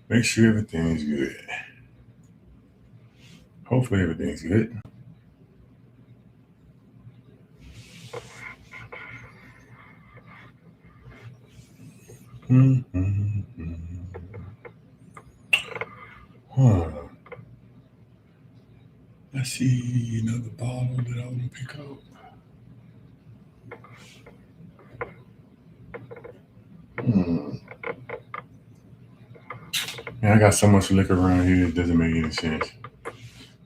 Make sure everything's good. Hopefully everything's good. Huh. Let's see another bottle that I want to pick up. Man, I got so much liquor around here, it doesn't make any sense.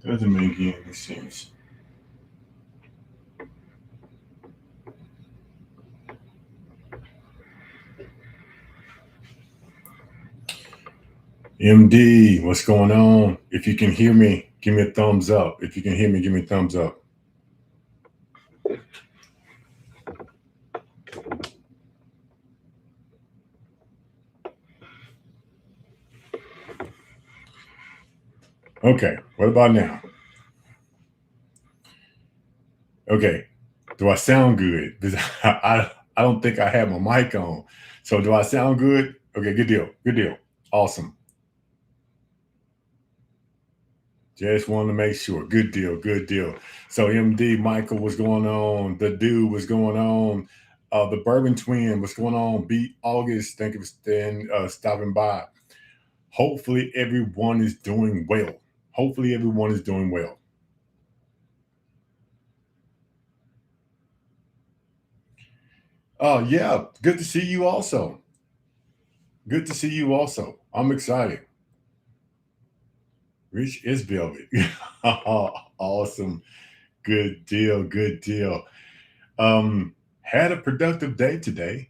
Doesn't make any sense. MD, what's going on? If you can hear me, give me a thumbs up. If you can hear me, give me a thumbs up. Okay, what about now? Okay, do I sound good? Because I don't think I have my mic on. So do I sound good? Okay, good deal. Good deal. Awesome. Just wanted to make sure. Good deal. Good deal. So MD, Michael, what's going on? The dude, what's going on? The Bourbon Twin, what's going on? Beat August, thank you for stopping by. Hopefully everyone is doing well. Hopefully everyone is doing well. Oh, yeah. Good to see you also. Good to see you also. I'm excited. Rich is velvet. Awesome. Good deal. Good deal. Had a productive day today.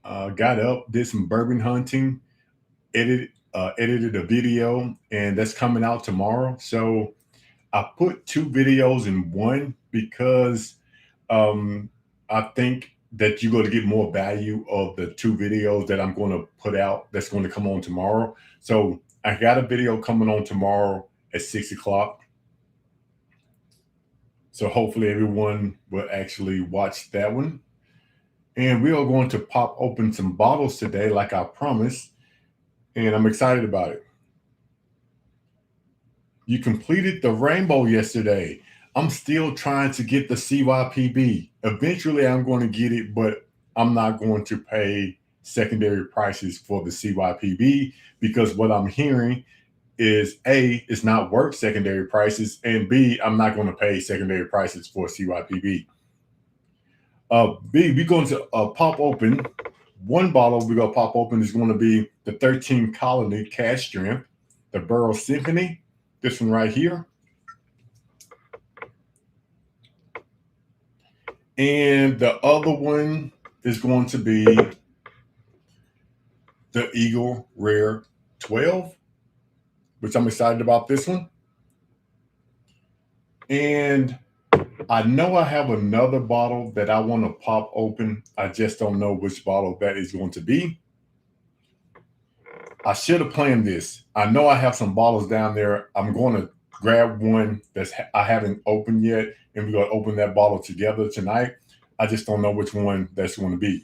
Got up, did some bourbon hunting, edited a video, and that's coming out tomorrow. So I put two videos in one because I think that you're going to get more value of the two videos that I'm going to put out that's going to come on tomorrow. So I got a video coming on tomorrow at 6 o'clock. So hopefully everyone will actually watch that one. And we are going to pop open some bottles today, like I promised. And I'm excited about it. You completed the rainbow yesterday. I'm still trying to get the CYPB. Eventually, I'm going to get it, but I'm not going to pay secondary prices for the CYPB because what I'm hearing is A, it's not worth secondary prices, and B, I'm not going to pay secondary prices for CYPB. B, we're going to pop open one bottle. We're going to pop open is going to be the 13 Colony Cash Strength, the Burroughs Symphony. This one right here. And the other one is going to be the Eagle Rare 12, which I'm excited about this one. And I know I have another bottle that I want to pop open. I just don't know which bottle that is going to be. I should have planned this. I know I have some bottles down there. I'm going to grab one I haven't opened yet, and we're going to open that bottle together tonight. I just don't know which one that's going to be.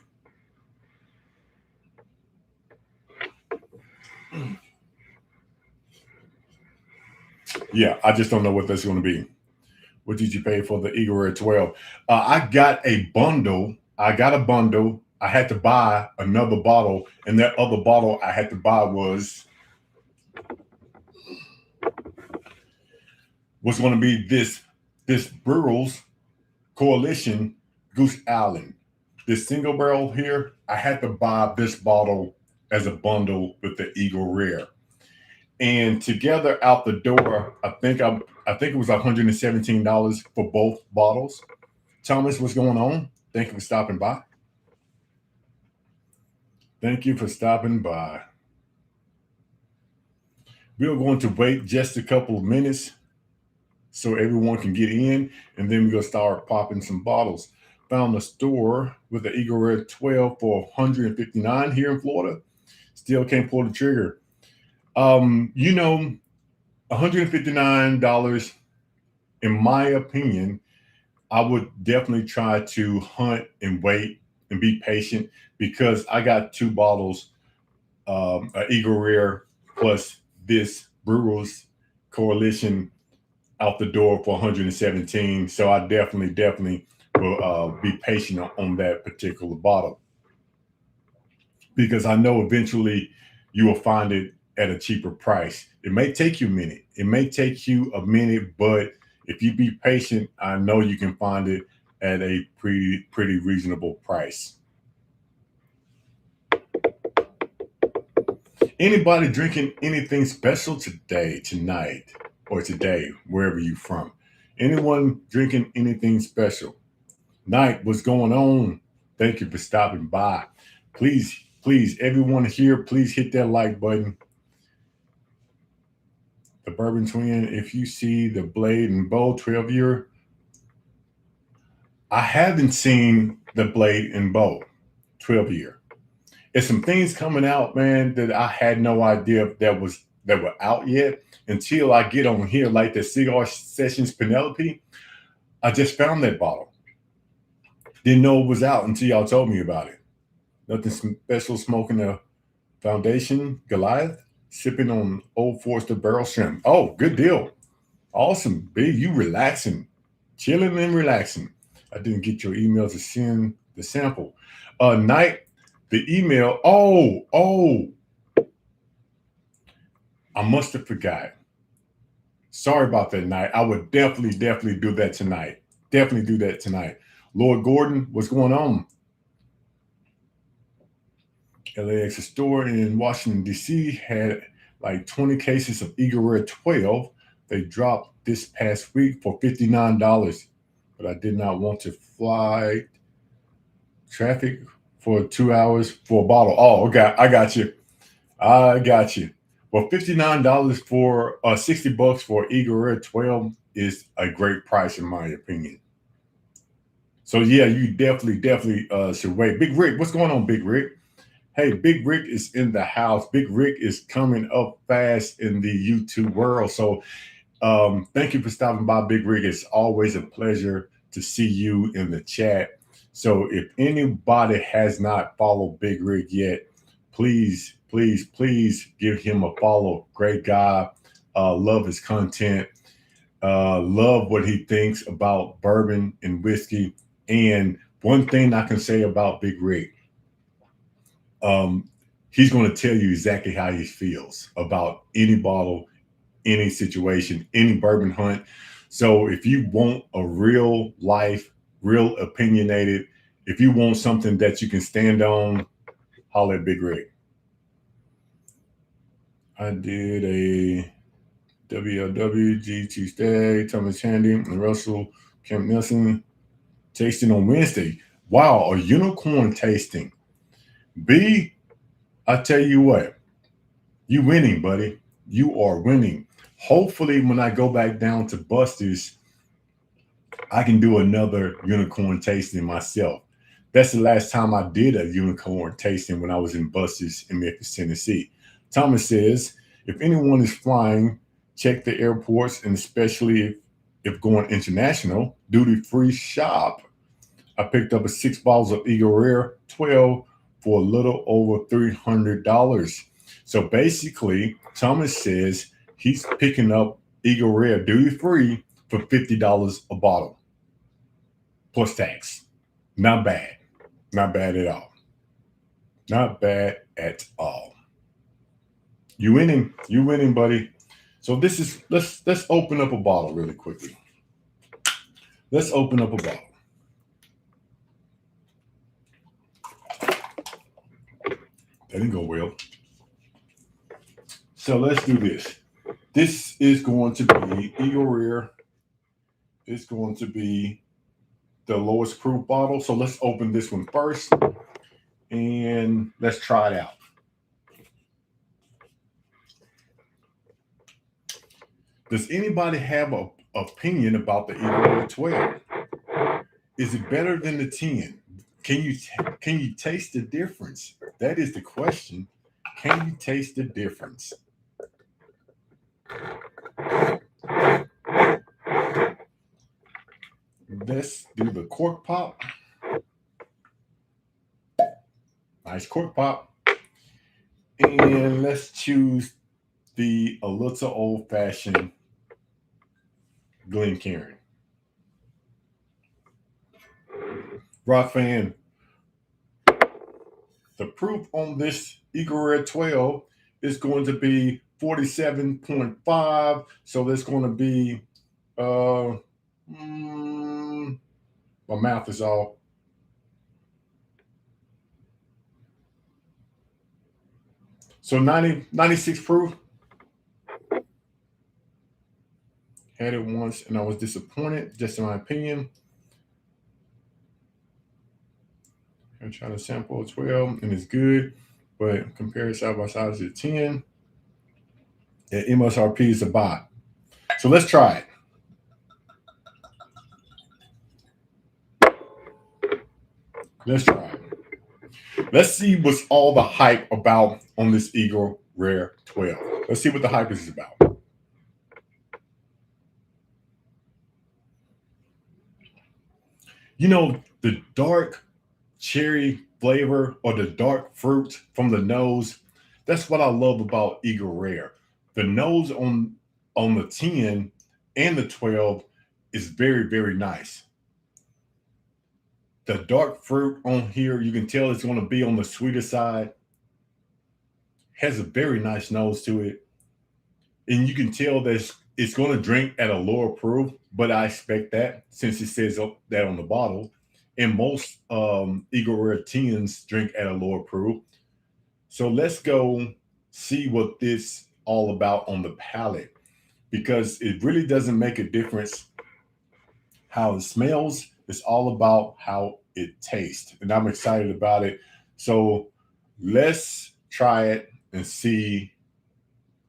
Yeah, I just don't know what that's going to be. What did you pay for the Eagle Rare 12? I got a bundle. I had to buy another bottle, and that other bottle I had to buy was going to be this Burroughs Coalition Goose Island. This single barrel here, I had to buy this bottle as a bundle with the Eagle Rare. And together out the door, I think it was $117 for both bottles. Thomas, what's going on? Thank you for stopping by. Thank you for stopping by. We are going to wait just a couple of minutes so everyone can get in, and then we're going to start popping some bottles. Found a store with the Eagle Rare 12 for $159 here in Florida. Still can't pull the trigger. $159, in my opinion, I would definitely try to hunt and wait and be patient because I got two bottles, Eagle Rare plus this Brewers Coalition out the door for 117. So I definitely will be patient on that particular bottle because I know eventually you will find it at a cheaper price. It may take you a minute. It may take you a minute, but if you be patient, I know you can find it at a pretty reasonable price. Anybody drinking anything special today, tonight, or today, wherever you from? Anyone drinking anything special? Night, what's going on? Thank you for stopping by. Please, everyone here, please hit that like button. The Bourbon Twin, if you see the Blade and Bow 12 year, I haven't seen the Blade and Bow 12 year. There's some things coming out, man, that I had no idea that were out yet until I get on here, like the Cigar Sessions Penelope. I just found that bottle. Didn't know it was out until y'all told me about it. Nothing special, smoking a Foundation Goliath, sipping on Old Forester Barrel Shrimp. Oh, good deal. Awesome. B, you relaxing, chilling and relaxing. I didn't get your email to send the sample. Night, the email. Oh, I must have forgot. Sorry about that, Night. I would definitely do that tonight. Definitely do that tonight. Lord Gordon, what's going on? LAX store in Washington, D.C. had like 20 cases of Eagle Rare 12. They dropped this past week for $59, but I did not want to fly traffic for 2 hours for a bottle. Oh, okay, I got you. Well, $59 for $60 for Eagle Rare 12 is a great price in my opinion. So yeah, you definitely should wait. Big Rick, what's going on, Big Rick? Hey, Big Rick is in the house. Big Rick is coming up fast in the YouTube world. So thank you for stopping by, Big Rick. It's always a pleasure to see you in the chat. So if anybody has not followed Big Rick yet, please give him a follow. Great guy. Love his content. Love what he thinks about bourbon and whiskey. And one thing I can say about Big Rick, he's going to tell you exactly how he feels about any bottle, any situation, any bourbon hunt. So if you want a real life, real opinionated, if you want something that you can stand on, holler at Big Rick. I did a WLW, G2 Stag, Thomas Handy, and Russell Kemp Nelson tasting on Wednesday. Wow, a unicorn tasting. B, I tell you what, you winning, buddy. You are winning. Hopefully, when I go back down to Buster's, I can do another unicorn tasting myself. That's the last time I did a unicorn tasting when I was in Buster's in Memphis, Tennessee. Thomas says, if anyone is flying, check the airports, and especially if going international, duty-free shop. I picked up 6 bottles of Eagle Rare 12 for a little over $300. So basically, Thomas says he's picking up Eagle Rare duty-free for $50 a bottle, plus tax. Not bad. Not bad at all. Not bad at all. You winning, buddy. So this is let's open up a bottle really quickly. Let's open up a bottle. That didn't go well. So let's do this. This is going to be Eagle Rare. It's going to be the lowest proof bottle. So let's open this one first and let's try it out. Does anybody have an opinion about the Eagle Rare 12? Is it better than the 10? Can you taste the difference? That is the question. Can you taste the difference? Let's do the cork pop. Nice cork pop. And let's choose the a little old fashioned Glencairn. Rock fan, the proof on this Eagle Rare 12 is going to be 47.5. So that's going to be, uh, mm, my math is off. So 96 proof. Had it once and I was disappointed, just in my opinion. I'm trying to sample a 12 and it's good, but compare it side by side to 10. At MSRP is a buy. So let's try it. Let's try it. Let's see what's all the hype about on this Eagle Rare 12. Let's see what the hype is about. You know, the dark cherry flavor or the dark fruit from the nose, that's what I love about Eagle Rare. The nose on the 10 and the 12 is very, very nice. The dark fruit on here, you can tell it's going to be on the sweeter side. Has a very nice nose to it. And you can tell that it's going to drink at a lower proof, but I expect that since it says that on the bottle. And most Eagle Rare 10s drink at a lower proof. So let's go see what this all about on the palate because it really doesn't make a difference how it smells. It's all about how it tastes. And I'm excited about it. So let's try it and see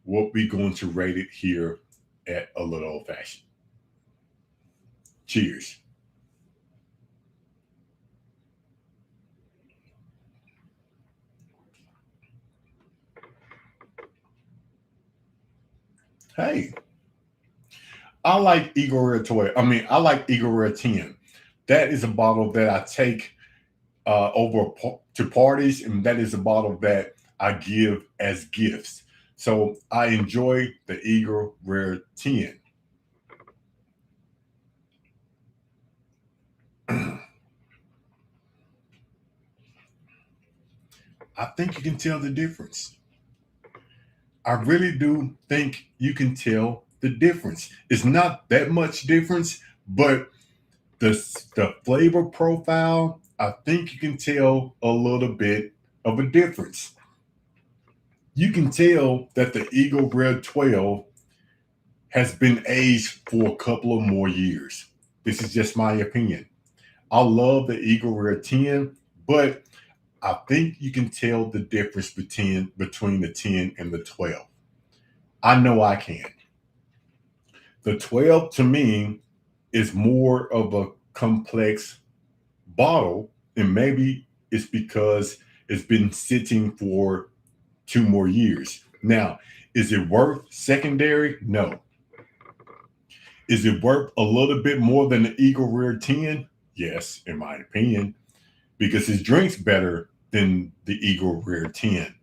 what we're going to rate it here at a little old fashioned. Cheers. Hey, I like Eagle Rare 12. I mean, I like Eagle Rare 10. That is a bottle that I take over to parties, and that is a bottle that I give as gifts. So I enjoy the Eagle Rare 10. I think you can tell the difference. I really do think you can tell the difference. It's not that much difference, but the the flavor profile, I think you can tell a little bit of a difference. You can tell that the Eagle Rare 12 has been aged for a couple of more years. This is just my opinion. I love the Eagle Rare 10, but I think you can tell the difference between the 10 and the 12. I know I can. The 12 to me is more of a complex bottle, and maybe it's because it's been sitting for 2 more years. Now, is it worth secondary? No. Is it worth a little bit more than the Eagle Rare 10? Yes, in my opinion, because it drinks better than the Eagle Rare 10.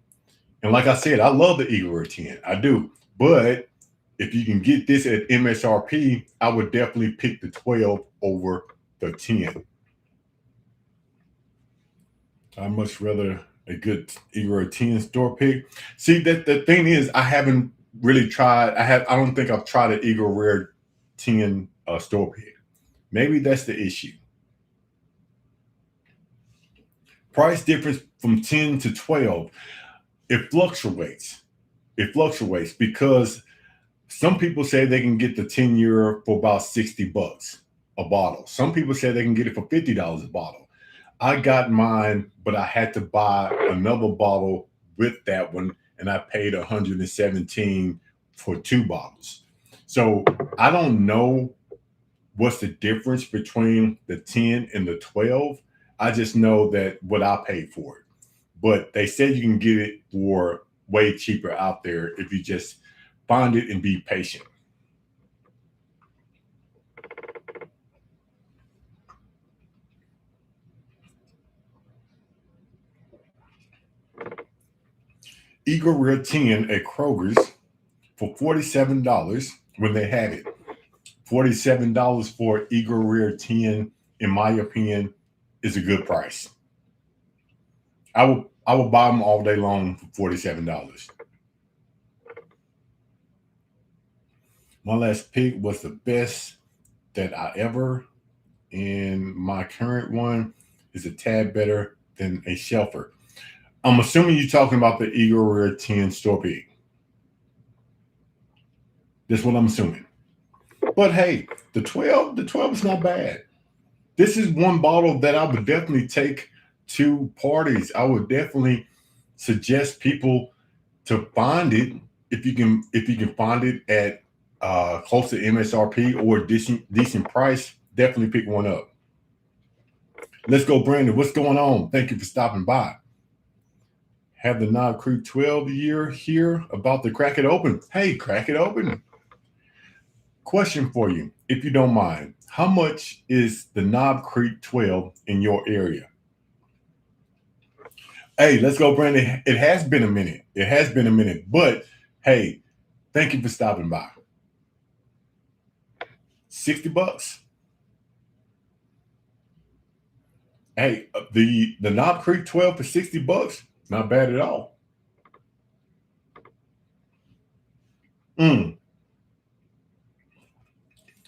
And like I said, I love the Eagle Rare 10. I do. But if you can get this at MSRP, I would definitely pick the 12 over the 10. I much rather a good Eagle Rare 10 store pick. See, that the thing is, I haven't really tried. I don't think I've tried an Eagle Rare 10 store pick. Maybe that's the issue. Price difference from 10 to 12. It fluctuates. It fluctuates because some people say they can get the 10-year for about $60 a bottle. Some people say they can get it for $50 a bottle. I got mine, but I had to buy another bottle with that one, and I paid 117 for 2 bottles. So I don't know what's the difference between the 10 and the 12. I just know that what I paid for it. But they said you can get it for way cheaper out there if you just find it and be patient. Eagle Rare 10 at Kroger's for $47 when they had it. $47 for Eagle Rare 10, in my opinion, is a good price. I will buy them all day long for $47. My last pick was the best that I ever, and my current one is a tad better than a shelfer. I'm assuming you're talking about the Eagle Rare 10 store pick. That's what I'm assuming. But hey, the 12 is not bad. This is one bottle that I would definitely take to parties. I would definitely suggest people to find it if you can find it at close to MSRP or decent price. Definitely pick one up. Let's go, Brandon. What's going on? Thank you for stopping by. Have the Knob Creek 12 year here, about to crack it open. Hey, crack it open. Question for you, if you don't mind. How much is the Knob Creek 12 in your area? Hey, let's go, Brandon. It has been a minute. It has been a minute. But hey, thank you for stopping by. $60. Hey, the Knob Creek 12 for $60, not bad at all.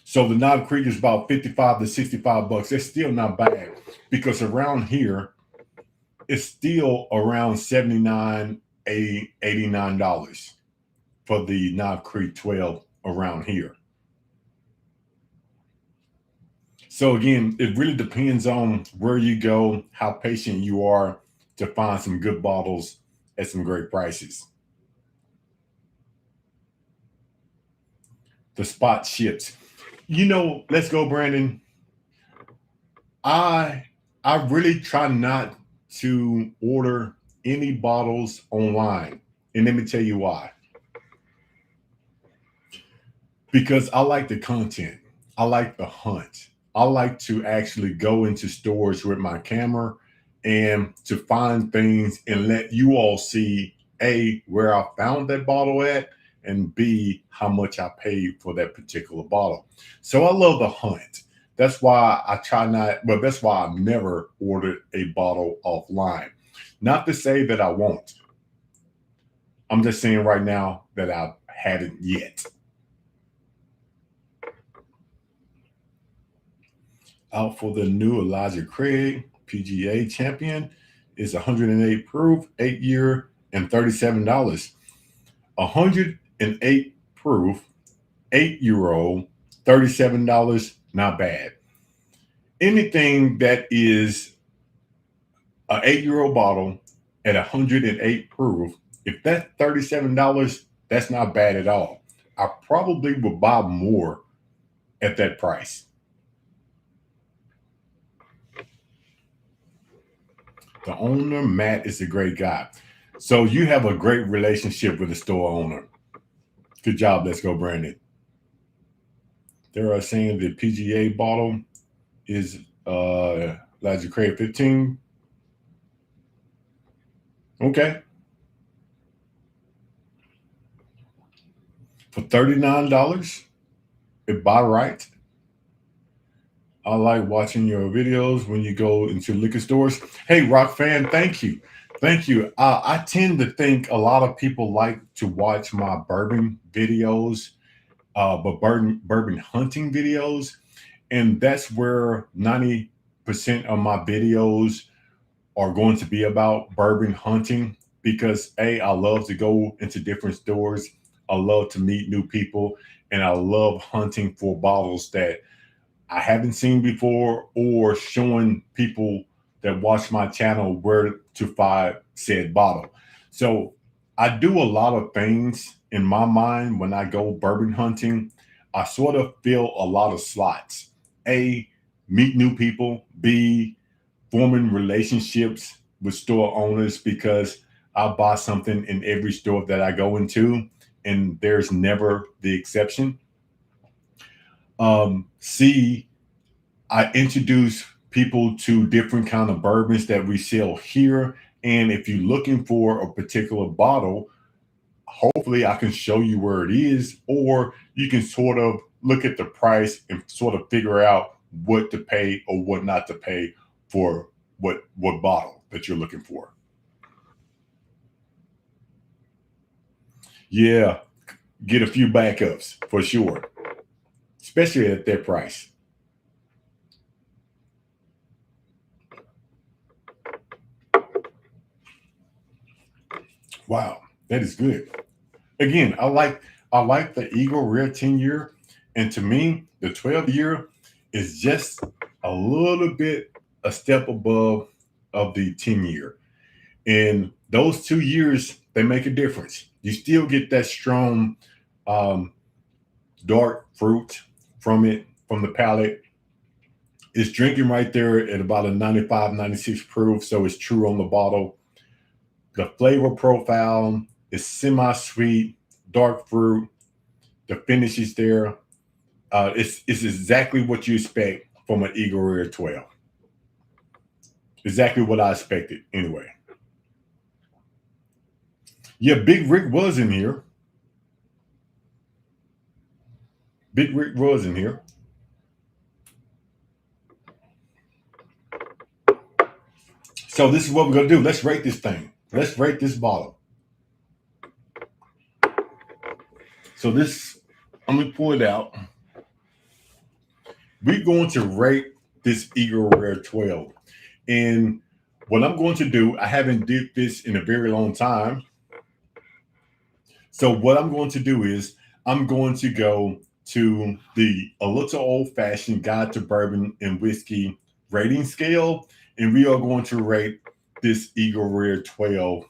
So the Knob Creek is about 55 to $65. That's still not bad, because around here it's still around $79, $89 for the Knob Creek 12 around here. So again, it really depends on where you go, how patient you are to find some good bottles at some great prices. The spot ships. Let's go, Brandon. I I really try not to order any bottles online. And let me tell you why. Because I like the content. I like the hunt. I like to actually go into stores with my camera and to find things and let you all see A, where I found that bottle at, and B, how much I paid for that particular bottle. So I love the hunt. That's why I try not, but that's why I've never ordered a bottle offline. Not to say that I won't. I'm just saying right now that I haven't yet. Out for the new Elijah Craig PGA champion is 108 proof, 8 year, and $37. 108 proof, 8-year-old, $37. Not bad. Anything that is an 8-year-old bottle at 108 proof, if that's $37, that's not bad at all. I probably would buy more at that price. The owner, Matt, is a great guy. So you have a great relationship with the store owner. Good job. Let's go, Brandon. They are saying the PGA bottle is Elijah Craig 15. Okay. For $39, it buy right. I like watching your videos when you go into liquor stores. Hey, Rock fan, thank you. Thank you. I tend to think a lot of people like to watch my bourbon videos, but bourbon hunting videos. And that's where 90% of my videos are going to be about bourbon hunting, because A, I love to go into different stores. I love to meet new people, and I love hunting for bottles that I haven't seen before, or showing people that watch my channel where to find said bottle. So I do a lot of things in my mind when I go bourbon hunting. I sort of fill a lot of slots. A, meet new people. B, forming relationships with store owners, because I buy something in every store that I go into, and there's never the exception. C, I introduce people to different kind of bourbons that we sell here, And if you're looking for a particular bottle, hopefully I can show you where it is, or you can sort of look at the price and sort of figure out what to pay or what not to pay for what bottle that you're looking for. Yeah, get a few backups for sure, especially at that price. Wow, that is good. Again, I like the Eagle Rare 10 year, and to me, the 12 year is just a little bit a step above of the 10 year. And those 2 years, they make a difference. You still get that strong um, dark fruit from it, from the palate. It's drinking right there at about a 95, 96 proof, so it's true on the bottle. The flavor profile is semi-sweet, dark fruit. The finish is there. It's exactly what you expect from an Eagle Rare 12. Exactly what I expected anyway. Yeah, Big Rick was in here. Big Rick was in here. So this is what we're gonna do. Let's rate this thing. Let's rate this bottle. So this, I'm gonna pull it out. We're going to rate this Eagle Rare 12. And what I'm going to do, I haven't did this in a very long time. So what I'm going to do is I'm going to go to the a little old fashioned guide to bourbon and whiskey rating scale, and we are going to rate this Eagle Rare 12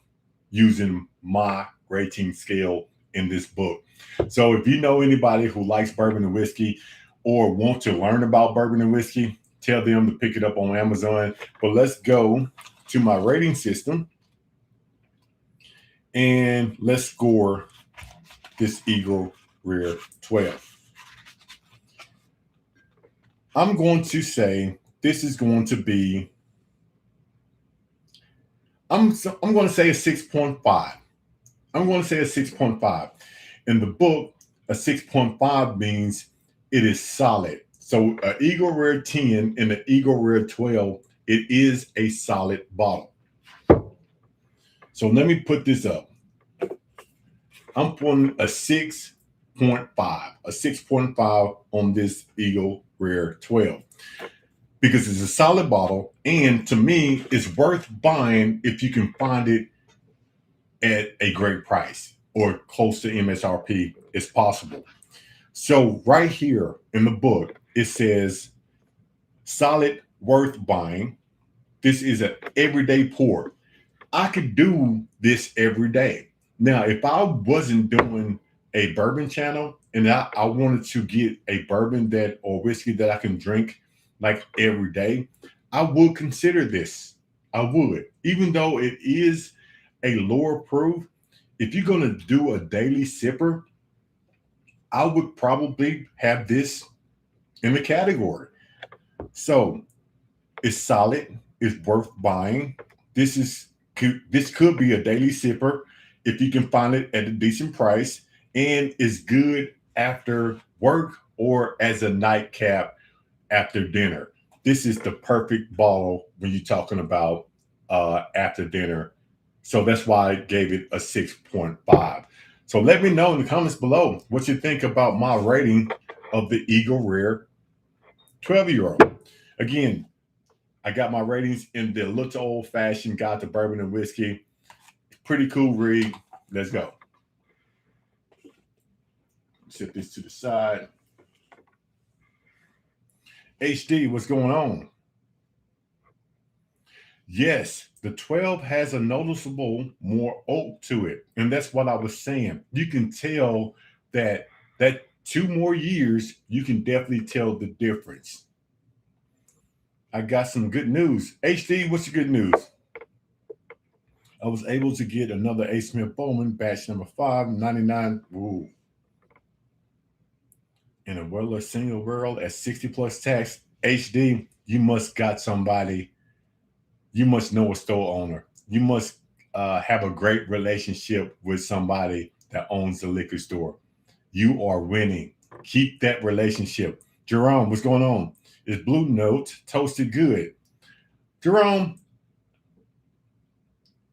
using my rating scale in this book. So if you know anybody who likes bourbon and whiskey or want to learn about bourbon and whiskey, tell them to pick it up on Amazon. But let's go to my rating system and let's score this Eagle Rare 12. I'm going to say this is going to be, I'm going to say a 6.5. I'm going to say a 6.5. In the book, a 6.5 means it is solid. So Eagle Rare 10 and the Eagle Rare 12, it is a solid bottle. So let me put this up. I'm putting a 6.5, a 6.5 on this Eagle Rare 12 because it's a solid bottle. And to me, it's worth buying if you can find it at a great price or close to MSRP as possible. So right here in the book, it says solid, worth buying. This is an everyday pour. I could do this every day. Now, if I wasn't doing a bourbon channel and I wanted to get a bourbon that or whiskey that I can drink like every day, I would consider this. I would, even though it is a lower proof. If you're gonna do a daily sipper, I would probably have this in the category. So it's solid. It's worth buying. This could be a daily sipper if you can find it at a decent price, and is good after work or as a nightcap after dinner. This is the perfect bottle when you're talking about after dinner. So that's why I gave it a 6.5. So let me know in the comments below what you think about my rating of the Eagle Rare 12-year-old. Again, I got my ratings in the little old fashioned guide to bourbon and whiskey. Pretty cool read. Let's go. Set this to the side. HD, what's going on? Yes, the 12 has a noticeable more oak to it. And that's what I was saying. You can tell that 2 more years, you can definitely tell the difference. I got some good news. HD, what's your good news? I was able to get another A. Smith Bowman, batch number 5, 99. Ooh. In a Weller single barrel at 60 plus tax. HD, you must got somebody. You must know a store owner. you must have a great relationship with somebody that owns the liquor store. You are winning. Keep that relationship. Jerome, what's going on? Is Blue Note toasted good? Jerome,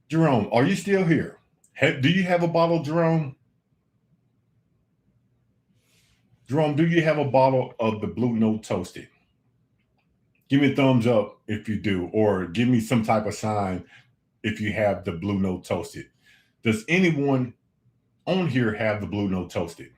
Jerome, are you still here? Do you have a bottle, Jerome? Jerome, do you have a bottle of the Blue Note toasted? Give me a thumbs up if you do, or give me some type of sign if you have the Blue Note toasted. Does anyone on here have the Blue Note toasted?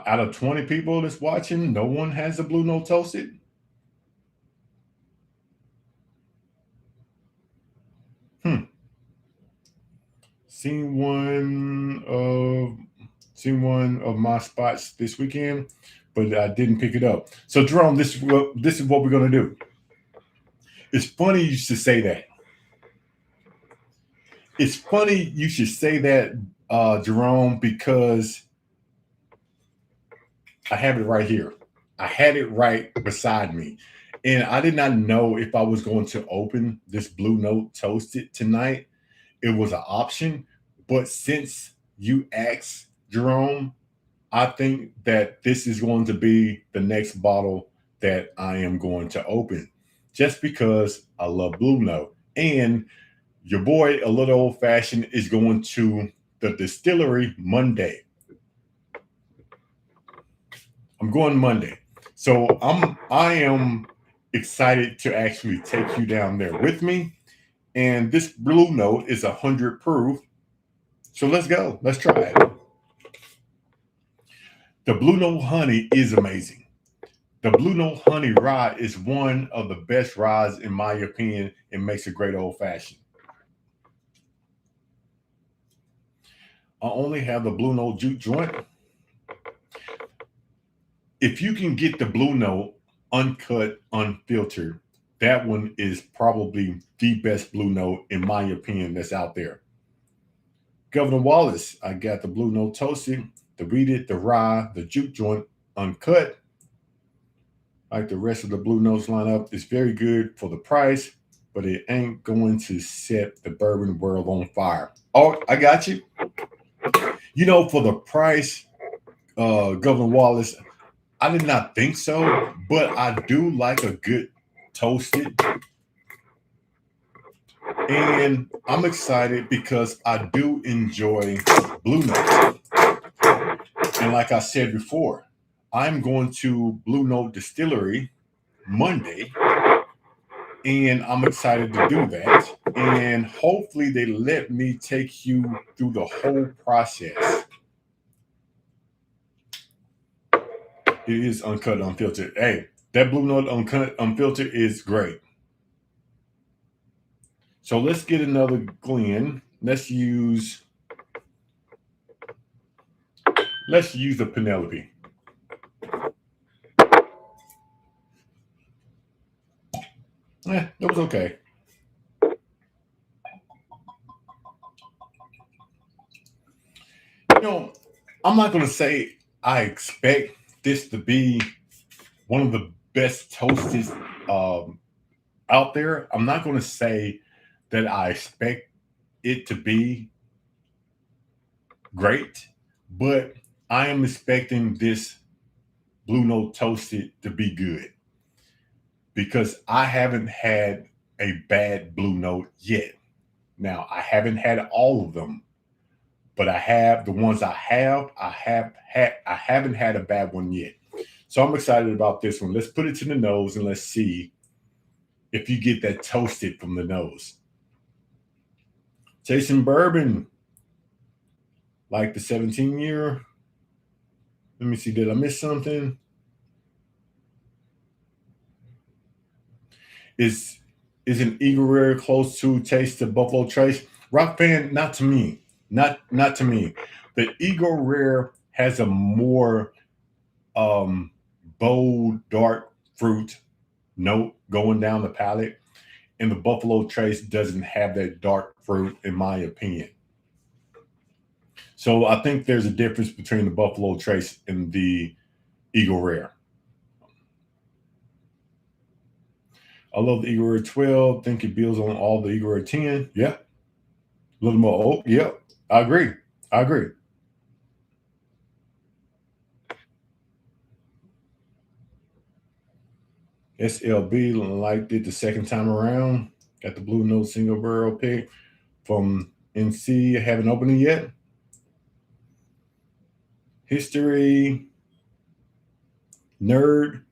Out of 20 people that's watching, no one has the Blue Note toasted? Hmm. Seen one of my spots this weekend, but I didn't pick it up. So Jerome, this is what we're gonna do. It's funny you should say that. It's funny you should say that, Jerome, because I have it right here. I had it right beside me. And I did not know if I was going to open this Blue Note toasted tonight. It was an option. But since you asked, Jerome, I think that this is going to be the next bottle that I am going to open just because I love Blue Note. And your boy, a little old fashioned, is going to the distillery Monday. I'm going Monday. So I am excited to actually take you down there with me. And this Blue Note is 100 proof. So let's go. Let's try it. The Blue Note honey is amazing. The Blue Note honey rye is one of the best ryes in my opinion. It makes a great old fashioned. I only have the Blue Note juke joint. If you can get the Blue Note uncut, unfiltered, that one is probably the best Blue Note in my opinion that's out there. Governor Wallace, I got the Blue Note toasted, the weeded, the rye, the juke joint uncut. Like the rest of the Blue Notes lineup, it's very good for the price, but it ain't going to set the bourbon world on fire. Oh, I got you. You know, for the price, Governor Wallace, I did not think so, but I do like a good toasted. And I'm excited because I do enjoy Blue Note. And like I said before, I'm going to Blue Note Distillery Monday, and I'm excited to do that. And hopefully, they let me take you through the whole process. It is uncut, unfiltered. Hey, that Blue Note uncut, unfiltered is great. So let's get another Glen. Let's use the Penelope. It was okay. You know, I'm not going to say I expect this to be one of the best toasties out there. I'm not going to say that I expect it to be great, but I am expecting this Blue Note toasted to be good because I haven't had a bad Blue Note yet. Now, I haven't had all of them, but I have the ones I haven't had a bad one yet. So I'm excited about this one. Let's put it to the nose and let's see if you get that toasted from the nose. Chasing bourbon, like the 17-year. Let me see, did I miss something? Is an Eagle Rare close to taste of Buffalo Trace? Rock fan, not to me. Not to me. The Eagle Rare has a more um, bold, dark fruit note going down the palate, and the Buffalo Trace doesn't have that dark fruit, in my opinion. So I think there's a difference between the Buffalo Trace and the Eagle Rare. I love the Eagle Rare 12. Think it builds on all the Eagle Rare 10. Yeah. A little more oak. Yeah. I agree. I agree. SLB liked it the second time around. Got the Blue Note single barrel pick from NC. Haven't opened it yet. History, Nerd,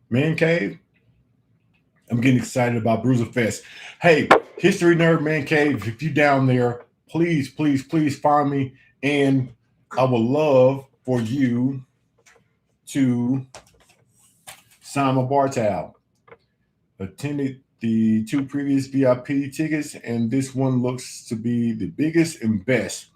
Man Cave. I'm getting excited about Bruiser Fest. Hey, History Nerd Man Cave, if you down there, please, please, please find me. And I would love for you to sign my bar tab. Attended the two previous VIP tickets, and this one looks to be the biggest and best.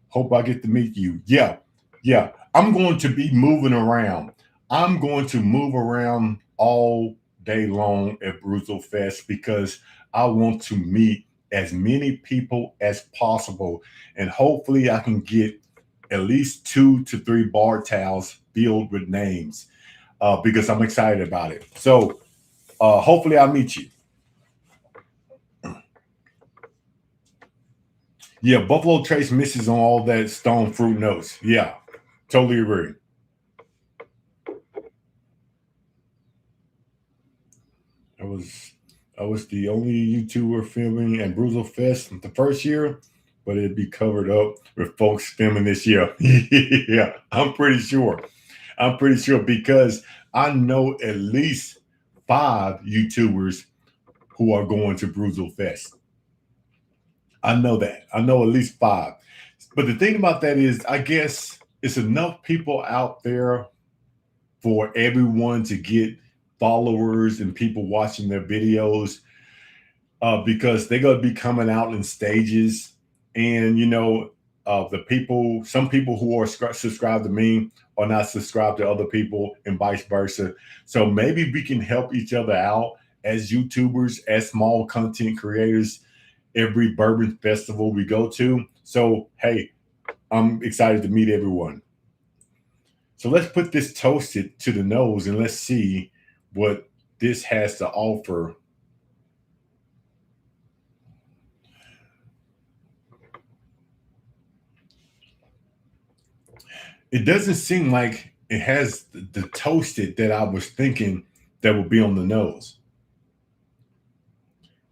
Hope I get to meet you. Yeah, yeah. I'm going to be moving around. I'm going to move around all day long at Brutal Fest because I want to meet as many people as possible. And hopefully I can get at least 2 to 3 bar towels filled with names because I'm excited about it. So hopefully I'll meet you. Yeah, Buffalo Trace misses on all that stone fruit notes. Yeah, totally agree. I was I was the only YouTuber filming at Bruzel Fest the first year, but it'd be covered up with folks filming this year. Yeah, I'm pretty sure. I'm pretty sure because I know at least 5 YouTubers who are going to Bruzel Fest. I know that. I know at least 5. But the thing about that is, I guess it's enough people out there for everyone to get followers and people watching their videos because they're going to be coming out in stages. And, the people, some people who are subscribed to me are not subscribed to other people and vice versa. So maybe we can help each other out as YouTubers, as small content creators, every bourbon festival we go to. So, hey, I'm excited to meet everyone. So let's put this toasted to the nose and let's see what this has to offer. It doesn't seem like it has the toasted that I was thinking that would be on the nose.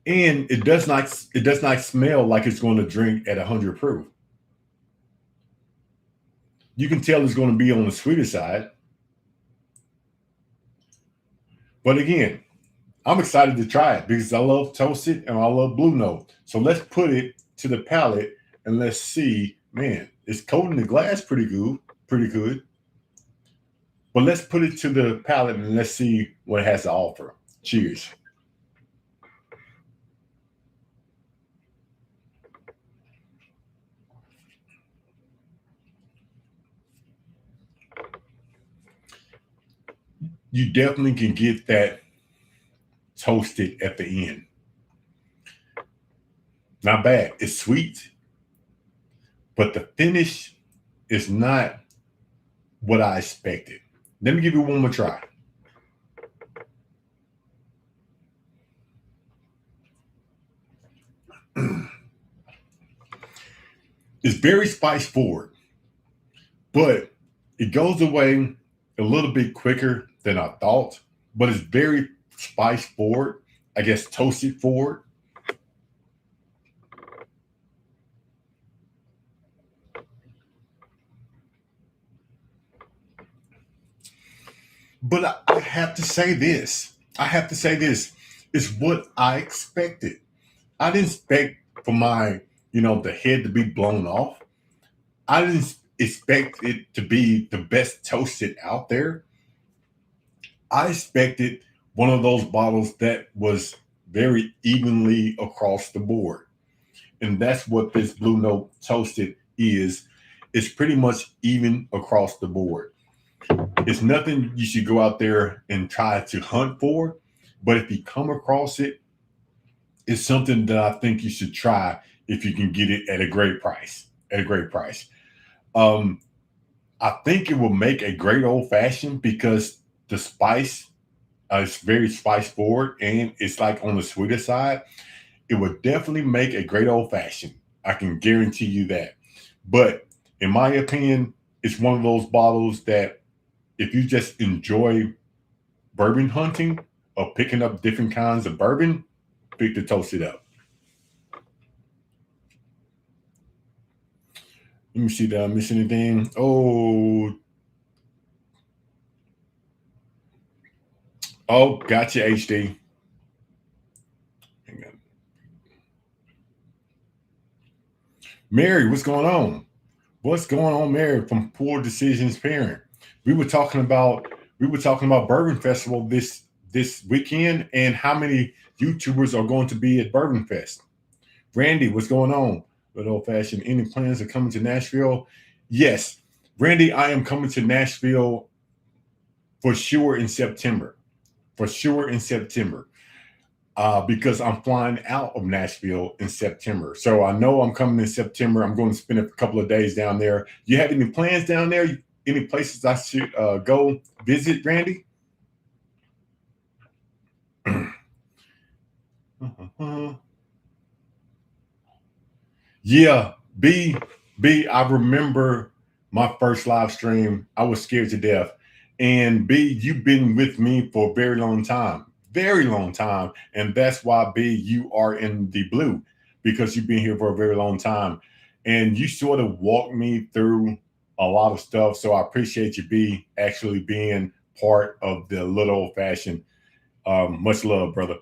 And it does not smell like it's going to drink at 100 proof. You can tell it's going to be on the sweeter side. But again, I'm excited to try it because I love toasted and I love blue note. So let's put it to the palate and let's see. Man, it's coating the glass pretty good, pretty good. But let's put it to the palate and let's see what it has to offer. Cheers. You definitely can get that toasted at the end. Not bad. It's sweet, but the finish is not what I expected. Let me give you one more try. It's very spice forward, but it goes away a little bit quicker than I thought. But it's very spice forward. I guess toasted forward. But I have to say this. I have to say this is what I expected. I didn't expect for my, the head to be blown off. I didn't expect it to be the best toasted out there. I expected one of those bottles that was very evenly across the board. And that's what this Blue Note toasted is. It's pretty much even across the board. It's nothing you should go out there and try to hunt for. But if you come across it, it's something that I think you should try if you can get it at a great price. At a great price. Um, I think it will make a great old fashioned because the spice It's very spice forward and it's like on the sweeter side. It would definitely make a great old fashioned. I can guarantee you that. But in my opinion, it's one of those bottles that if you just enjoy bourbon hunting or picking up different kinds of bourbon, pick to toast it up. Let me see, did I miss anything? Oh, gotcha, HD. Mary, what's going on? What's going on, Mary from Poor Decisions Parent? We were talking about Bourbon Festival this weekend and how many YouTubers are going to be at Bourbon Fest. Randy, what's going on? Good old fashioned. Any plans of coming to Nashville? Yes, Randy, I am coming to Nashville for sure in September. For sure in September. Because I'm flying out of Nashville in September. So I know I'm coming in September. I'm going to spend a couple of days down there. You have any plans down there? Any places I should go visit, Randy? Yeah, I remember my first live stream. I was scared to death. And B, you've been with me for a very long time. And that's why B, you are in the blue because you've been here for a very long time. And you sort of walked me through a lot of stuff. So I appreciate you, B, actually being part of the little old fashioned. Much love, brother.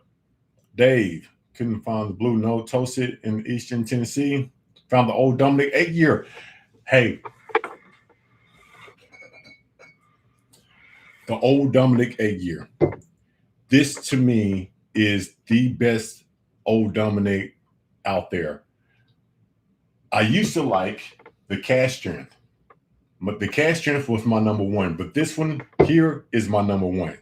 Dave, couldn't find the blue note toasted in Eastern Tennessee. Found the old Dominic 8 year. Hey, the old Dominic 8 year. This to me is the best old Dominic out there. I used to like the cash strength, but the cash strength was my number one. But this one here is my number one.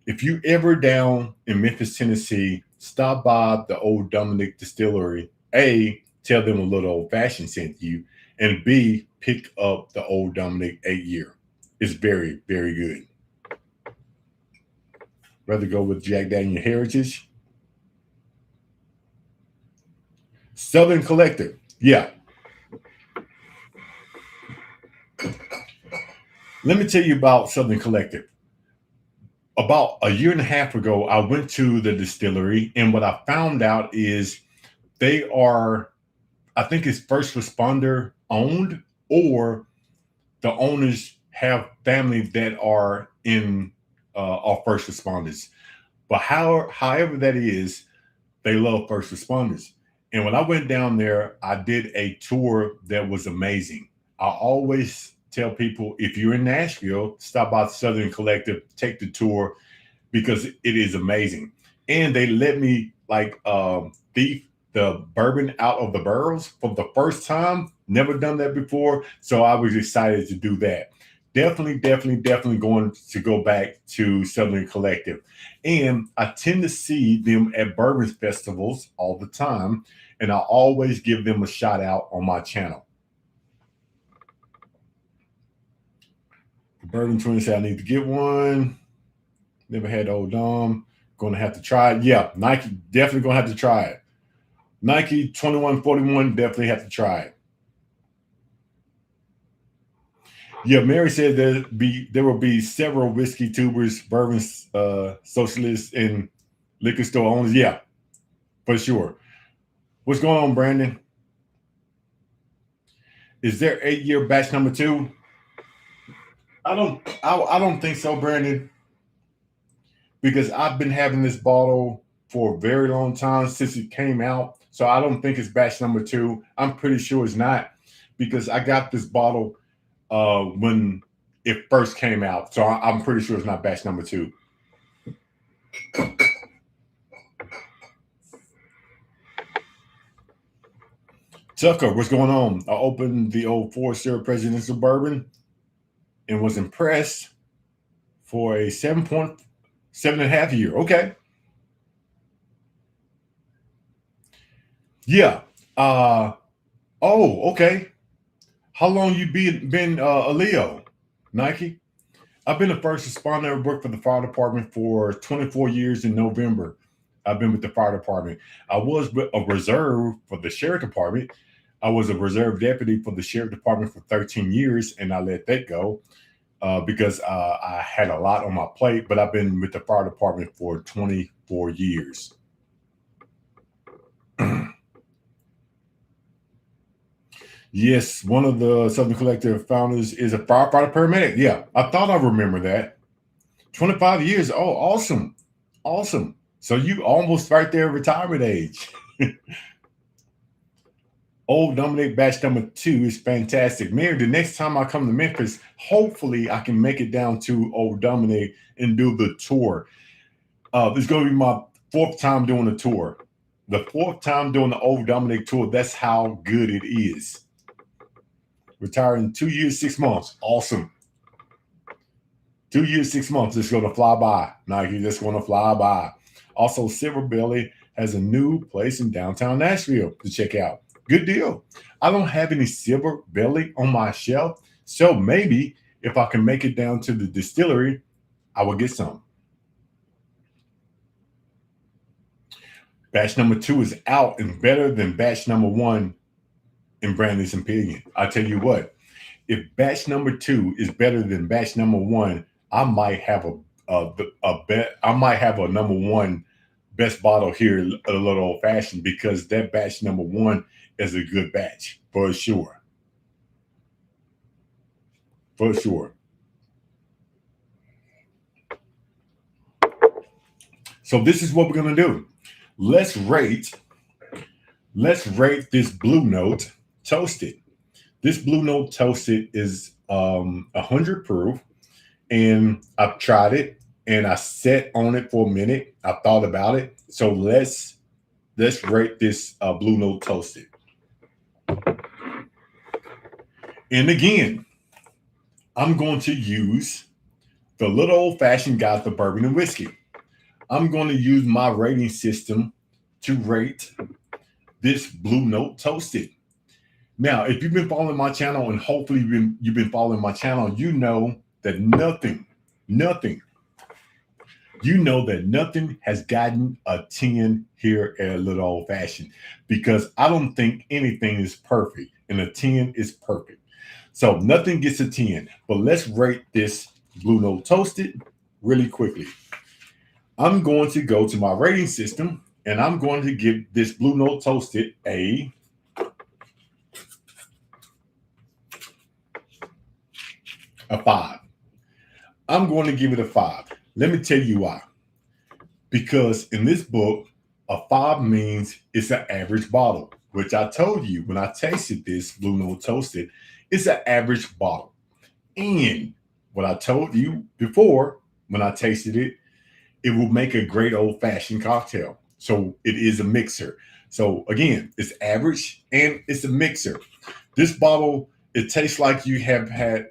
If you ever down in Memphis, Tennessee, stop by the old Dominic Distillery. A, tell them a little old fashioned sent you, and B, pick up the old Dominic 8 year. It's very, very good. Rather go with Jack Daniel Heritage. Southern Collector. Yeah. Let me tell you about Southern Collector. About a year and a half ago, I went to the distillery, and what I found out is they are, I think it's first responder owned, or the owners have family that are first responders. But however that is, they love first responders. And when I went down there, I did a tour that was amazing. I always tell people if you're in Nashville, stop by Southern Collective, take the tour because it is amazing. And they let me like thief the bourbon out of the barrels for the first time. Never done that before. So I was excited to do that. Definitely going to go back to Southern Collective. And I tend to see them at bourbon festivals all the time. And I always give them a shout out on my channel. Bourbon Twin said I need to get one. Never had old Dom. Going to have to try it. Yeah, Nike definitely going to have to try it. Nike 2141 definitely have to try it. Yeah, Mary said there will be several whiskey tubers, bourbon socialists, and liquor store owners. Yeah, for sure. What's going on, Brandon? Is there 8 year batch number two? I don't think so, Brandon, because I've been having this bottle for a very long time since it came out. So I don't think it's batch number two. I'm pretty sure it's not because I got this bottle when it first came out. So I'm pretty sure it's not batch number two. Tucker, what's going on? I opened the old 4 Zero Presidential Bourbon and was impressed for a 7.7.5 year. Okay. Yeah. Oh, okay. How long you been a Leo, Nike? I've been a first responder. I worked for the fire department for 24 years in November. I've been with the fire department. I was with a reserve for the sheriff department. I was a reserve deputy for the sheriff department for 13 years, and I let that go because I had a lot on my plate. But I've been with the fire department for 24 years. Yes, one of the Southern Collective founders is a firefighter paramedic. Yeah, I thought I remember that. 25 years. Oh, awesome. Awesome. So you almost right there retirement age. Old Dominic batch number 2 is fantastic. Mary, the next time I come to Memphis, hopefully I can make it down to Old Dominic and do the tour. It's going to be my 4th time doing the tour. The 4th time doing the Old Dominic tour. That's how good it is. Retiring 2 years, 6 months. Awesome. 2 years, 6 months. It's going to fly by. Nike, just going to fly by. Also, Silver Belly has a new place in downtown Nashville to check out. Good deal. I don't have any Silver Belly on my shelf, so maybe if I can make it down to the distillery, I will get some. Batch number 2 is out and better than batch number 1 in Brandy's Opinion. I tell you what, if batch number 2 is better than batch number 1, I might have I might have a number 1 best bottle here a little old fashioned because that batch number 1 is a good batch for sure. For sure. So this is what we're gonna do. Let's rate this Blue Note toasted. This Blue Note toasted is 100 proof, and I've tried it and I sat on it for a minute. I thought about it. So let's rate this Blue Note toasted. And again, I'm going to use the little old fashioned guide for bourbon and whiskey. I'm going to use my rating system to rate this Blue Note toasted. Now, if you've been following my channel, and hopefully you've been following my channel, you know that nothing has gotten a 10 here at a little old fashioned because I don't think anything is perfect, and a 10 is perfect. So nothing gets a 10, but let's rate this Blue Note toasted really quickly. I'm going to go to my rating system and I'm going to give this Blue Note toasted a 5. I'm going to give it a 5. Let me tell you why. Because in this book, a 5 means it's an average bottle, which I told you when I tasted this Blue Note toasted, it's an average bottle. And what I told you before when I tasted it, it will make a great old-fashioned cocktail. So it is a mixer. So again, it's average and it's a mixer. This bottle, it tastes like you have had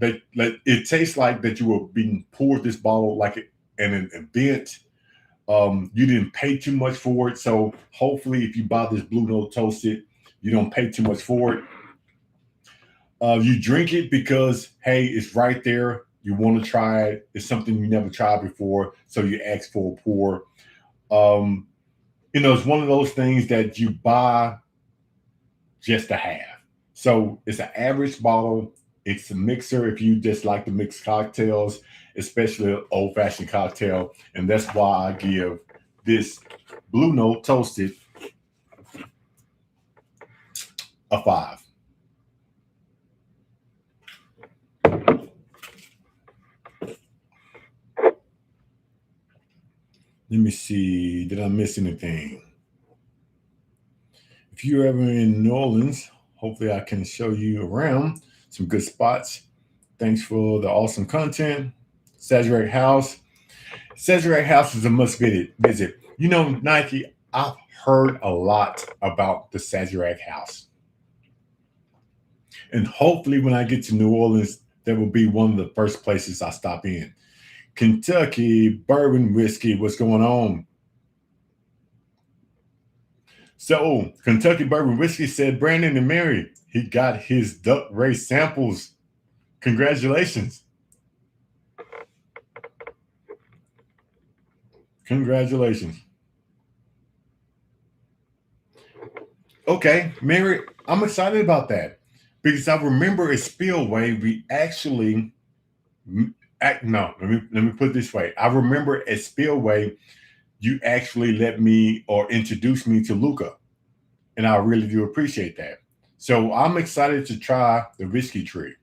it tastes like that you were being poured this bottle like in an event. You didn't pay too much for it. So hopefully if you buy this Blue Note toasted, you don't pay too much for it. You drink it because, hey, it's right there. You want to try it. It's something you never tried before. So you ask for a pour. It's one of those things that you buy just to have. So it's an average bottle. It's a mixer if you just like to mix cocktails, especially an old-fashioned cocktail. And that's why I give this Blue Note toasted a 5. Let me see. Did I miss anything? If you're ever in New Orleans, hopefully I can show you around some good spots. Thanks for the awesome content. Sazerac House. Sazerac House is a must visit. You know, Nike, I've heard a lot about the Sazerac House. And hopefully when I get to New Orleans, that will be one of the first places I stop in. Kentucky bourbon whiskey, what's going on? So Kentucky bourbon whiskey said Brandon and Mary, he got his duck race samples. Congratulations. Congratulations. Okay, Mary, I'm excited about that because I remember at Spillway we actually no. Let me put it this way. I remember at Spillway you actually let me or introduced me to Luca, and I really do appreciate that. So I'm excited to try the whiskey tree.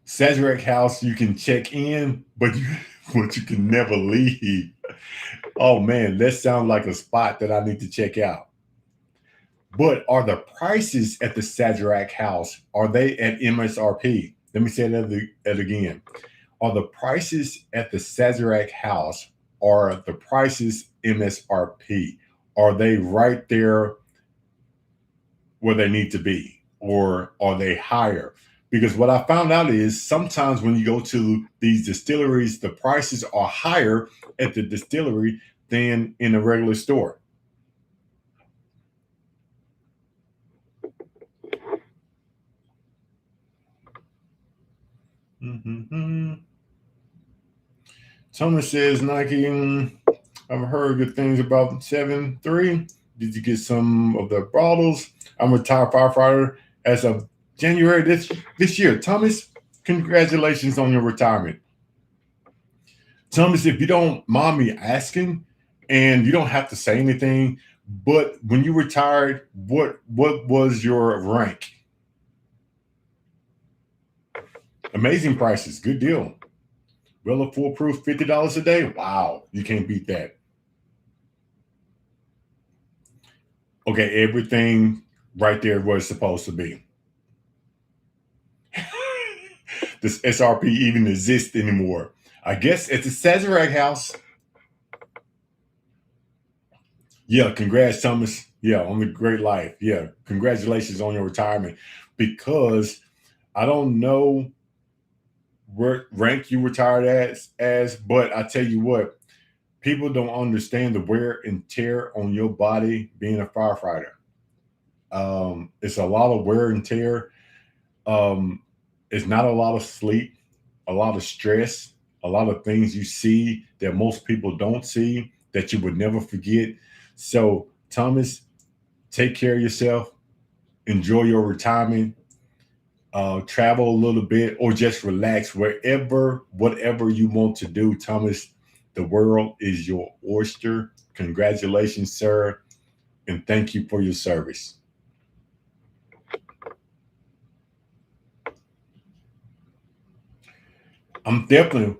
Sazerac House, you can check in, but you but you can never leave. Oh man, that sounds like a spot that I need to check out. But are the prices at the Sazerac House are they at MSRP? Let me say that again. Are the prices at the Sazerac House are the prices MSRP? Are they right there where they need to be, or are they higher? Because what I found out is sometimes when you go to these distilleries, the prices are higher at the distillery than in a regular store. Mm-hmm. Thomas says, Nike, I've heard good things about 7-3. Did you get some of the bottles? I'm a retired firefighter as of January this year. Thomas, congratulations on your retirement. Thomas, if you don't mind me asking, and you don't have to say anything, but when you retired, what was your rank? Amazing prices, good deal. Well, foolproof, $50 a day. Wow, you can't beat that. Okay, everything right there where it's supposed to be. Does SRP even exist anymore? I guess at the Sazerac House. Yeah, congrats, Thomas. Yeah, on the great life. Yeah, congratulations on your retirement. Because I don't know what rank you retired as, but I tell you what, people don't understand the wear and tear on your body being a firefighter. It's a lot of wear and tear. Um, it's not a lot of sleep, a lot of stress, a lot of things you see that most people don't see that you would never forget. So, Thomas, take care of yourself, enjoy your retirement, travel a little bit, or just relax wherever, whatever you want to do. Thomas, the world is your oyster. Congratulations, sir, and thank you for your service. I'm definitely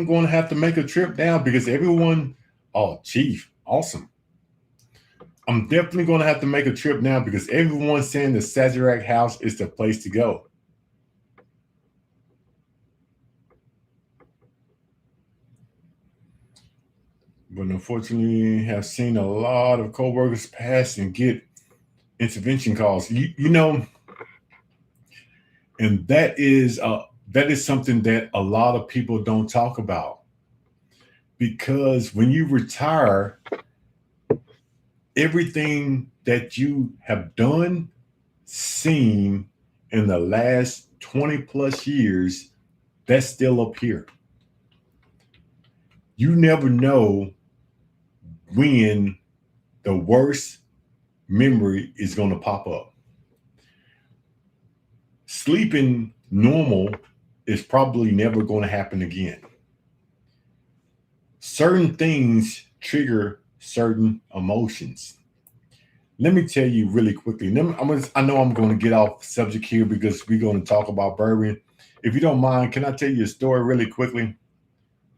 going to have to make a trip down because everyone, oh, Chief, awesome. I'm definitely going to have to make a trip now because everyone's saying the Sazerac House is the place to go. But unfortunately, have seen a lot of coworkers pass and get intervention calls. And that is something that a lot of people don't talk about because when you retire, everything that you have done, seen in the last 20 plus years, that's still up here. You never know when the worst memory is going to pop up. Sleeping normal is probably never going to happen again. Certain things trigger certain emotions. Let me tell you really quickly. I know I'm going to get off subject here because we're going to talk about bourbon. If you don't mind, can I tell you a story really quickly?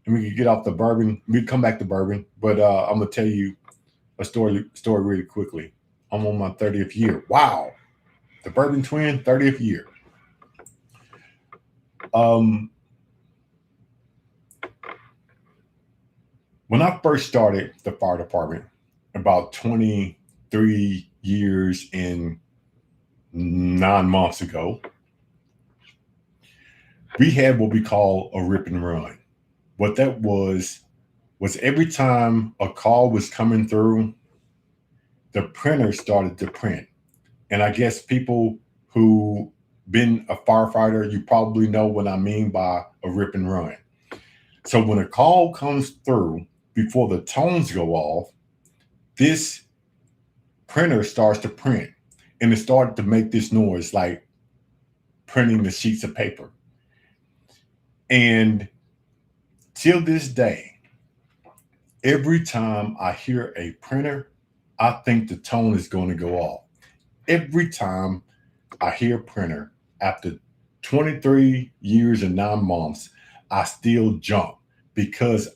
And we can get off the bourbon. We can come back to bourbon, but I'm gonna tell you a story really quickly. I'm on my 30th year. Wow, the bourbon twin 30th year. Um, when I first started the fire department about 23 years and 9 months ago, we had what we call a rip and run. What that was every time a call was coming through, the printer started to print. And I guess people who been a firefighter, you probably know what I mean by a rip and run. So when a call comes through before the tones go off, this printer starts to print, and it started to make this noise like printing the sheets of paper. And till this day, every time I hear a printer, I think the tone is going to go off. Every time I hear printer after 23 years and 9 months, I still jump because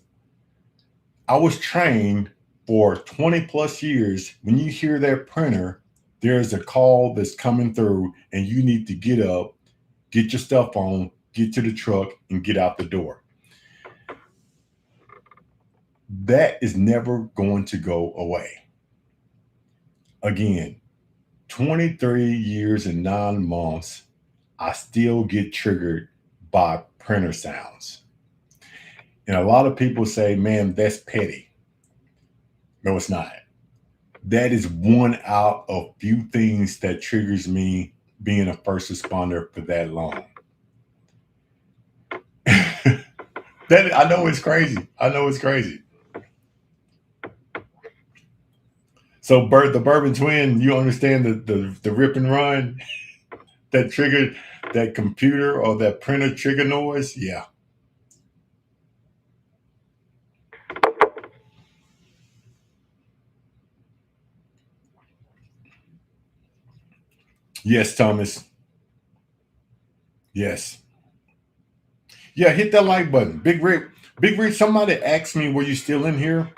I was trained for 20 plus years. When you hear that printer, there's a call that's coming through, and you need to get up, get your stuff on, get to the truck, and get out the door. That is never going to go away. Again, 23 years and 9 months, I still get triggered by printer sounds. And a lot of people say, man, that's petty. No, it's not. That is one out of few things that triggers me being a first responder for that long. That I know it's crazy. I know it's crazy. So, Bert, the Bourbon Twin, you understand the rip and run that triggered that computer or that printer trigger noise? Yeah. Yes, Thomas. Yes. Yeah, hit that like button. Big Rick. Big Rick, somebody asked me, were you still in here?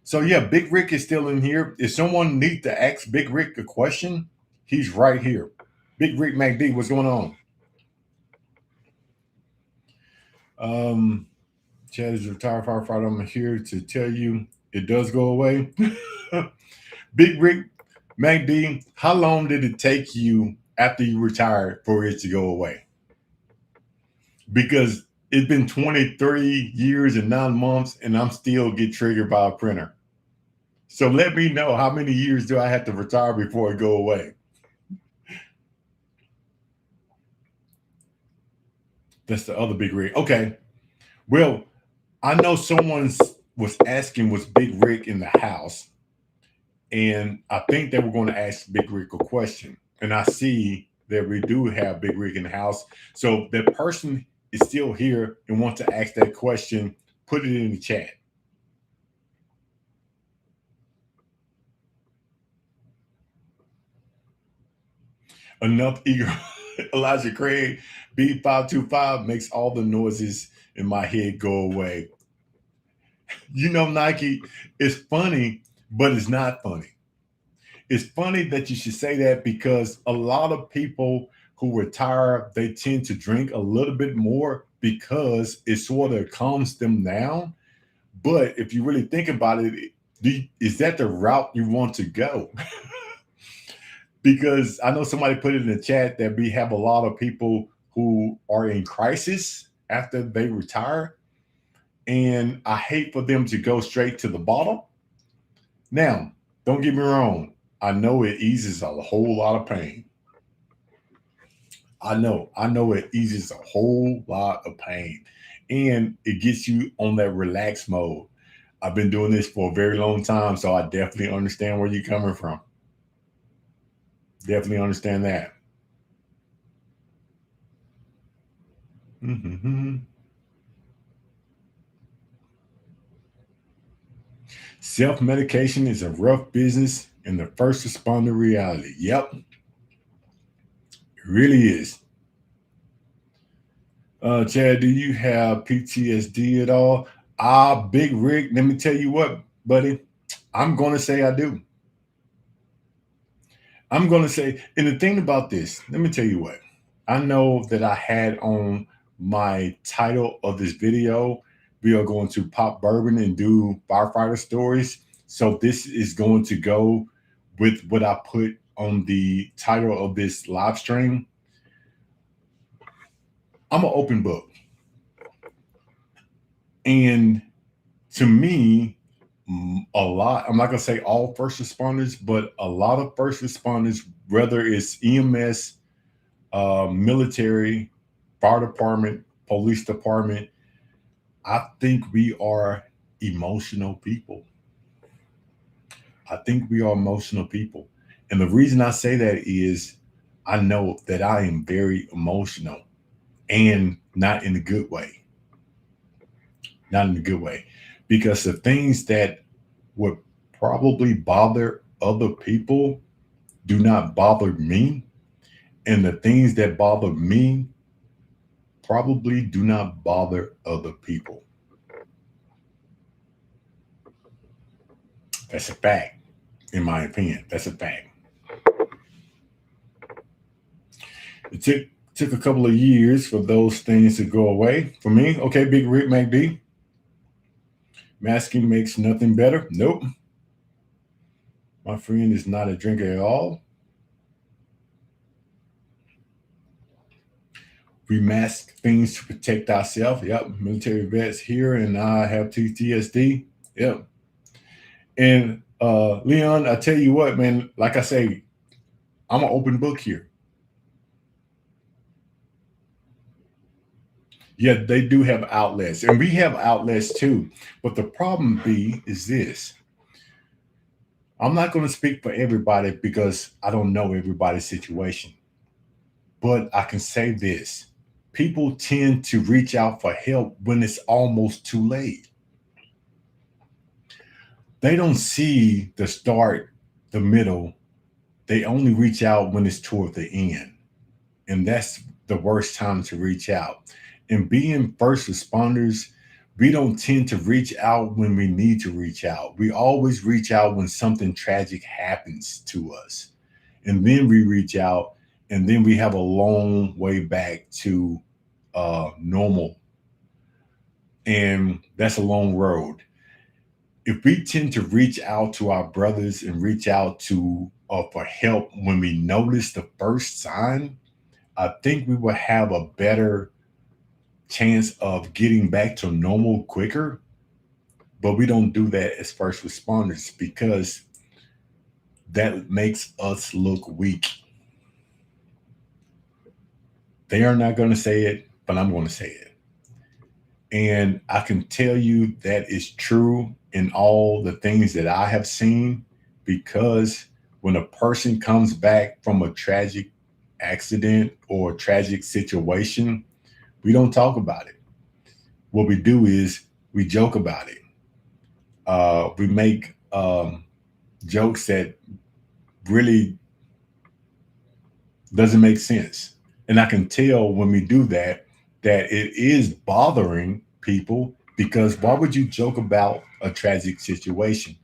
So yeah, Big Rick is still in here. If someone needs to ask Big Rick a question, he's right here. Big Rick MacD, what's going on? Um, Chad is a retired firefighter. I'm here to tell you it does go away. Big Rick MacD, how long did it take you after you retired for it to go away? Because it's been 23 years and 9 months, and I'm still get triggered by a printer. So let me know, how many years do I have to retire before it go away? That's the other Big Rick. Okay. Well, I know someone was asking, was Big Rick in the house? And I think they were going to ask Big Rick a question. And I see that we do have Big Rick in the house. So that person is still here and wants to ask that question, put it in the chat. Enough eager. Elijah Craig, B525 makes all the noises in my head go away. You know, Nike, it's funny, but it's not funny. It's funny that you should say that because a lot of people who retire, they tend to drink a little bit more because it sort of calms them down. But if you really think about it, is that the route you want to go? Because I know somebody put it in the chat that we have a lot of people who are in crisis after they retire. And I hate for them to go straight to the bottom. Now, don't get me wrong. I know it eases a whole lot of pain. I know it eases a whole lot of pain. And it gets you on that relaxed mode. I've been doing this for a very long time, so I definitely understand where you're coming from. Definitely understand that. Mm-hmm. Self medication is a rough business in the first responder reality. Yep, it really is. Chad, do you have PTSD at all? Big Rick, let me tell you what, buddy. I'm going to say I do. I'm going to say, and the thing about this, let me tell you what. I know that I had on my title of this video, we are going to pop bourbon and do firefighter stories. So this is going to go with what I put on the title of this live stream. I'm an open book. And to me, a lot, I'm not going to say all first responders, but a lot of first responders, whether it's EMS military, fire department, police department. I think we are emotional people. I think we are emotional people. And the reason I say that is I know that I am very emotional and not in a good way. Not in a good way. Because the things that would probably bother other people do not bother me. And the things that bother me probably do not bother other people. That's a fact, in my opinion. That's a fact. It took a couple of years for those things to go away. For me, okay, Big Rick MacD, masking makes nothing better. Nope. My friend is not a drinker at all. We mask things to protect ourselves. Yep. Military vets here, and I have PTSD. Yep. And Leon, I tell you what, man, like I say, I'm an open book here. Yeah, they do have outlets, and we have outlets too. But the problem, B, is this. I'm not going to speak for everybody because I don't know everybody's situation. But I can say this: people tend to reach out for help when it's almost too late. They don't see the start, the middle. They only reach out when it's toward the end. And that's the worst time to reach out. And being first responders, we don't tend to reach out when we need to reach out. We always reach out when something tragic happens to us. And then we reach out, and then we have a long way back to normal. And that's a long road. If we tend to reach out to our brothers and reach out to for help when we notice the first sign, I think we will have a better chance of getting back to normal quicker. But we don't do that as first responders because that makes us look weak. They are not going to say it, but I'm going to say it. And I can tell you that is true in all the things that I have seen because when a person comes back from a tragic accident or tragic situation, we don't talk about it. What we do is we joke about it. We make jokes that really doesn't make sense. And I can tell when we do that that it is bothering people because why would you joke about a tragic situation?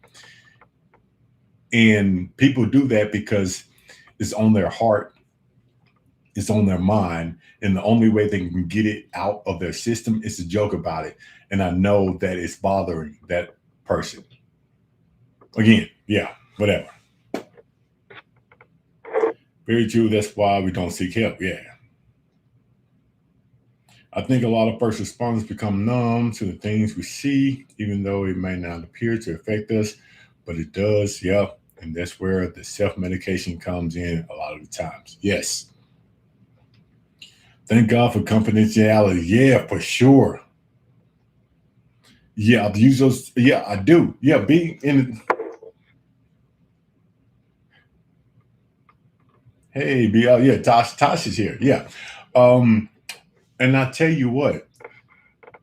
And people do that because it's on their heart, it's on their mind, and the only way they can get it out of their system is to joke about it. And I know that it's bothering that person. Again, yeah, whatever. Very true. That's why we don't seek help. Yeah. I think a lot of first responders become numb to the things we see, even though it may not appear to affect us, but it does. Yeah. And that's where the self medication comes in a lot of the times. Yes. Thank God for confidentiality. Yeah, for sure. Yeah, I've used those. Yeah, I do. Yeah, being in. Hey, BL. Yeah, Tosh is here. Yeah. Um, and I tell you what,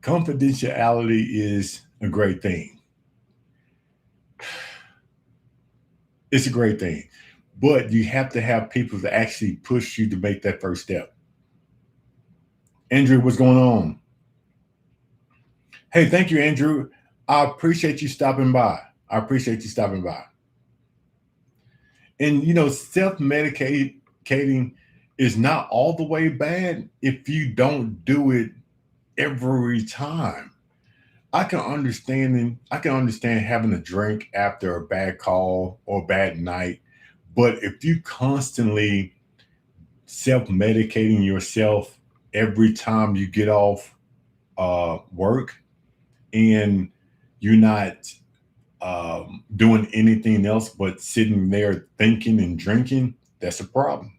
confidentiality is a great thing. It's a great thing. But you have to have people to actually push you to make that first step. Andrew, what's going on? Hey, thank you, Andrew. I appreciate you stopping by. I appreciate you stopping by. And self-medicating is not all the way bad if you don't do it every time. I can understand having a drink after a bad call or bad night, but if you constantly self-medicating yourself every time you get off work and you're not doing anything else but sitting there thinking and drinking, that's a problem.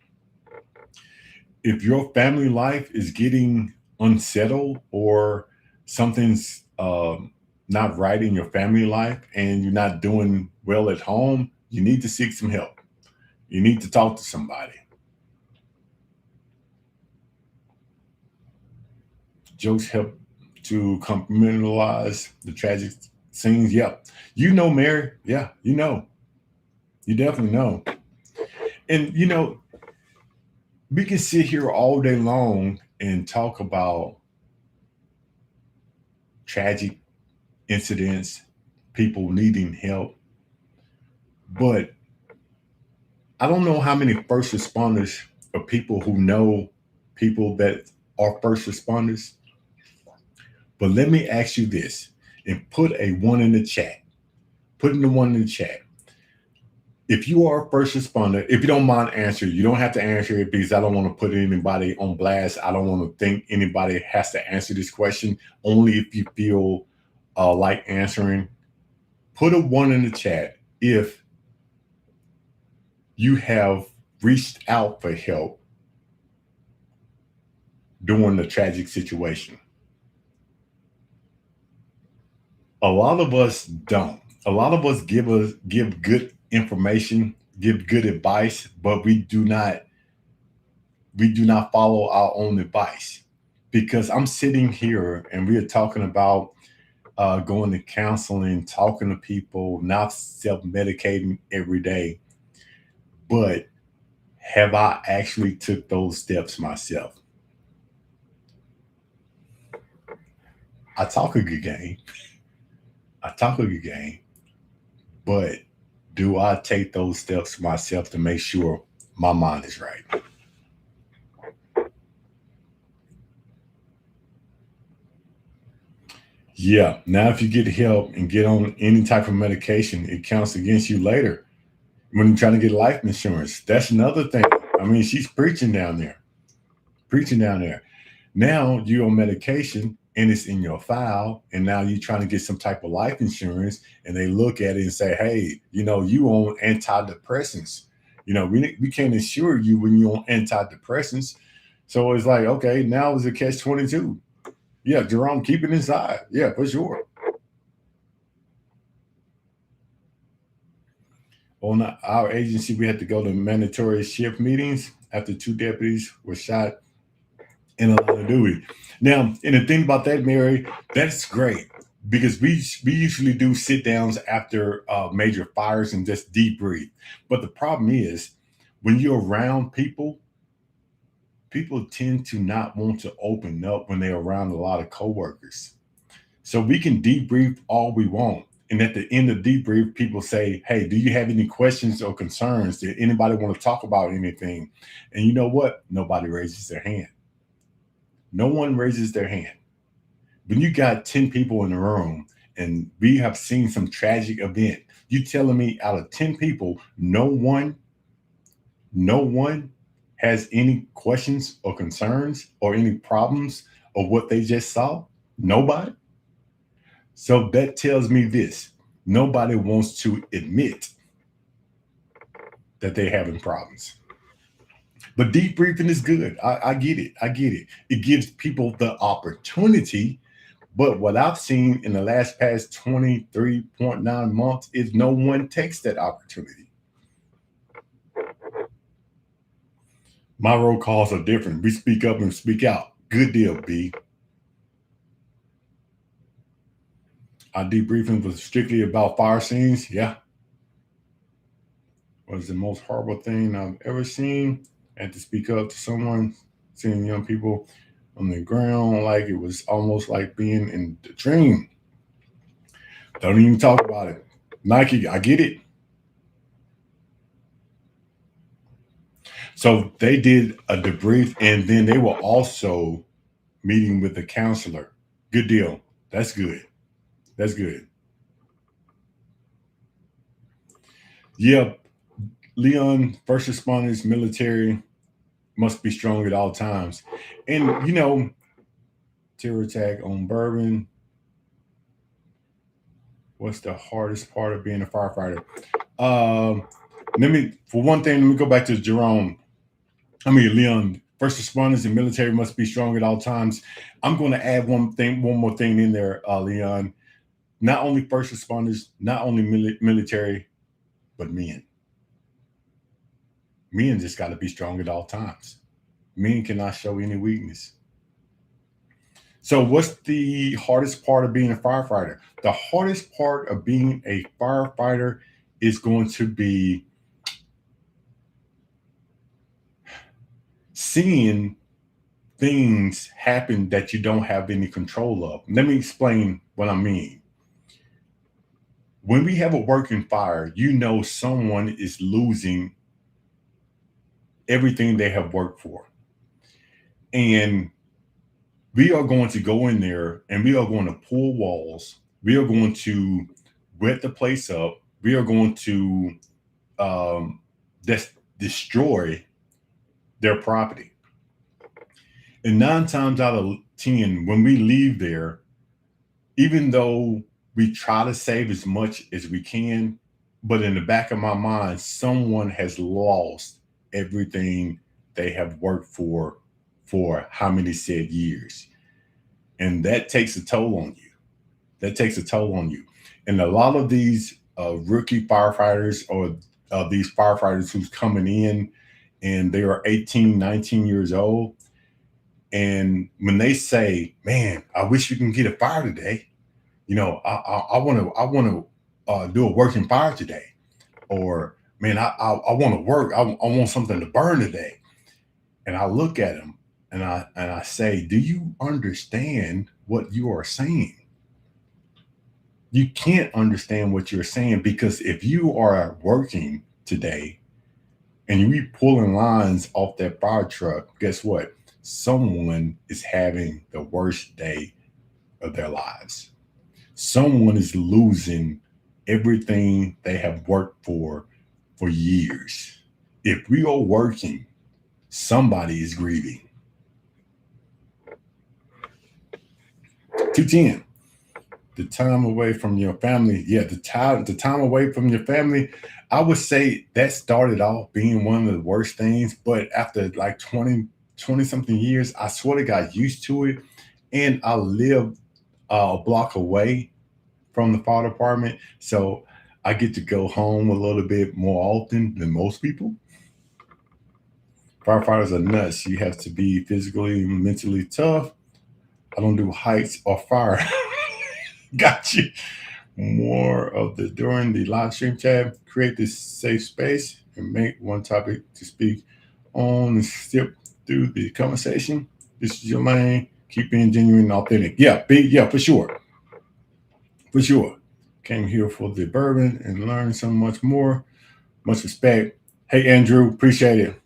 if your family life is getting unsettled or something's not right in your family life and you're not doing well at home, you need to seek some help. You need to talk to somebody. Jokes help to compartmentalize the tragic scenes. Yep. You know, Mary. Yeah, you know. You definitely know. And, we can sit here all day long and talk about tragic incidents, people needing help. But I don't know how many first responders or people who know people that are first responders. But let me ask you this and put a one in the chat. Put in the one in the chat. If you are a first responder, if you don't mind answering, you don't have to answer it because I don't want to put anybody on blast. I don't want to think anybody has to answer this question. Only if you feel like answering. Put a one in the chat if you have reached out for help during the tragic situation. A lot of us don't. A lot of us give good information, give good advice, but we do not follow our own advice. Because I'm sitting here and we are talking about going to counseling, talking to people, not self-medicating every day. But have I actually took those steps myself? I talk a good game. I talk a good game, but do I take those steps myself to make sure my mind is right? Yeah. Now, if you get help and get on any type of medication, it counts against you later when you're trying to get life insurance. That's another thing. I mean, she's preaching down there, preaching down there. Now you're on medication and it's in your file, and now you're trying to get some type of life insurance, and they look at it and say, "Hey, you on antidepressants. We can't insure you when you're on antidepressants." So it's like, okay, now it's a catch-22. Yeah, Jerome, keep it inside. Yeah, for sure. On our agency, we had to go to mandatory shift meetings after two deputies were shot in a line of duty. Now, and the thing about that, Mary, that's great because we usually do sit downs after major fires and just debrief. But the problem is when you're around people, people tend to not want to open up when they're around a lot of coworkers. So we can debrief all we want. And at the end of debrief, people say, "Hey, do you have any questions or concerns? Did anybody want to talk about anything?" And you know what? Nobody raises their hand. No one raises their hand. When you got 10 people in the room and we have seen some tragic event, you telling me out of 10 people, no one has any questions or concerns or any problems of what they just saw? Nobody. So that tells me this: nobody wants to admit that they're having problems. But debriefing is good. I get it. I get it. It gives people the opportunity. But what I've seen in the past 23.9 months is no one takes that opportunity. My roll calls are different. We speak up and speak out. Good deal, B. Our debriefing was strictly about fire scenes. Yeah. Was the most horrible thing I've ever seen. I had to speak up to someone, seeing young people on the ground like it was almost like being in the dream. Don't even talk about it. Nike, I get it. So they did a debrief and then they were also meeting with the counselor. Good deal. That's good. That's good. Yeah, Leon, first responders, military must be strong at all times. And terror attack on Bourbon. What's the hardest part of being a firefighter? Um, for one thing, let me go back to Jerome. I mean, Leon. First responders and military must be strong at all times. I'm going to add one more thing in there, Leon. Not only first responders, not only military, but men. Men just got to be strong at all times. Men cannot show any weakness. So, what's the hardest part of being a firefighter? The hardest part of being a firefighter is going to be seeing things happen that you don't have any control of. Let me explain what I mean. When we have a working fire, you know someone is losing everything they have worked for. And we are going to go in there and we are going to pull walls. We are going to wet the place up. We are going to um, destroy their property. And 9 times out of 10, when we leave there, even though we try to save as much as we can, but in the back of my mind, someone has lost everything they have worked for how many said years. And that takes a toll on you. That takes a toll on you. And a lot of these rookie firefighters or these firefighters who's coming in and they are 18, 19 years old. And when they say, man, I wish we can get a fire today. I want to do a working fire today. Or, man, I want to work. I want something to burn today. And I look at them and I say, do you understand what you are saying? You can't understand what you're saying, because if you are working today and you pulling lines off that fire truck, guess what? Someone is having the worst day of their lives. Someone is losing everything they have worked for years. If we are working, somebody is grieving. 210. The time away from your family. Yeah, the time away from your family. I would say that started off being one of the worst things, but after like 20 something years, I sort of got used to it. And I lived a block away from the fire department. So I get to go home a little bit more often than most people. Firefighters are nuts. You have to be physically and mentally tough. I don't do heights or fire. Got you. More of the during the live stream chat. Create this safe space and make one topic to speak on and step through the conversation. This is your lane. Keep being genuine and authentic. Yeah, for sure. For sure. Came here for the bourbon and learned so much more. Much respect. Hey Andrew, appreciate it.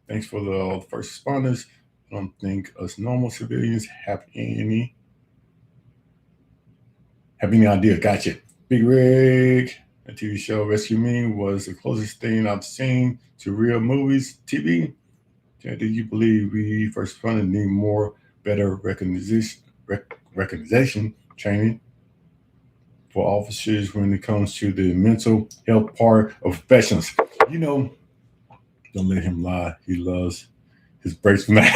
Thanks for the first responders. I don't think us normal civilians have any idea. Gotcha. Big Rig, a TV show Rescue Me was the closest thing I've seen to real movies, TV. Yeah, do you believe we first responders need more better recognition training for officers when it comes to the mental health part of professionals? You know, don't let him lie. He loves his breaks from that.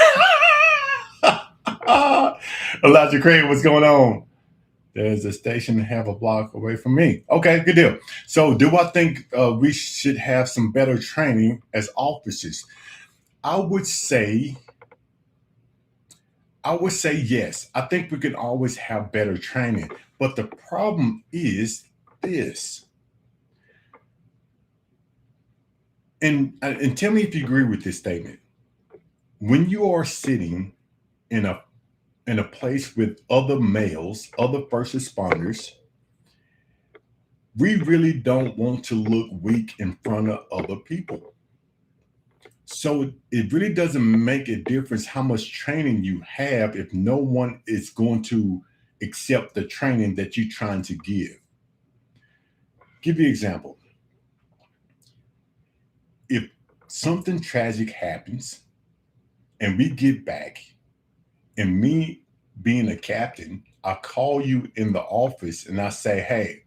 Elijah Craig, what's going on? There's a station half a block away from me. Okay, good deal. So, do I think we should have some better training as officers? I would say, I would say yes. I think we can always have better training, but the problem is this. And tell me if you agree with this statement. When you are sitting in a place with other males, other first responders, we really don't want to look weak in front of other people. So it really doesn't make a difference how much training you have if no one is going to accept the training that you're trying to give. Give you an example. If something tragic happens and we get back, and me being a captain, I call you in the office and I say, hey,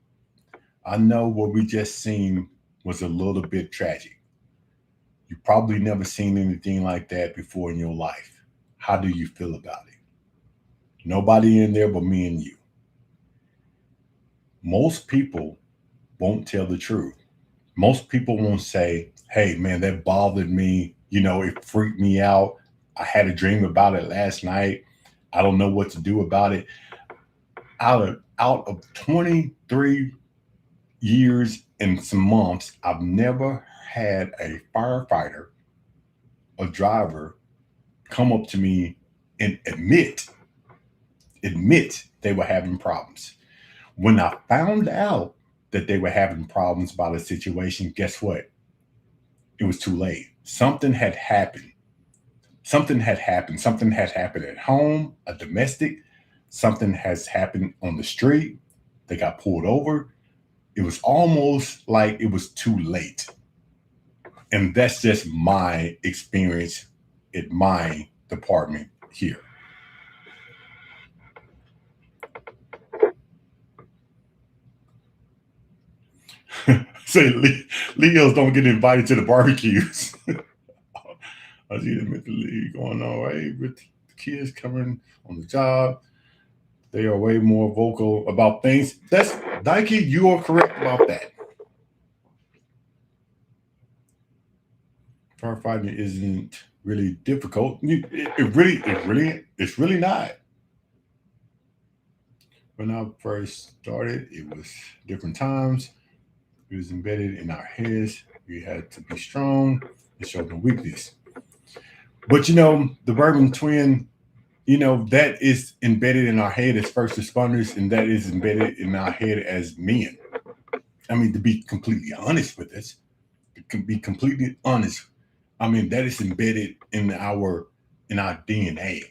I know what we just seen was a little bit tragic. You probably never seen anything like that before in your life. How do you feel about it? Nobody in there but me and you. Most people won't tell the truth. Most people won't say, hey, man, that bothered me. It freaked me out. I had a dream about it last night. I don't know what to do about it. Out of 23 years and some months, I've never had a firefighter, a driver, come up to me and admit they were having problems. When I found out that they were having problems about a situation, guess what? It was too late. Something had happened. Something had happened. Something had happened at home, a domestic. Something has happened on the street. They got pulled over. It was almost like it was too late. And that's just my experience at my department here. Say Leos don't get invited to the barbecues. I see them at the league going on right with the kids coming on the job. They are way more vocal about things. That's Nike. You are correct about that. Firefighting isn't really difficult. It's really not. When I first started, it was different times. It was embedded in our heads. We had to be strong and show no weakness. But the Bourbon Twin, that is embedded in our head as first responders, and that is embedded in our head as men. I mean, to be completely honest with us, to be completely honest, I mean that is embedded in our DNA.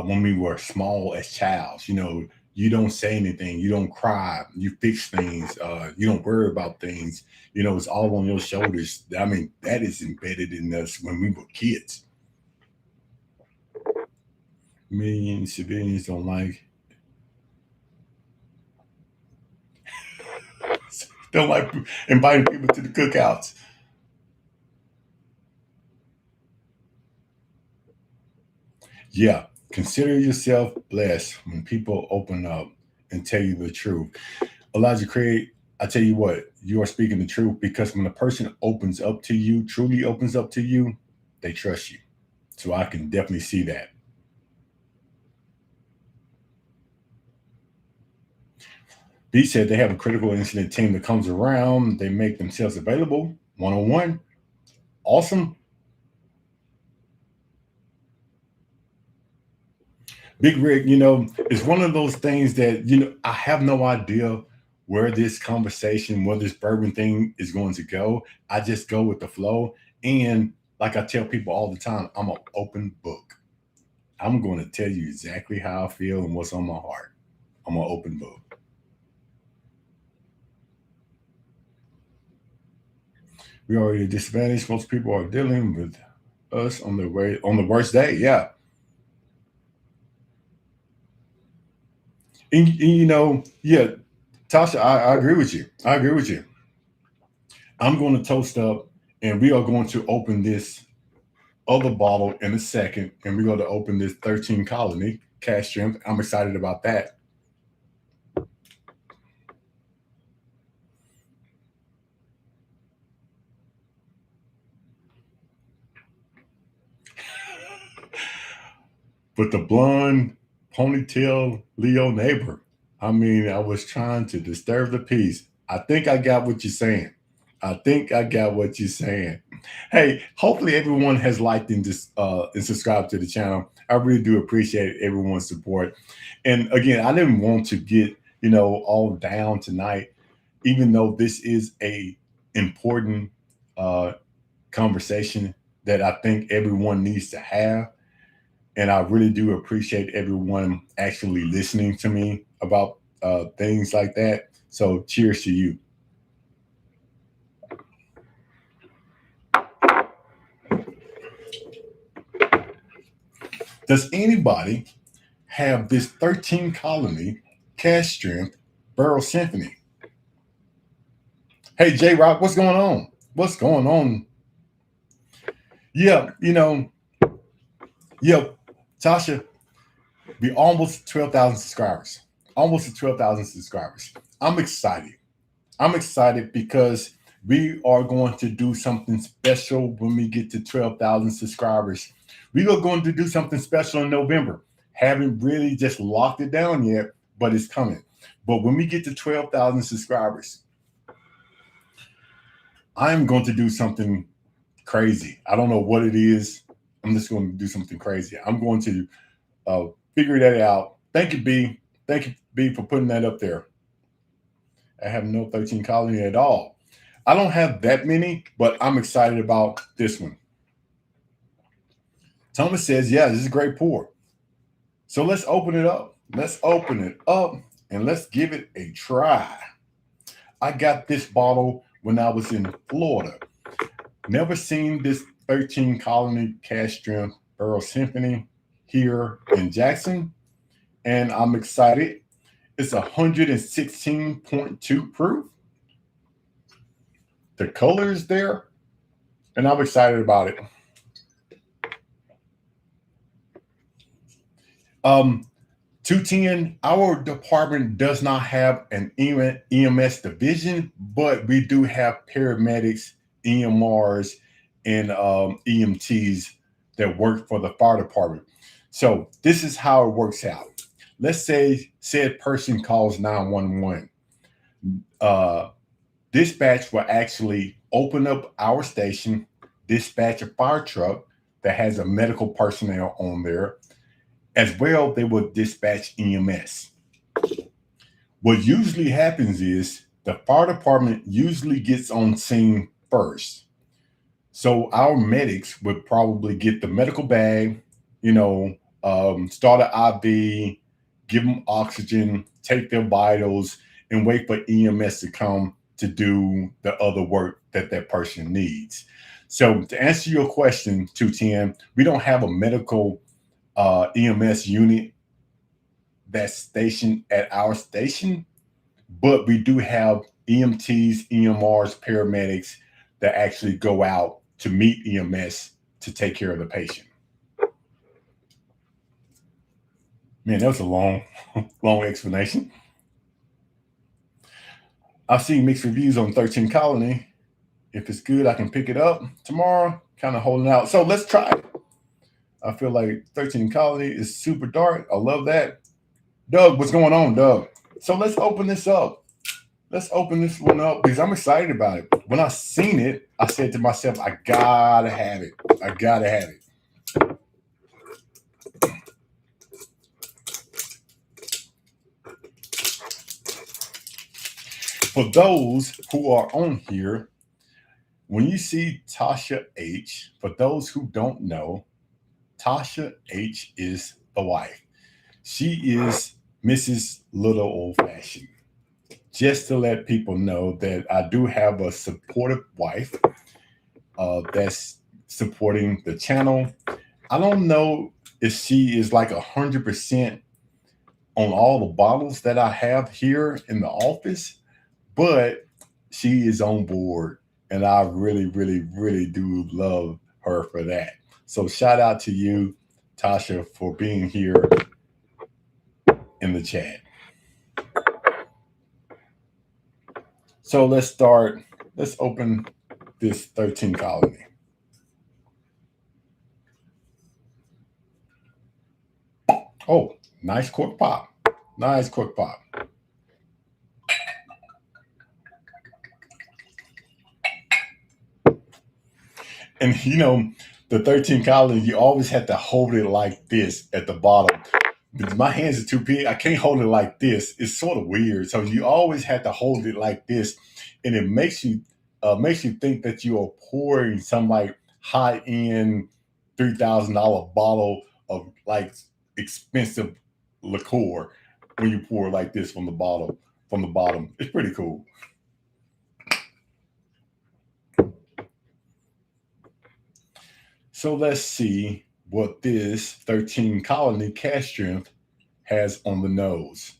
When we were small as childs, you don't say anything, you don't cry, you fix things, you don't worry about things. It's all on your shoulders. I mean, that is embedded in us when we were kids. Millions civilians don't like inviting people to the cookouts. Yeah, consider yourself blessed when people open up and tell you the truth. Elijah Craig, I tell you what, you are speaking the truth because when a person opens up to you, truly opens up to you, they trust you. So I can definitely see that. B said they have a critical incident team that comes around, they make themselves available one on one. Awesome. Big Rick, it's one of those things that, I have no idea where this conversation, where this bourbon thing is going to go. I just go with the flow. And like I tell people all the time, I'm an open book. I'm going to tell you exactly how I feel and what's on my heart. I'm an open book. We already disadvantaged. Most people are dealing with us on the worst day. Yeah. And yeah, Tasha, I agree with you. I agree with you. I'm going to toast up and we are going to open this other bottle in a second. And we're going to open this 13 Colony cash strength. I'm excited about that. But the blonde ponytail Leo neighbor, I mean, I was trying to disturb the peace. I think I got what you're saying. I think I got what you're saying. Hey, hopefully everyone has liked and subscribed to the channel. I really do appreciate everyone's support. And again, I didn't want to get all down tonight, even though this is a important uh, conversation that I think everyone needs to have. And I really do appreciate everyone actually listening to me about things like that. So cheers to you. Does anybody have this 13 Colony cash strength barrel symphony? Hey, J Rock, what's going on? What's going on? Yeah, yeah, Tasha, we almost 12,000 subscribers. Almost to 12,000 subscribers. I'm excited. I'm excited because we are going to do something special when we get to 12,000 subscribers. We are going to do something special in November. Haven't really just locked it down yet, but it's coming. But when we get to 12,000 subscribers, I'm going to do something crazy. I don't know what it is. I'm just going to do something crazy. I'm going to uh, figure that out. Thank you, B. Thank you, B, for putting that up there. I have no 13 colony at all. I don't have that many, but I'm excited about this one. Thomas says, yeah, this is a great pour. So let's open it up. Let's open it up and let's give it a try. I got this bottle when I was in Florida. Never seen this 13 colony cask strength Earl Symphony here in Jackson. And I'm excited. It's 116.2 proof. The color is there, and I'm excited about it. 210, our department does not have an EMS division, but we do have paramedics, EMRs, and EMTs that work for the fire department. So this is how it works out. Let's say said person calls 911. Dispatch will actually open up our station, dispatch a fire truck that has a medical personnel on there. As well, they will dispatch EMS. What usually happens is the fire department usually gets on scene first. So our medics would probably get the medical bag, start an IV, give them oxygen, take their vitals, and wait for EMS to come to do the other work that that person needs. So to answer your question, 210, we don't have a medical EMS unit that's stationed at our station, but we do have EMTs, EMRs, paramedics that actually go out to meet EMS to take care of the patient. Man, that was a long, long explanation. I've seen mixed reviews on 13 Colony. If it's good, I can pick it up tomorrow. Kind of holding out. So let's try it. I feel like 13 Colony is super dark. I love that. Doug, what's going on, Doug? So let's open this up. Let's open this one up because I'm excited about it. When I seen it, I said to myself, I gotta have it. I gotta have it. For those who are on here, when you see Tasha H, for those who don't know, Tasha H is the wife. She is Mrs. Little Old Fashioned. Just to let people know that I do have a supportive wife that's supporting the channel. I don't know if she is like 100% on all the bottles that I have here in the office, but she is on board. And I really, really, really do love her for that. So shout out to you, Tasha, for being here in the chat. So let's start. Let's open this 13 Colony. Oh, nice cork pop. Nice cork pop. And the 13 Colony, you always have to hold it like this at the bottom. Because my hands are too big. I can't hold it like this. It's sort of weird. So you always have to hold it like this. And it makes you think that you are pouring some like high-end $3,000 bottle of like expensive liqueur when you pour like this from the bottom. It's pretty cool. So let's see what this 13 Colony cask strength has on the nose.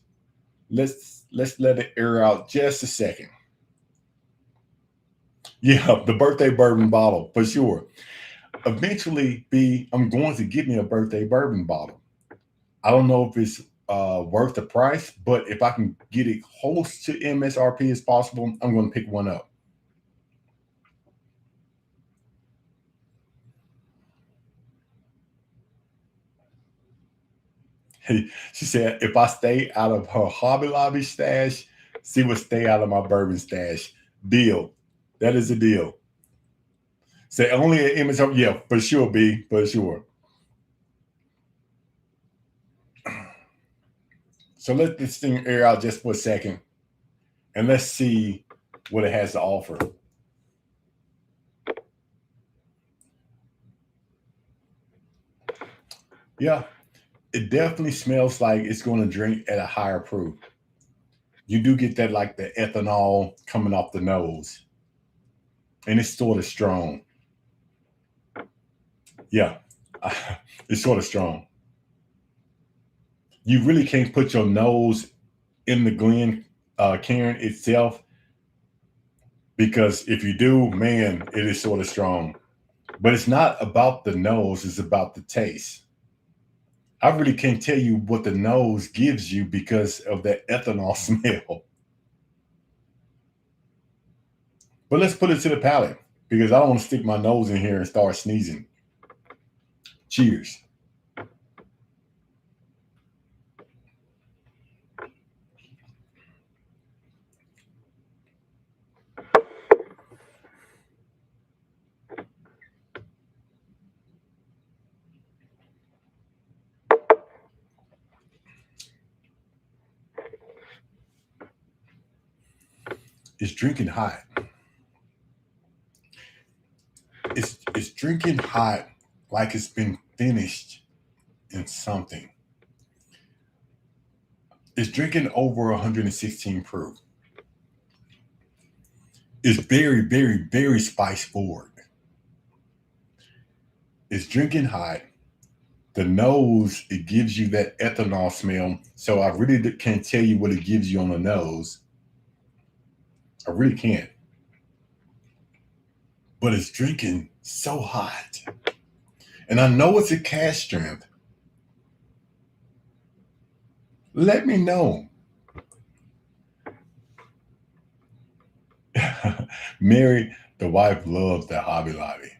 Let's let it air out just a second. Yeah, the birthday bourbon bottle for sure. Eventually, B, I'm going to get me a birthday bourbon bottle. I don't know if it's worth the price, but if I can get it close to MSRP as possible, I'm going to pick one up. She said, if I stay out of her Hobby Lobby stash, she will stay out of my bourbon stash. Deal. That is a deal. Say only an MSRP. Yeah, for sure, B, for sure. So let this thing air out just for a second and let's see what it has to offer. Yeah, it definitely smells like it's going to drink at a higher proof. You do get that like the ethanol coming off the nose, and it's sort of strong. Yeah, it's sort of strong. You really can't put your nose in the Glen Cairn itself because if you do, man, it is sort of strong. But it's not about the nose; it's about the taste. I really can't tell you what the nose gives you because of that ethanol smell. But let's put it to the palate because I don't want to stick my nose in here and start sneezing. Cheers. It's drinking hot. It's drinking hot like it's been finished in something. It's drinking over 116 proof. It's very, very, very spice forward. It's drinking hot. The nose, it gives you that ethanol smell. So I really can't tell you what it gives you on the nose. I really can't. But it's drinking so hot. And I know it's a cask strength. Let me know. Mary, the wife, loves the Hobby Lobby.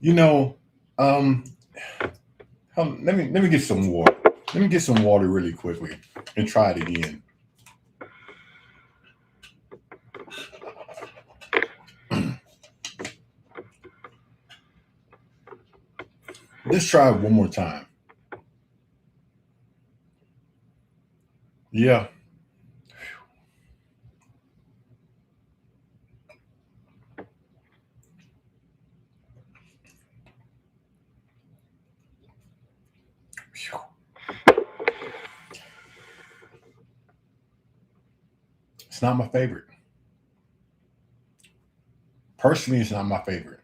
You know, um, let me get some water. Let me get some water really quickly and try it again. Let's try it one more time. Yeah, it's not my favorite. Personally, it's not my favorite.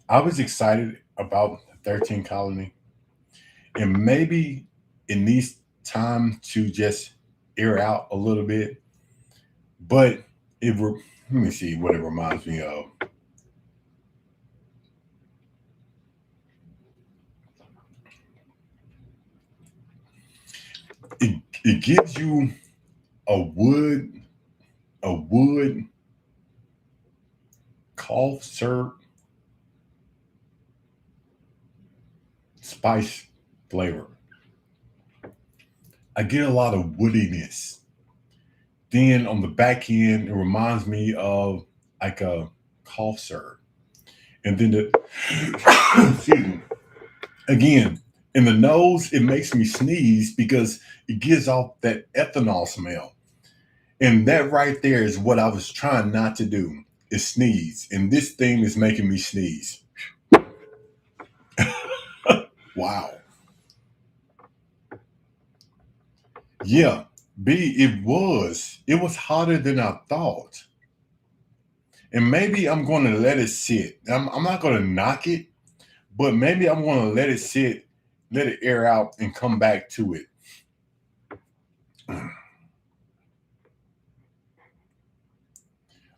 I was excited about 13 Colony, and maybe it needs time to just air out a little bit. But let me see what it reminds me of. It gives you a wood a wood cough syrup spice flavor. I get a lot of woodiness. Then on the back end, it reminds me of like a cough syrup. And then excuse me, again, in the nose, it makes me sneeze because it gives off that ethanol smell. And that right there is what I was trying not to do is sneeze. And this thing is making me sneeze. Wow. Yeah. B, it was hotter than I thought. And maybe I'm going to let it sit. I'm not going to knock it, but maybe I'm going to let it sit, let it air out, and come back to it.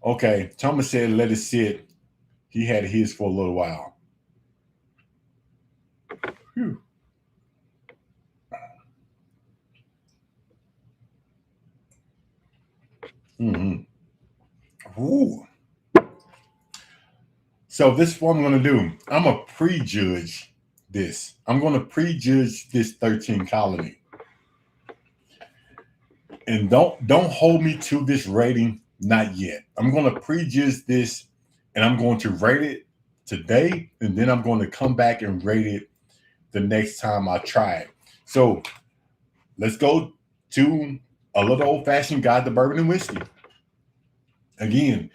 Okay, Thomas said let it sit. He had his for a little while. Whew. Mm-hmm. Ooh. So this is what I'm gonna do. I'm gonna prejudge this. I'm gonna prejudge this 13 colony. And don't hold me to this rating, not yet. I'm gonna prejudge this and I'm going to rate it today, and then I'm going to come back and rate it the next time I try it. So let's go to a little old-fashioned guide to bourbon and whiskey. Again,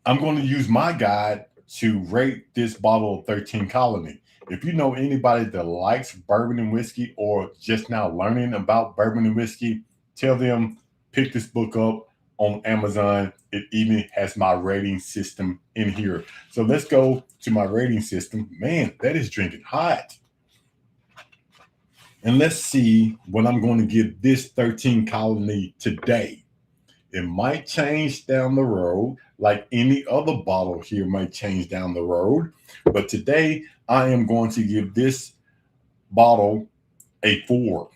I'm going to use my guide to rate this bottle of 13 Colony. If you know anybody that likes bourbon and whiskey or just now learning about bourbon and whiskey, tell them pick this book up on Amazon. It even has my rating system in here. So let's go to my rating system. Man, that is drinking hot. And let's see what I'm going to give this 13 Colony today. It might change down the road, like any other bottle here might change down the road. But today, I am going to give this bottle a 4.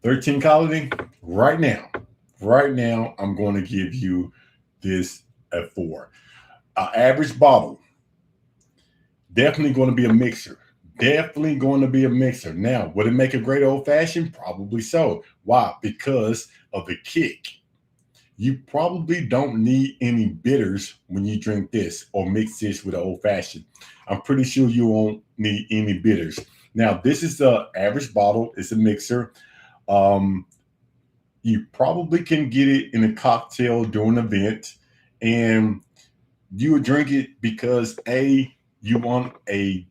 $13 Colony, right now, I'm going to give you this a 4. Our average bottle, definitely going to be a mixer. Definitely going to be a mixer. Now, would it make a great old fashioned? Probably so. Why? Because of the kick. You probably don't need any bitters when you drink this or mix this with an old fashioned. I'm pretty sure you won't need any bitters. Now, this is the average bottle. It's a mixer. Um, you probably can get it in a cocktail during an event, and you would drink it because you want a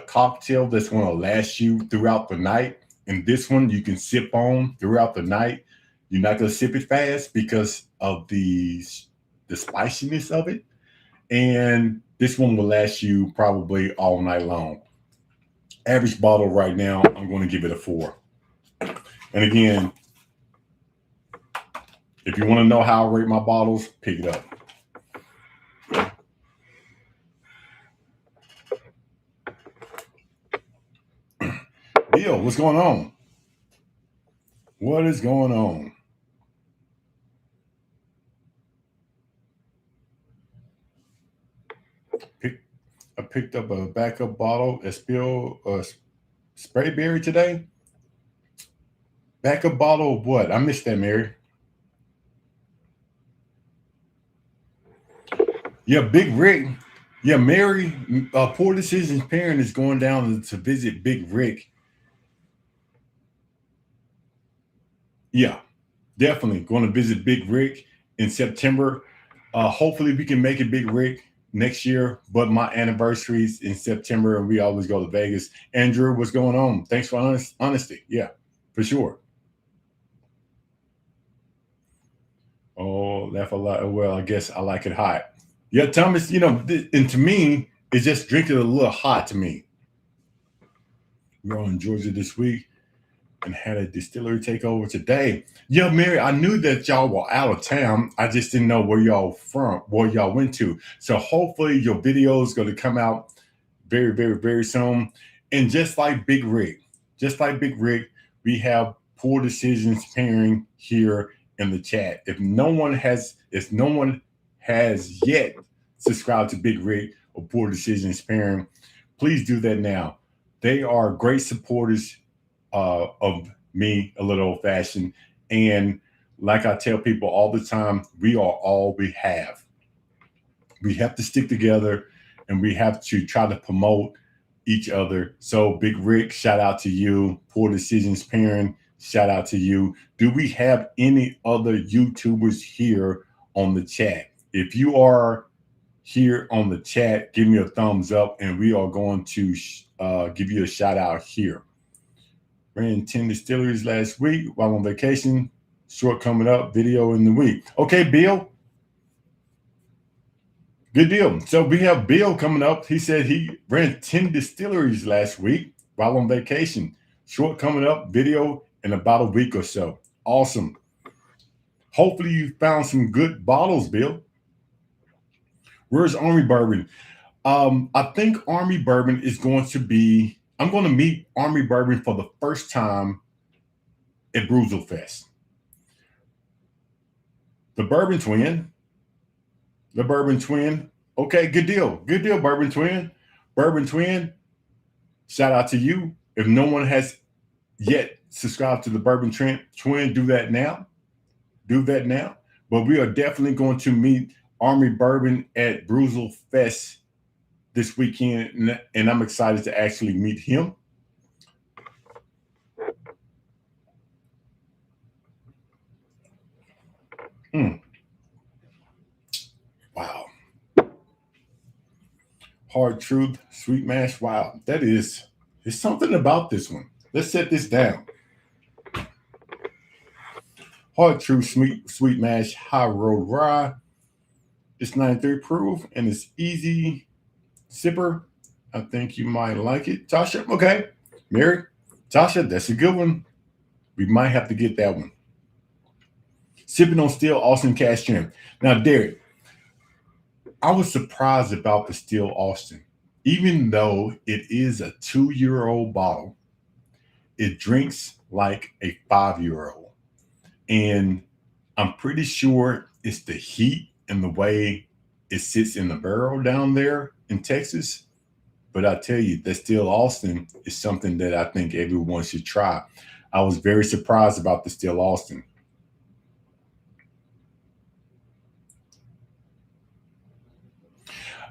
cocktail that's going to last you throughout the night, and this one you can sip on throughout the night. You're not going to sip it fast because of the spiciness of it, and this one will last you probably all night long. Average bottle right now, I'm going to give it a 4. And again, if you want to know how I rate my bottles, pick it up. Bill, what's going on? What is going on? I picked up a backup bottle, a sprayberry today. Backup bottle of what? I missed that, Mary. Yeah, Big Rick. Yeah, Mary, Poor Decisions parent is going down to visit Big Rick. Yeah, definitely going to visit Big Rick in September. Hopefully, we can make it Big Rick next year. But my anniversary is in September, and we always go to Vegas. Andrew, what's going on? Thanks for honesty. Yeah, for sure. Oh, laugh a lot. Well, I guess I like it hot. Yeah, Thomas, and to me, it's just drinking a little hot to me. We're in Georgia this week and had a distillery takeover today. Yeah, Mary, I knew that y'all were out of town. I just didn't know where y'all went to. So hopefully your video is going to come out very, very, very soon. And just like Big Rick, we have Poor Decisions pairing here in the chat. If no one has yet subscribed to Big Rick or Poor Decisions pairing, please do that now. They are great supporters of me, a little old fashioned. And like I tell people all the time, we are all we have. We have to stick together and we have to try to promote each other. So, Big Rick, shout out to you. Poor Decisions parent, shout out to you. Do we have any other YouTubers here on the chat? If you are here on the chat, give me a thumbs up and we are going to give you a shout out here. Ran 10 distilleries last week while on vacation. Short coming up, video in the week. Okay, Bill. Good deal. So we have Bill coming up. He said he ran 10 distilleries last week while on vacation. Short coming up, video in about a week or so. Awesome. Hopefully you found some good bottles, Bill. Where's Army Bourbon? I think Army Bourbon is going to be. I'm going to meet Army Bourbon for the first time at Bruzel Fest. The Bourbon Twin. The Bourbon Twin. Okay, good deal. Good deal, Bourbon Twin. Bourbon Twin. Shout out to you. If no one has yet subscribed to the Bourbon Twin, do that now. Do that now. But we are definitely going to meet Army Bourbon at Bruzel Fest this weekend, and I'm excited to actually meet him. Wow. Hard Truth, Sweet Mash. Wow. There's something about this one. Let's set this down. Hard Truth, Sweet Mash, High Road Rye. It's 93 proof and it's easy sipper. I think you might like it. Tasha, okay. Mary, Tasha, that's a good one. We might have to get that one. Sipping on Still Austin Cash Trim. Now, Derek, I was surprised about the Still Austin. Even though it is a 2-year-old bottle, it drinks like a 5-year-old. And I'm pretty sure it's the heat and the way it sits in the barrel down there in Texas. But I tell you, that Still Austin is something that I think everyone should try. I was very surprised about the Still Austin.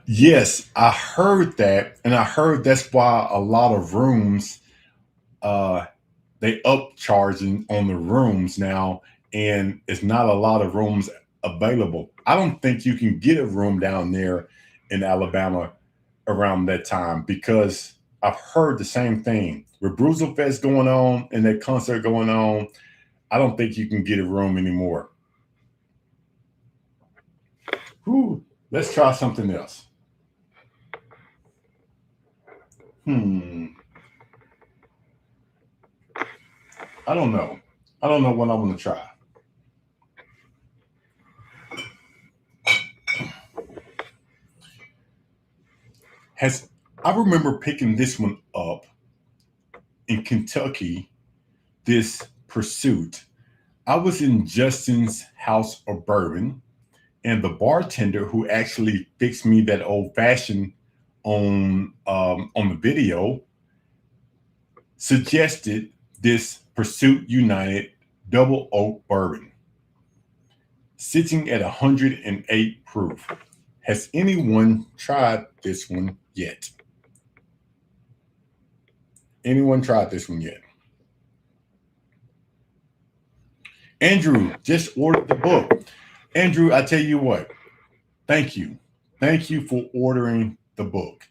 Yes, I heard that, and I heard that's why a lot of rooms they upcharging on the rooms now, and it's not a lot of rooms available. I don't think you can get a room down there in Alabama around that time because I've heard the same thing. With Bruzel Fest going on and that concert going on, I don't think you can get a room anymore. Whew, let's try something else. I don't know. I don't know what I'm going to try. Has I remember picking this one up in Kentucky, this Pursuit. I was in Justin's House of Bourbon, and the bartender who actually fixed me that old fashioned on the video suggested this Pursuit United Double Oak Bourbon, sitting at 108 proof. Has anyone tried this one yet? Anyone tried this one yet? Andrew just ordered the book. Andrew, I tell you what, thank you. Thank you for ordering the book.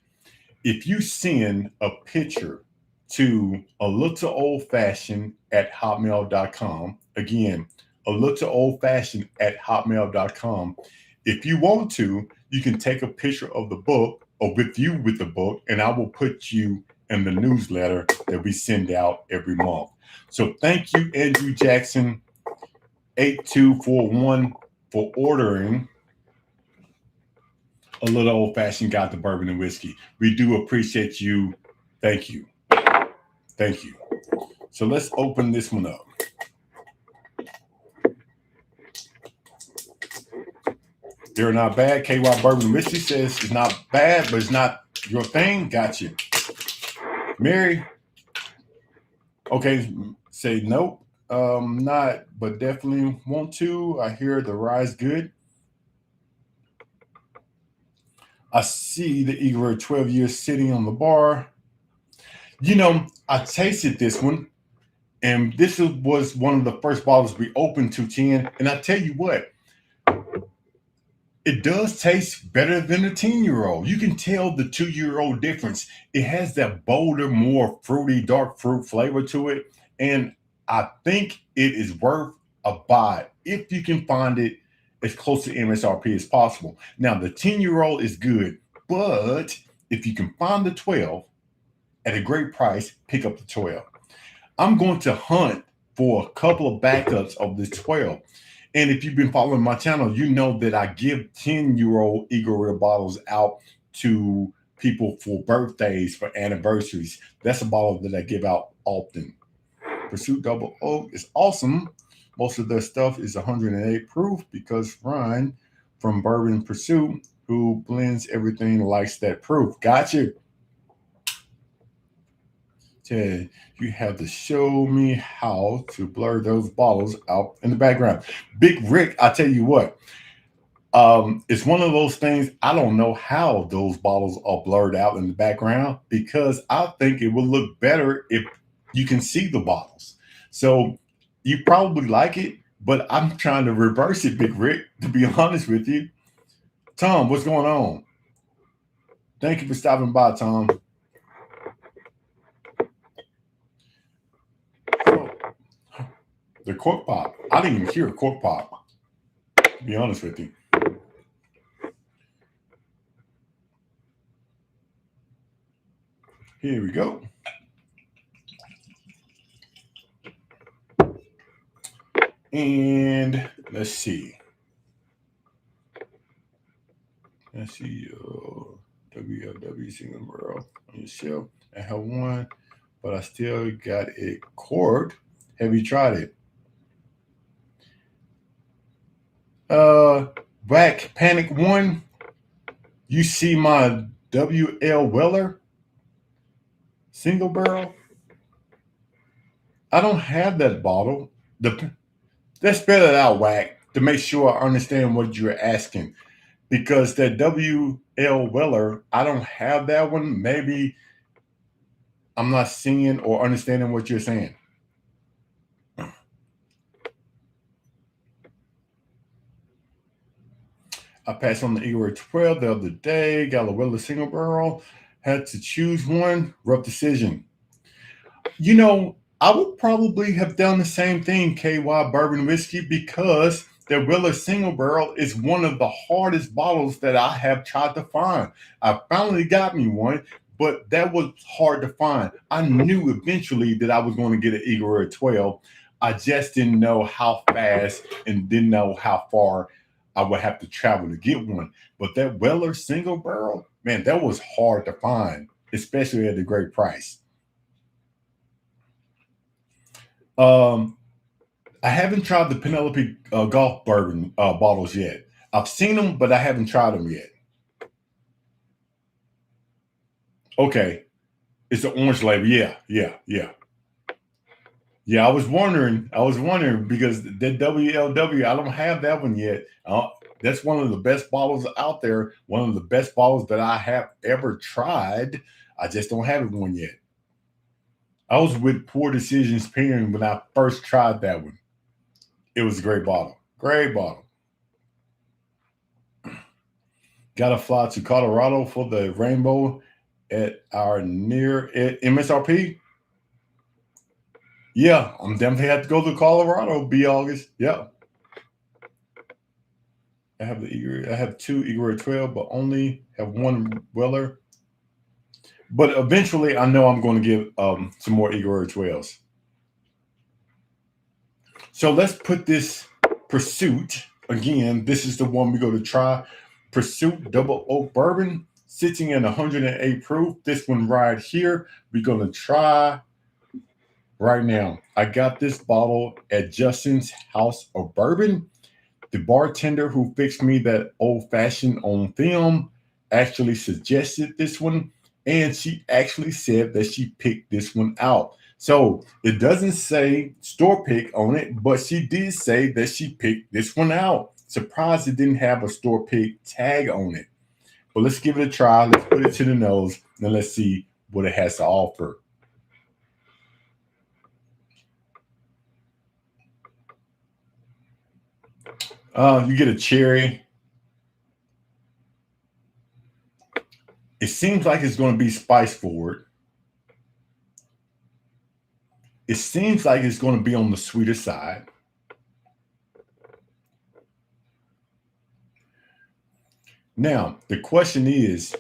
If you send a picture to a little old fashioned at hotmail.com, again, a little old fashioned at hotmail.com, if you want to, you can take a picture of the book or with you with the book, and I will put you in the newsletter that we send out every month. So thank you, Andrew Jackson, 8241, for ordering a little old fashioned guide to bourbon and whiskey. We do appreciate you. Thank you. Thank you. So let's open this one up. They're not bad. KY Bourbon and Whiskey says it's not bad, but it's not your thing. Got you. Mary, okay, say nope. Not, but definitely want to. I hear the rye's good. I see the Eagle 12 years sitting on the bar. You know, I tasted this one, and this was one of the first bottles we opened to 10. And I tell you what, it does taste better than a 10-year-old. You can tell the 2-year-old difference. It has that bolder, more fruity, dark fruit flavor to it. And I think it is worth a buy if you can find it as close to MSRP as possible. Now, the 10-year-old is good, but if you can find the 12 at a great price, pick up the 12. I'm going to hunt for a couple of backups of this 12. And if you've been following my channel, you know that I give 10-year-old Eagle Rare bottles out to people for birthdays, for anniversaries. That's a bottle that I give out often. Pursuit Double Oak is awesome. Most of their stuff is 108 proof because Ryan from Bourbon Pursuit, who blends everything, likes that proof. Gotcha. Ted, you have to show me how to blur those bottles out in the background. Big Rick, I tell you what, it's one of those things. I don't know how those bottles are blurred out in the background because I think it would look better if you can see the bottles. So you probably like it, but I'm trying to reverse it, Big Rick, to be honest with you. Tom, what's going on? Thank you for stopping by, Tom. So, the cork pop. I didn't even hear a cork pop, to be honest with you. Here we go. And let's see. Let's see. WLW single barrel on your shelf. I have one, but I still got it corked. Have you tried it? Back Panic One. You see my WL Weller single barrel? I don't have that bottle. Let's spell it out, Whack, to make sure I understand what you're asking. Because that WL Weller, I don't have that one. Maybe I'm not seeing or understanding what you're saying. I passed on the Eagle Rare 12 the other day. Got a Weller single barrel. Had to choose one. Rough decision. You know, I would probably have done the same thing, KY Bourbon Whiskey, because the Weller single barrel is one of the hardest bottles that I have tried to find. I finally got me one, but that was hard to find. I knew eventually that I was going to get an Eagle Rare 12. I just didn't know how fast and didn't know how far I would have to travel to get one. But that Weller single barrel, man, that was hard to find, especially at a great price. I haven't tried the Penelope Golf Bourbon bottles yet. I've seen them, but I haven't tried them yet. Okay, it's the orange label. Yeah. Yeah, I was wondering because the WLW, I don't have that one yet. That's one of the best bottles out there. One of the best bottles that I have ever tried. I just don't have one yet. I was with Poor Decisions Pairing when I first tried that one. It was a great bottle. Great bottle. Got to fly to Colorado for the rainbow at our near at MSRP. Yeah, I'm definitely have to go to Colorado. Be August. Yeah. I have two Eagle Rare 12, but only have one Weller. But eventually, I know I'm going to give some more Eagle Rare 12s. So let's put this Pursuit again. This is the one we're going to try. Pursuit Double Oak Bourbon, sitting in 108 proof. This one right here, we're going to try right now. I got this bottle at Justin's House of Bourbon. The bartender who fixed me that old fashioned on film actually suggested this one, and she actually said that she picked this one out. So it doesn't say store pick on it, but she did say that she picked this one out. Surprised it didn't have a store pick tag on it. But let's give it a try. Let's put it to the nose, and let's see what it has to offer. You get a cherry. It seems like it's going to be spice forward. It seems like it's going to be on the sweeter side. Now, the question is,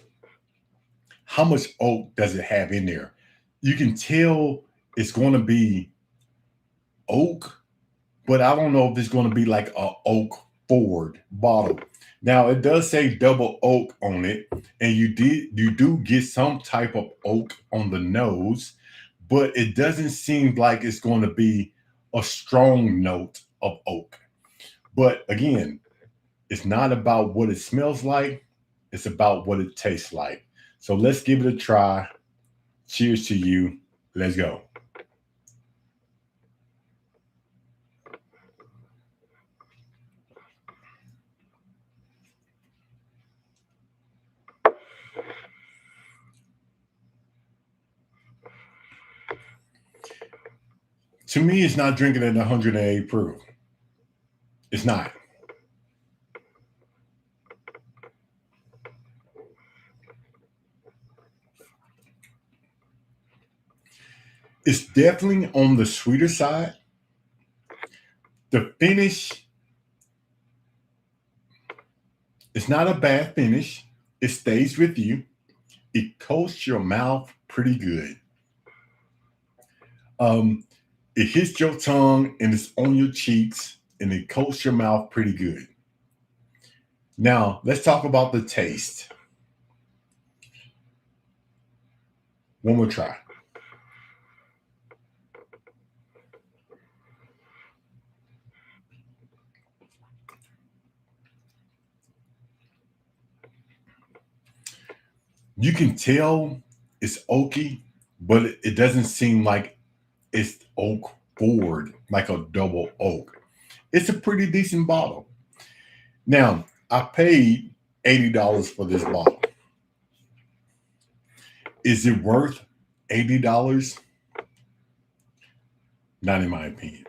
how much oak does it have in there? You can tell it's going to be oak, but I don't know if it's going to be like a oak forward bottle. Now it does say double oak on it, and you do get some type of oak on the nose, but it doesn't seem like it's going to be a strong note of oak. But again, it's not about what it smells like, it's about what it tastes like. So let's give it a try. Cheers to you. Let's go. To me, it's not drinking at 108 proof. It's not. It's definitely on the sweeter side. The finish, it's not a bad finish. It stays with you. It coats your mouth pretty good. Um, it hits your tongue and it's on your cheeks and it coats your mouth pretty good. Now, let's talk about the taste. One more try. You can tell it's oaky, but it doesn't seem like it's oak forward, like a double oak. It's a pretty decent bottle. Now, I paid $80 for this bottle. Is it worth $80? Not in my opinion.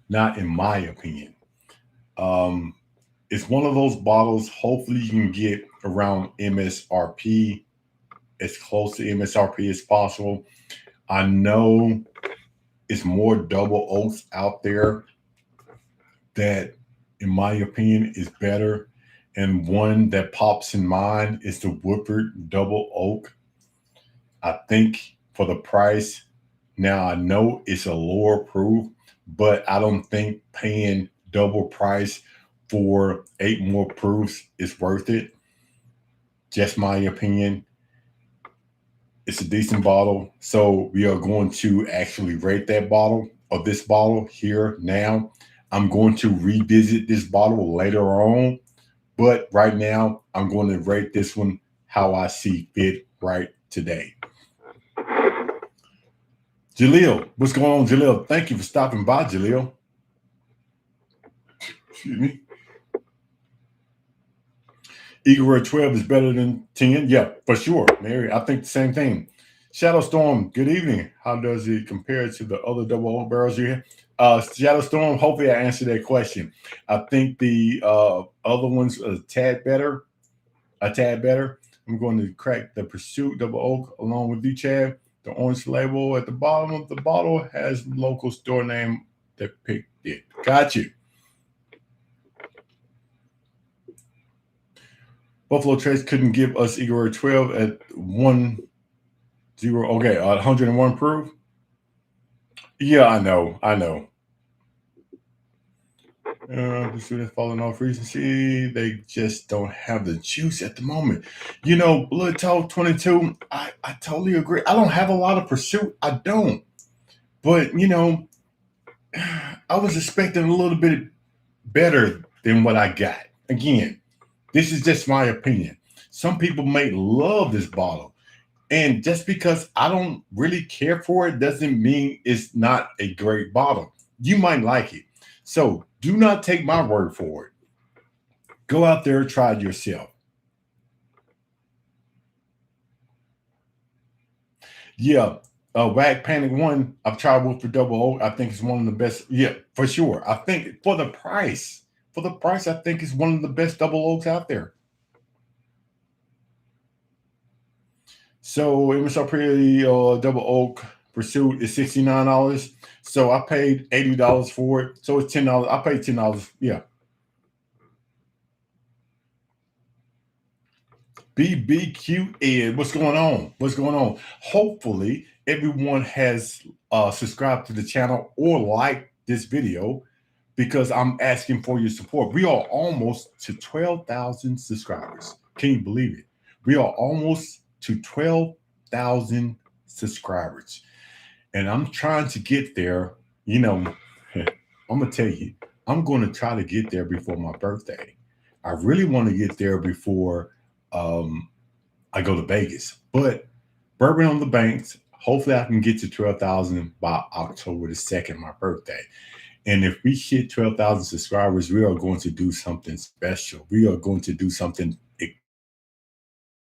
Not in my opinion. Um, it's one of those bottles. Hopefully, you can get around MSRP, as close to MSRP as possible. I know it's more double oaks out there that, in my opinion, is better. And one that pops in mind is the Woodford Double Oak. I think for the price, now I know it's a lower proof, but I don't think paying double price for 8 more proofs is worth it. Just my opinion. It's a decent bottle. So we are going to actually rate that bottle or this bottle here now. I'm going to revisit this bottle later on, but right now I'm going to rate this one how I see fit right today. Jaleel, what's going on, Jaleel? Thank you for stopping by, Jaleel. Excuse me. Eagle 12 is better than 10. Yeah, for sure, Mary. I think the same thing. Shadow Storm, good evening. How does it compare to the other double oak barrels you have? Shadow Storm, hopefully I answered that question. I think the other ones are a tad better. A tad better. I'm going to crack the Pursuit Double Oak along with you, Chad. The orange label at the bottom of the bottle has local store name that picked it. Got you. Buffalo Trace couldn't give us Eagle 12 at 1-0. Okay, 101 proof. Yeah, I know. I know. The students falling off recency. They just don't have the juice at the moment. Blood Talk 22, I totally agree. I don't have a lot of pursuit. I don't. But, I was expecting a little bit better than what I got. Again, this is just my opinion. Some people may love this bottle. And just because I don't really care for it doesn't mean it's not a great bottle. You might like it. So do not take my word for it. Go out there and try it yourself. Yeah, Wag Panic One, I've tried with for Double O. I think it's one of the best. Yeah, for sure. I think for the price, I think it's one of the best double oaks out there. So MSRP double oak pursuit is $69. So I paid $80 for it. So it's $10. I paid $10. Yeah. BBQ Ed, what's going on? What's going on? Hopefully, everyone has subscribed to the channel or liked this video because I'm asking for your support. We are almost to 12,000 subscribers. Can you believe it? We are almost to 12,000 subscribers. And I'm trying to get there. You know, I'm going to tell you, I'm going to try to get there before my birthday. I really want to get there before um, I go to Vegas. But Bourbon on the Banks, hopefully I can get to 12,000 by October the 2nd, my birthday. And if we hit 12,000 subscribers, we are going to do something special. We are going to do something.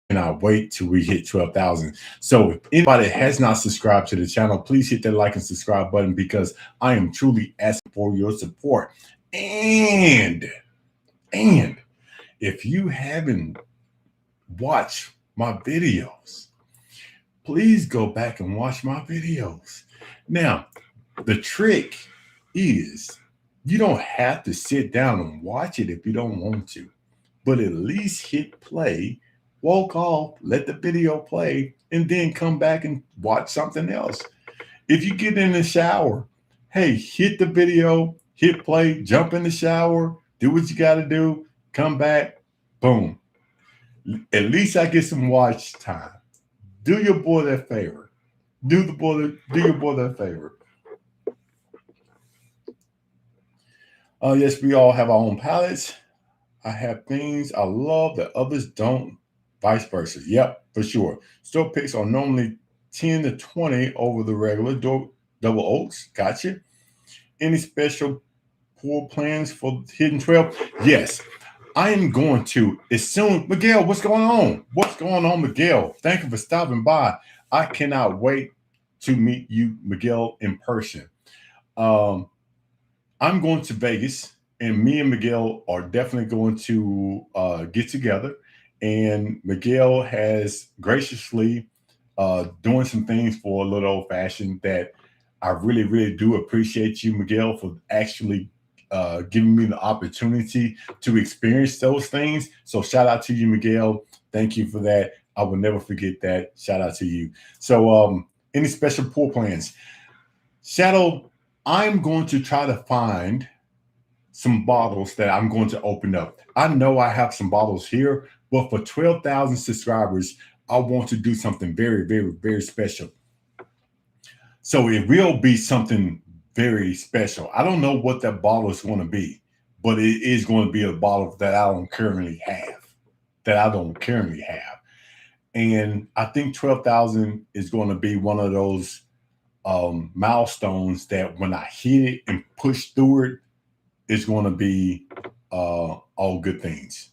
And I wait till we hit 12,000. So if anybody has not subscribed to the channel, please hit that like and subscribe button because I am truly asking for your support. And if you haven't watched my videos, please go back and watch my videos. Now, the trick is you don't have to sit down and watch it if you don't want to, but at least hit play, walk off, let the video play, and then come back and watch something else. If you get in the shower, hey, hit the video, hit play, jump in the shower, do what you got to do, come back, boom. At least I get some watch time. Do your boy that favor. Do your boy that favor. Yes, we all have our own palettes. I have things I love that others don't, vice versa. Yep, for sure. Store picks are normally 10 to 20 over the regular double oaks. Gotcha. Any special pool plans for Hidden 12? Yes, I am going to as soon. Miguel, what's going on? What's going on, Miguel? Thank you for stopping by. I cannot wait to meet you, Miguel, in person. I'm going to Vegas, and me and Miguel are definitely going to get together. And Miguel has graciously doing some things for a little old fashioned that I really, really do appreciate you, Miguel, for actually giving me the opportunity to experience those things. So shout out to you, Miguel. Thank you for that. I will never forget that. Shout out to you. So any special pool plans? Shadow, I'm going to try to find some bottles that I'm going to open up. I know I have some bottles here, but for 12,000 subscribers, I want to do something very, very, very special. So it will be something very special. I don't know what that bottle is going to be, but it is going to be a bottle that I don't currently have. And I think 12,000 is going to be one of those milestones that when I hit it and push through it, it's going to be all good things.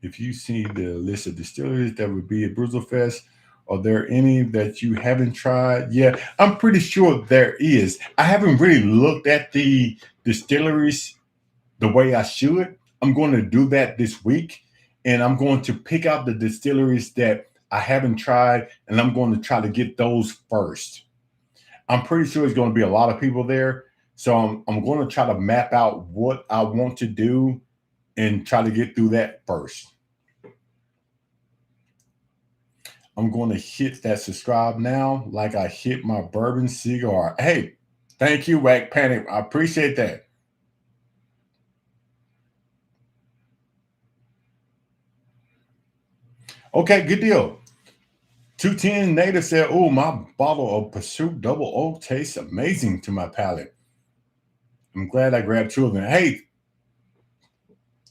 If you see the list of distilleries that would be at Bruzel Fest, are there any that you haven't tried? Yeah, I'm pretty sure there is. I haven't really looked at the distilleries the way I should. I'm going to do that this week, and I'm going to pick out the distilleries that I haven't tried, and I'm going to try to get those first. I'm pretty sure there's going to be a lot of people there. So I'm going to try to map out what I want to do and try to get through that first. I'm going to hit that subscribe now like I hit my bourbon cigar. Hey, thank you, Wack Panic. I appreciate that. Okay, good deal. 210 Native said, oh, my bottle of Pursuit Double Oak tastes amazing to my palate. I'm glad I grabbed two of them. Hey,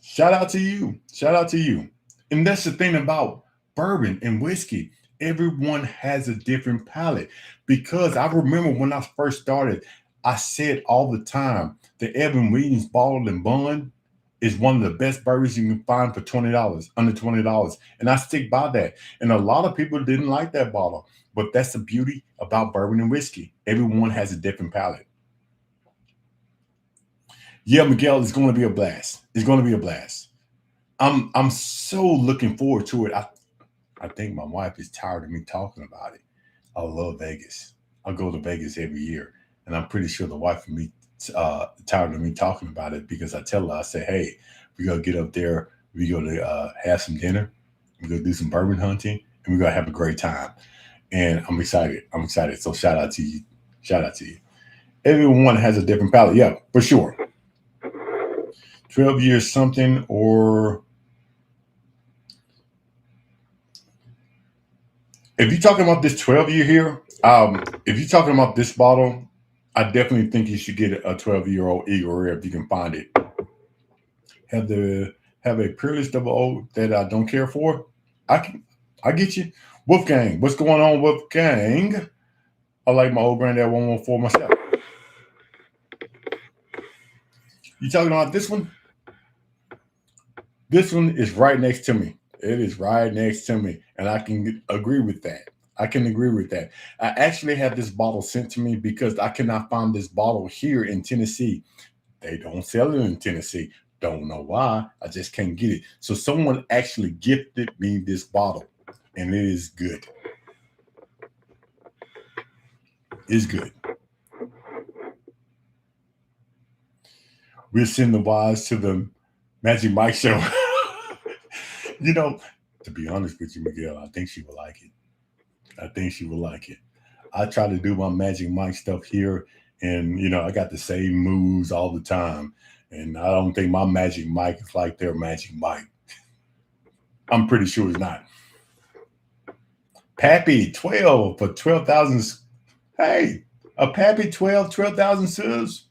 shout out to you. Shout out to you. And that's the thing about bourbon and whiskey. Everyone has a different palate. Because I remember when I first started, I said all the time, the Evan Williams Bottled and Bond is one of the best bourbons you can find for $20, under $20. And I stick by that. And a lot of people didn't like that bottle. But that's the beauty about bourbon and whiskey. Everyone has a different palate. Yeah, Miguel, it's going to be a blast. It's going to be a blast. I'm so looking forward to it. I think my wife is tired of me talking about it. I love Vegas. I go to Vegas every year, and I'm pretty sure the wife of me tired of me talking about it because I tell her, I say, hey, we gotta get up there. We go to have some dinner. We're gonna do some bourbon hunting, and we're gonna have a great time. And I'm excited. I'm excited. So shout out to you. Shout out to you. Everyone has a different palate. Yeah, for sure. 12 years something, or if you're talking about this 12-year here, if you're talking about this bottle, I definitely think you should get a 12-year-old Eagle Rare if you can find it. Have the have a Peerless Double O that I don't care for. I can I get you. Wolfgang, what's going on, Wolfgang? I like my old granddad 114 myself. You talking about this one? This one is right next to me. It is right next to me, and I can agree with that. I can agree with that. I actually had this bottle sent to me because I cannot find this bottle here in Tennessee. They don't sell it in Tennessee. Don't know why. I just can't get it. So someone actually gifted me this bottle, and it is good. It's good. We'll send the wise to the Magic Mike show. you know, to be honest with you, Miguel, I think she will like it. I think she will like it. I try to do my Magic Mike stuff here, and I got the same moves all the time. And I don't think my Magic Mike is like their Magic Mike. I'm pretty sure it's not. Pappy 12 for 12,000. Hey, a Pappy 12,000 subs.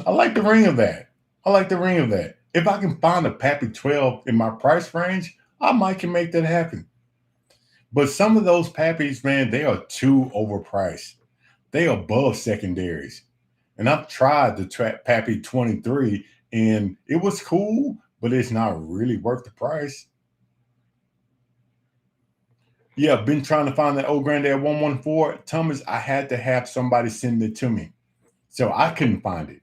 I like the ring of that. I like the ring of that. If I can find a Pappy 12 in my price range, I might can make that happen. But some of those Pappies, man, they are too overpriced. They are above secondaries. And I've tried the Pappy 23, and it was cool, but it's not really worth the price. Yeah, I've been trying to find that old granddad 114. Thomas, I had to have somebody send it to me. So I couldn't find it.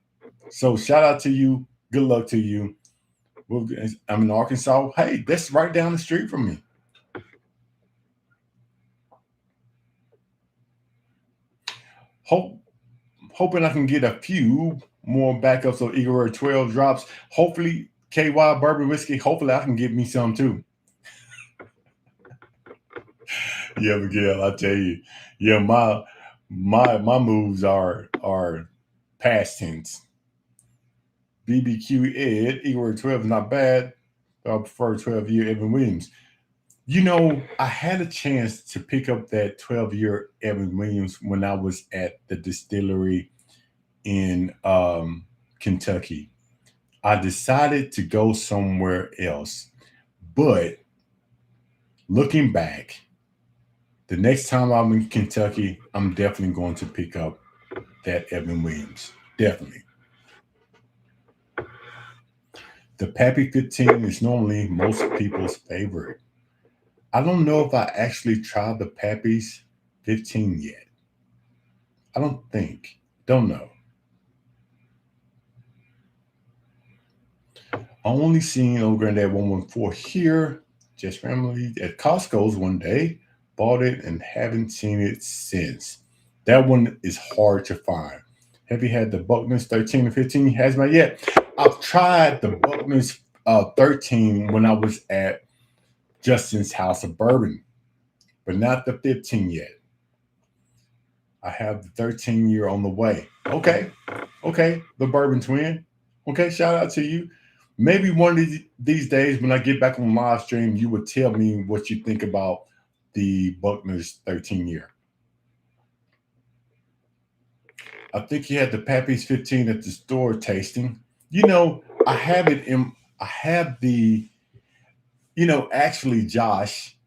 So shout out to you. Good luck to you. I'm in Arkansas. Hey, that's right down the street from me. Hoping I can get a few more backups of Eagle Rare 12 drops. Hopefully, KY Bourbon Whiskey, hopefully I can get me some too. Yeah, Miguel, I tell you. Yeah, my moves are past tense. BBQ Ed, Eagle Rare 12 is not bad. I prefer 12-year Evan Williams. I had a chance to pick up that 12-year Evan Williams when I was at the distillery in Kentucky. I decided to go somewhere else. But looking back, the next time I'm in Kentucky, I'm definitely going to pick up that Evan Williams. Definitely. The Pappy 15 is normally most people's favorite. I don't know if I actually tried the Pappy's 15 yet. I don't think. Don't know. I only seen old granddad 114 here, just randomly at Costco's one day. Bought it and haven't seen it since. That one is hard to find. Have you had the Buckner's 13 and 15? Has not yet. I've tried the Buckner's 13 when I was at Justin's House of Bourbon, but not the 15 yet. I have the 13-year on the way. Okay. The Bourbon Twin. Okay, shout out to you. Maybe one of these days when I get back on live stream, you would tell me what you think about the Buckner's 13-year. I think he had the Pappy's 15 at the store tasting. I have it in, I have the, actually Josh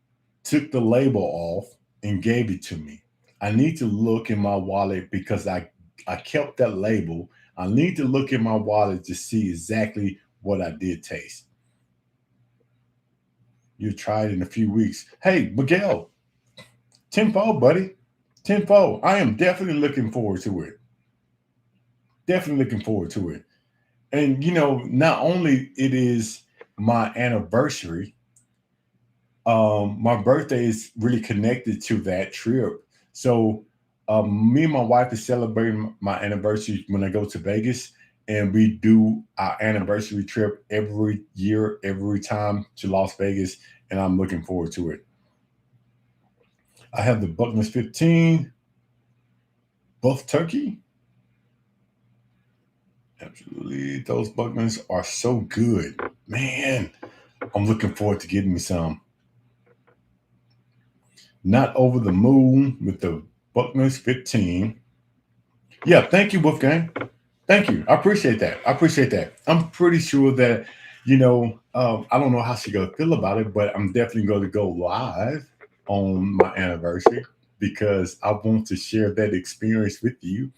took the label off and gave it to me. I need to look in my wallet because I kept that label. I need to look in my wallet to see exactly what I did taste. You try it in a few weeks. Hey, Miguel, tenfold, buddy. Tenfold. I am definitely looking forward to it. Definitely looking forward to it. And not only it is my anniversary, my birthday is really connected to that trip. So me and my wife is celebrating my anniversary when I go to Vegas, and we do our anniversary trip every year, every time to Las Vegas, and I'm looking forward to it. I have the Buckness 15 Buff Turkey. Absolutely, those Buckness are so good, man. I'm looking forward to getting me some. Not over the moon with the Buckness 15. Yeah, thank you, Wolfgang. Thank you. I appreciate that. I appreciate that. I'm pretty sure that, I don't know how she gonna feel about it, but I'm definitely going to go live on my anniversary because I want to share that experience with you.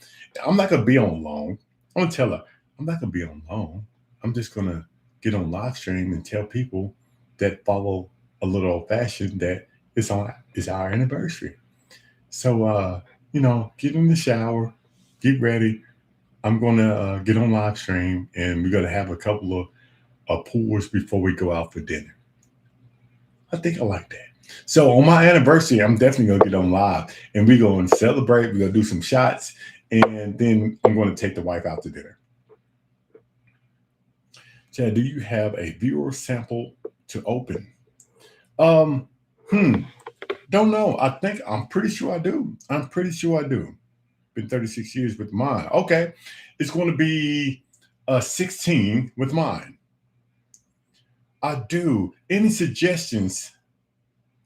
I'm not gonna be on long. I'm gonna tell her I'm not gonna be on long. I'm just gonna get on live stream and tell people that follow a little old fashioned that it's our anniversary. So get in the shower, get ready. I'm gonna get on live stream, and we're gonna have a couple of pours before we go out for dinner. I think I like that. So on my anniversary, I'm definitely gonna get on live, and we're gonna celebrate. We're gonna do some shots, and then I'm gonna take the wife out to dinner. Chad, do you have a viewer sample to open? Um, hmm, don't know. I'm pretty sure I do. I'm pretty sure I do. Been 36 years with mine. Okay, it's going to be 16 with mine. I do. Any suggestions?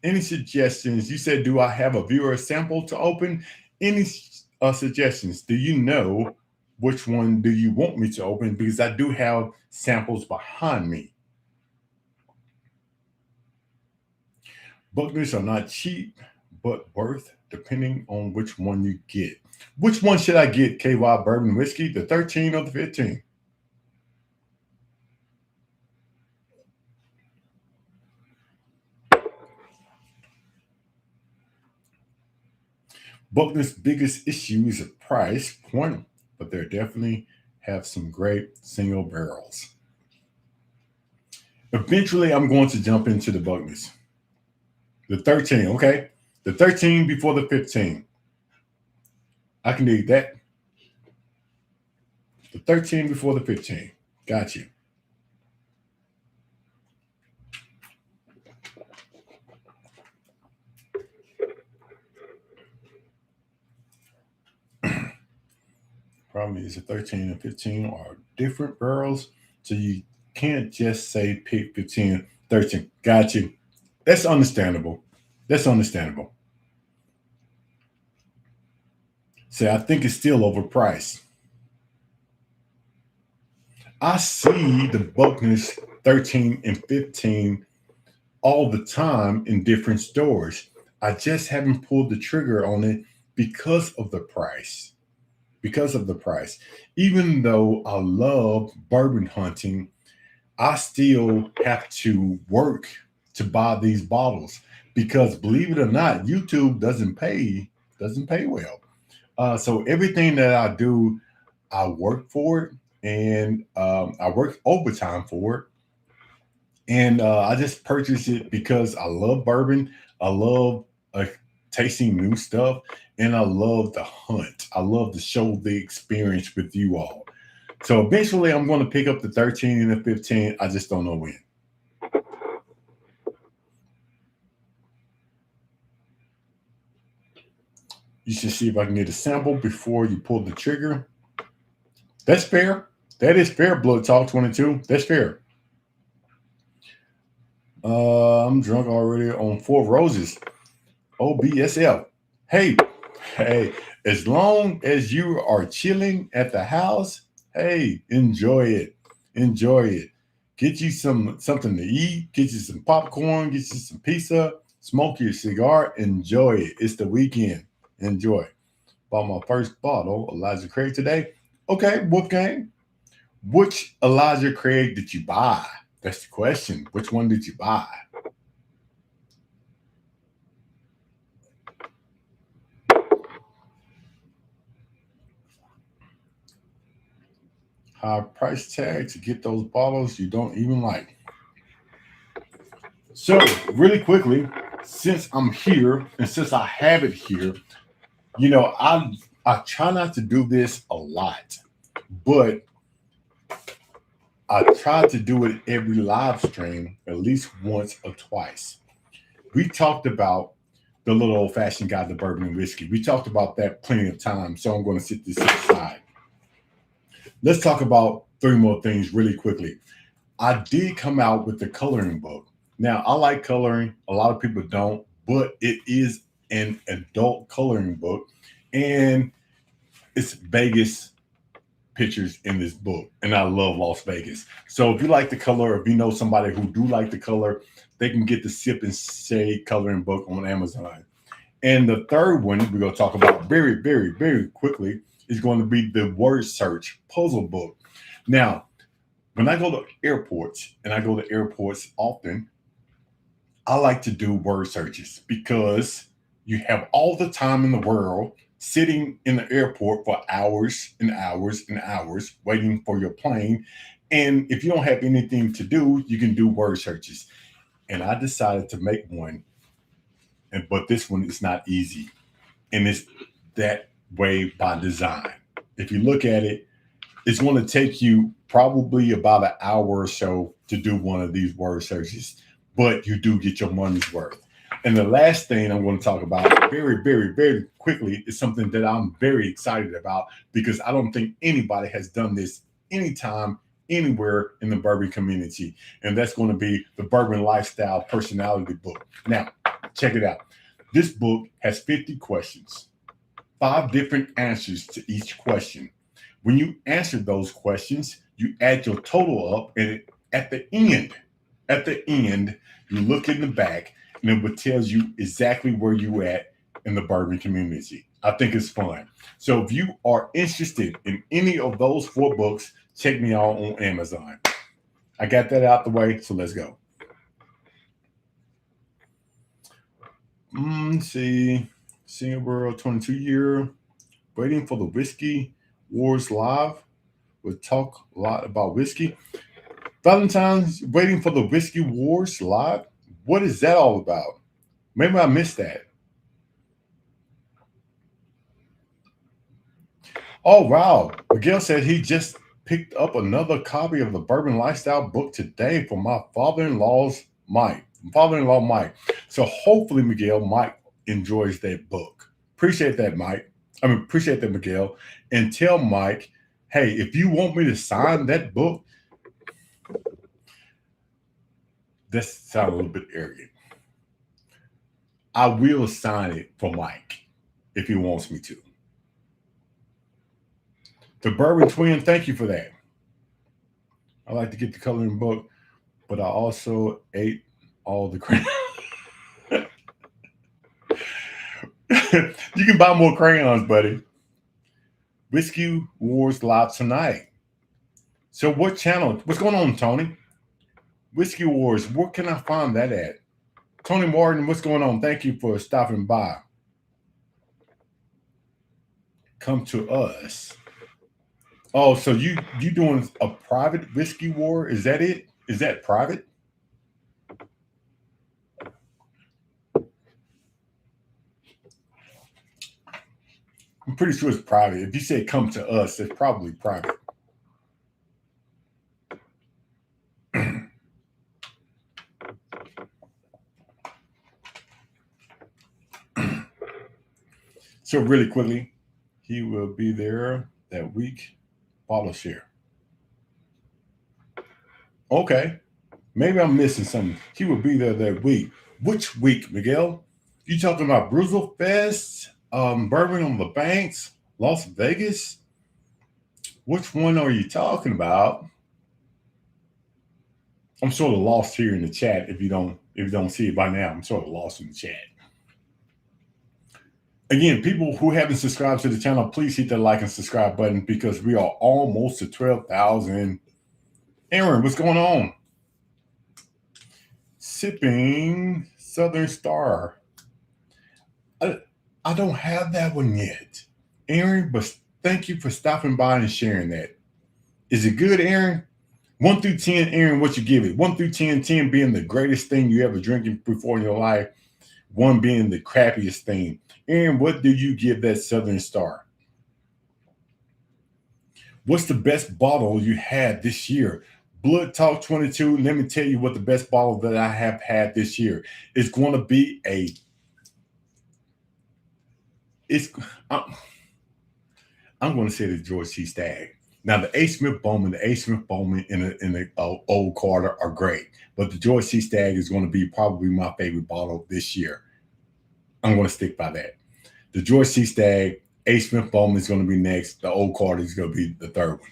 Any suggestions? You said, do I have a viewer sample to open? Any suggestions? Do you know which one do you want me to open? Because I do have samples behind me. Buckners are not cheap, but worth depending on which one you get. Which one should I get, KY Bourbon Whiskey, the 13 or the 15? Buckner's biggest issue is a price point, but they definitely have some great single barrels. Eventually, I'm going to jump into the Buckners. The 13, okay? The 13 before the 15. I can dig that. The 13 before the 15. Got you. Problem is the 13 and 15 are different barrels, so you can't just say pick 15, 13. Got you. That's understandable. That's understandable. So I think it's still overpriced. I see the Buckners 13 and 15 all the time in different stores. I just haven't pulled the trigger on it because of the price. Because of the price. Even though I love bourbon hunting, I still have to work to buy these bottles because believe it or not, YouTube doesn't pay well. So everything that I do, I work for it, and I work overtime for it, and I just purchased it because I love bourbon. I love uh, tasting new stuff, and I love the hunt. I love to show the experience with you all. So eventually, I'm going to pick up the 13 and the 15. I just don't know when. You should see if I can get a sample before you pull the trigger. That's fair. That is fair, Blood Talk 22. That's fair. I'm drunk already on Four Roses. OBSL. Hey, hey, as long as you are chilling at the house, hey, enjoy it. Enjoy it. Get you something to eat, get you some popcorn, get you some pizza, smoke your cigar, enjoy it. It's the weekend. Enjoy. Bought my first bottle, Elijah Craig today. Okay, Wolfgang. Which Elijah Craig did you buy? That's the question. Which one did you buy? High price tag to get those bottles you don't even like. So, really quickly, since I'm here and since I have it here, I try not to do this a lot, but I try to do it every live stream at least once or twice. We talked about the little old fashioned guy, the bourbon and whiskey. We talked about that plenty of times, so I'm going to sit this aside. Let's talk about three more things really quickly. I did come out with the coloring book. Now, I like coloring. A lot of people don't, but it is an adult coloring book, and it's Vegas pictures in this book, and I love Las Vegas. So if you like the color, if you know somebody who do like the color, they can get the Sip and Shade coloring book on Amazon. And the third one we're going to talk about very, very, very quickly is going to be the word search puzzle book. Now, when I go to airports, and I go to airports often, I like to do word searches because you have all the time in the world sitting in the airport for hours and hours and hours waiting for your plane. And if you don't have anything to do, you can do word searches. And I decided to make one, but this one is not easy. And it's that way by design. If you look at it, it's going to take you probably about an hour or so to do one of these word searches, but you do get your money's worth. And the last thing I'm going to talk about very, very, very quickly is something that I'm very excited about because I don't think anybody has done this anytime, anywhere in the bourbon community. And that's going to be the Bourbon Lifestyle Personality Book. Now, check it out. This book has 50 questions, 5 different answers to each question. When you answer those questions, you add your total up, and at the end, you look in the back, and it will tell you exactly where you at in the bourbon community. I think it's fun. So if you are interested in any of those 4 books, check me out on Amazon. I got that out the way, so let's go. Let's see. Singapore 22 year, waiting for the Whiskey Wars Live. We'll talk a lot about whiskey. Valentine's waiting for the Whiskey Wars Live. What is that all about? Maybe I missed that. Oh, wow. Miguel said he just picked up another copy of the Bourbon Lifestyle book today for my father-in-law's Mike. Father-in-law Mike. So hopefully, Miguel, Mike enjoys that book. Appreciate that, Mike. Appreciate that, Miguel. And tell Mike, hey, if you want me to sign that book, that sounds a little bit arrogant. I will sign it for Mike if he wants me to. The Bourbon Twin, thank you for that. I like to get the coloring book, but I also ate all the crayons. You can buy more crayons, buddy. Whiskey Wars Live tonight. So what channel? What's going on, Tony? Whiskey Wars, where can I find that at? Tony Martin, what's going on? Thank you for stopping by. Come to us. Oh, so you doing a private whiskey war? Is that it? Is that private? I'm pretty sure it's private. If you say come to us, it's probably private. So really quickly, he will be there that week. Bottle share. Okay. Maybe I'm missing something. He will be there that week. Which week, Miguel? You talking about Bruzel Fest, Bourbon on the Banks, Las Vegas? Which one are you talking about? I'm sort of lost here in the chat. If you don't see it by now, I'm sort of lost in the chat. Again, people who haven't subscribed to the channel, please hit that like and subscribe button because we are almost to 12,000. Aaron, what's going on? Sipping Southern Star. I don't have that one yet. Aaron, but thank you for stopping by and sharing that. Is it good, Aaron? 1 through 10, Aaron, what you give it? 1 through 10, 10 being the greatest thing you ever drinking before in your life, 1 being the crappiest thing. Aaron, what do you give that Southern Star? What's the best bottle you had this year? Blood Talk 22. Let me tell you what the best bottle that I have had this year is going to be a. It's. I'm, I'm going to say the George C. Stagg. Now the A. Smith Bowman, in the Old Carter are great, but the George C. Stagg is going to be probably my favorite bottle this year. I'm going to stick by that. The George C. Stagg, A. Smith Bowman is going to be next. The Old Carter is going to be the third one.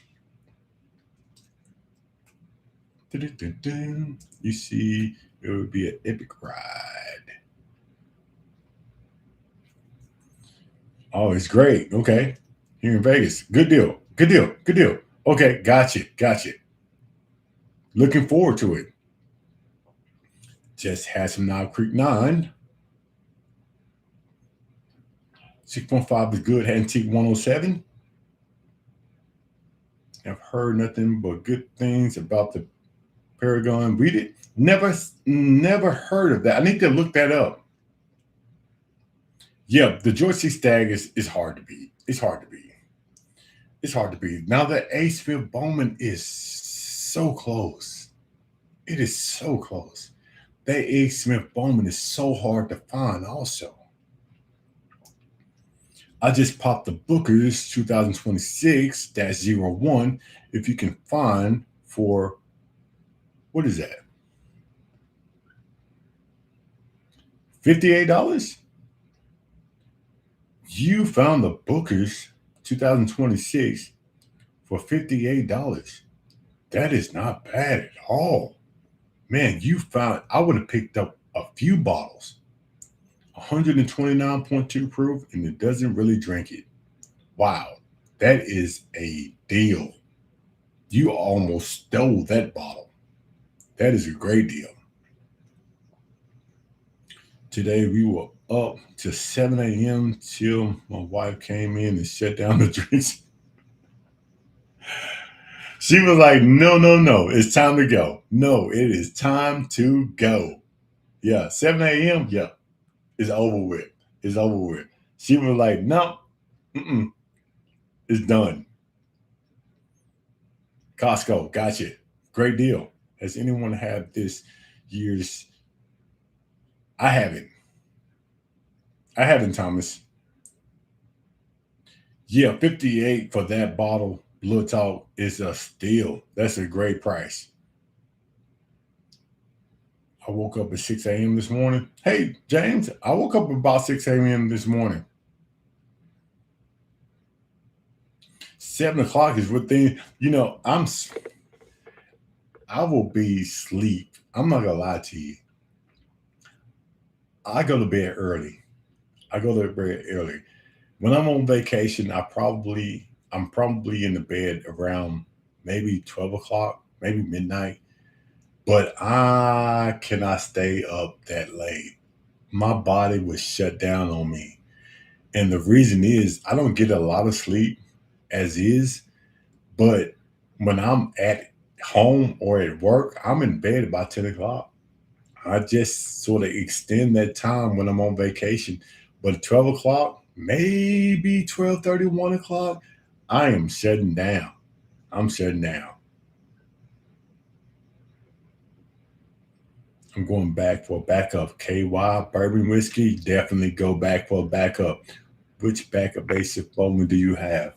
Dun-dun-dun-dun. You see, it would be an epic ride. Oh, it's great. Okay. Here in Vegas. Good deal. Good deal. Good deal. Okay. Gotcha. Gotcha. Looking forward to it. Just had some Knob Creek 9. 6.5 is good. Antique 107. I've heard nothing but good things about the Paragon. Read it. Never heard of that. I need to look that up. Yeah, the George C. Stagg is hard to beat. It's hard to beat. It's hard to beat. Now the A. Smith Bowman is so close. It is so close. That A. Smith Bowman is so hard to find also. I just popped the Booker's 2026-01 if you can find for what is that? $58? You found the Booker's 2026 for $58. That is not bad at all. Man, you found I would have picked up a few bottles. 129.2 proof, and it doesn't really drink it. Wow, that is a deal. You almost stole that bottle. That is a great deal. Today we were up to 7 a.m. till my wife came in and shut down the drinks. She was like, no, no, no, it's time to go. No, it is time to go. Yeah, 7 a.m. Yeah, it's over with. It's over with. She was like, no, it's done. Costco, gotcha. Great deal. Has anyone had this year's? I haven't. I haven't, Thomas. Yeah, 58 for that bottle. Blood Talk is a steal. That's a great price. I woke up at 6 a.m. this morning. Hey, James, I woke up about 6 a.m. this morning. 7 o'clock is within, I will be asleep. I'm not gonna lie to you. I go to bed early. I go to bed early. When I'm on vacation, I'm probably in the bed around maybe 12 o'clock, maybe midnight. But I cannot stay up that late. My body was shut down on me. And the reason is I don't get a lot of sleep as is, but when I'm at home or at work, I'm in bed about 10 o'clock. I just sort of extend that time when I'm on vacation. But at 12 o'clock, maybe 12:30, 1 o'clock, I am shutting down. I'm shutting down. I'm going back for a backup. KY bourbon whiskey, definitely go back for a backup. Which backup basic Bowman do you have?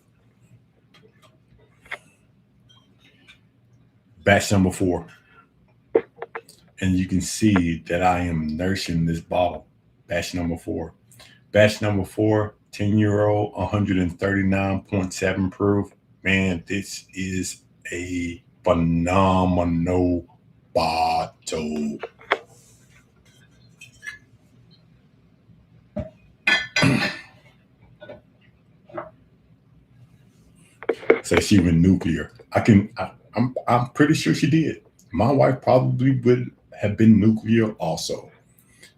Batch number 4. And you can see that I am nursing this bottle. Batch number 4. Batch number 4, 10-year-old, 139.7 proof. Man, this is a phenomenal bottle. So she went nuclear. I'm pretty sure she did. My wife probably would have been nuclear also.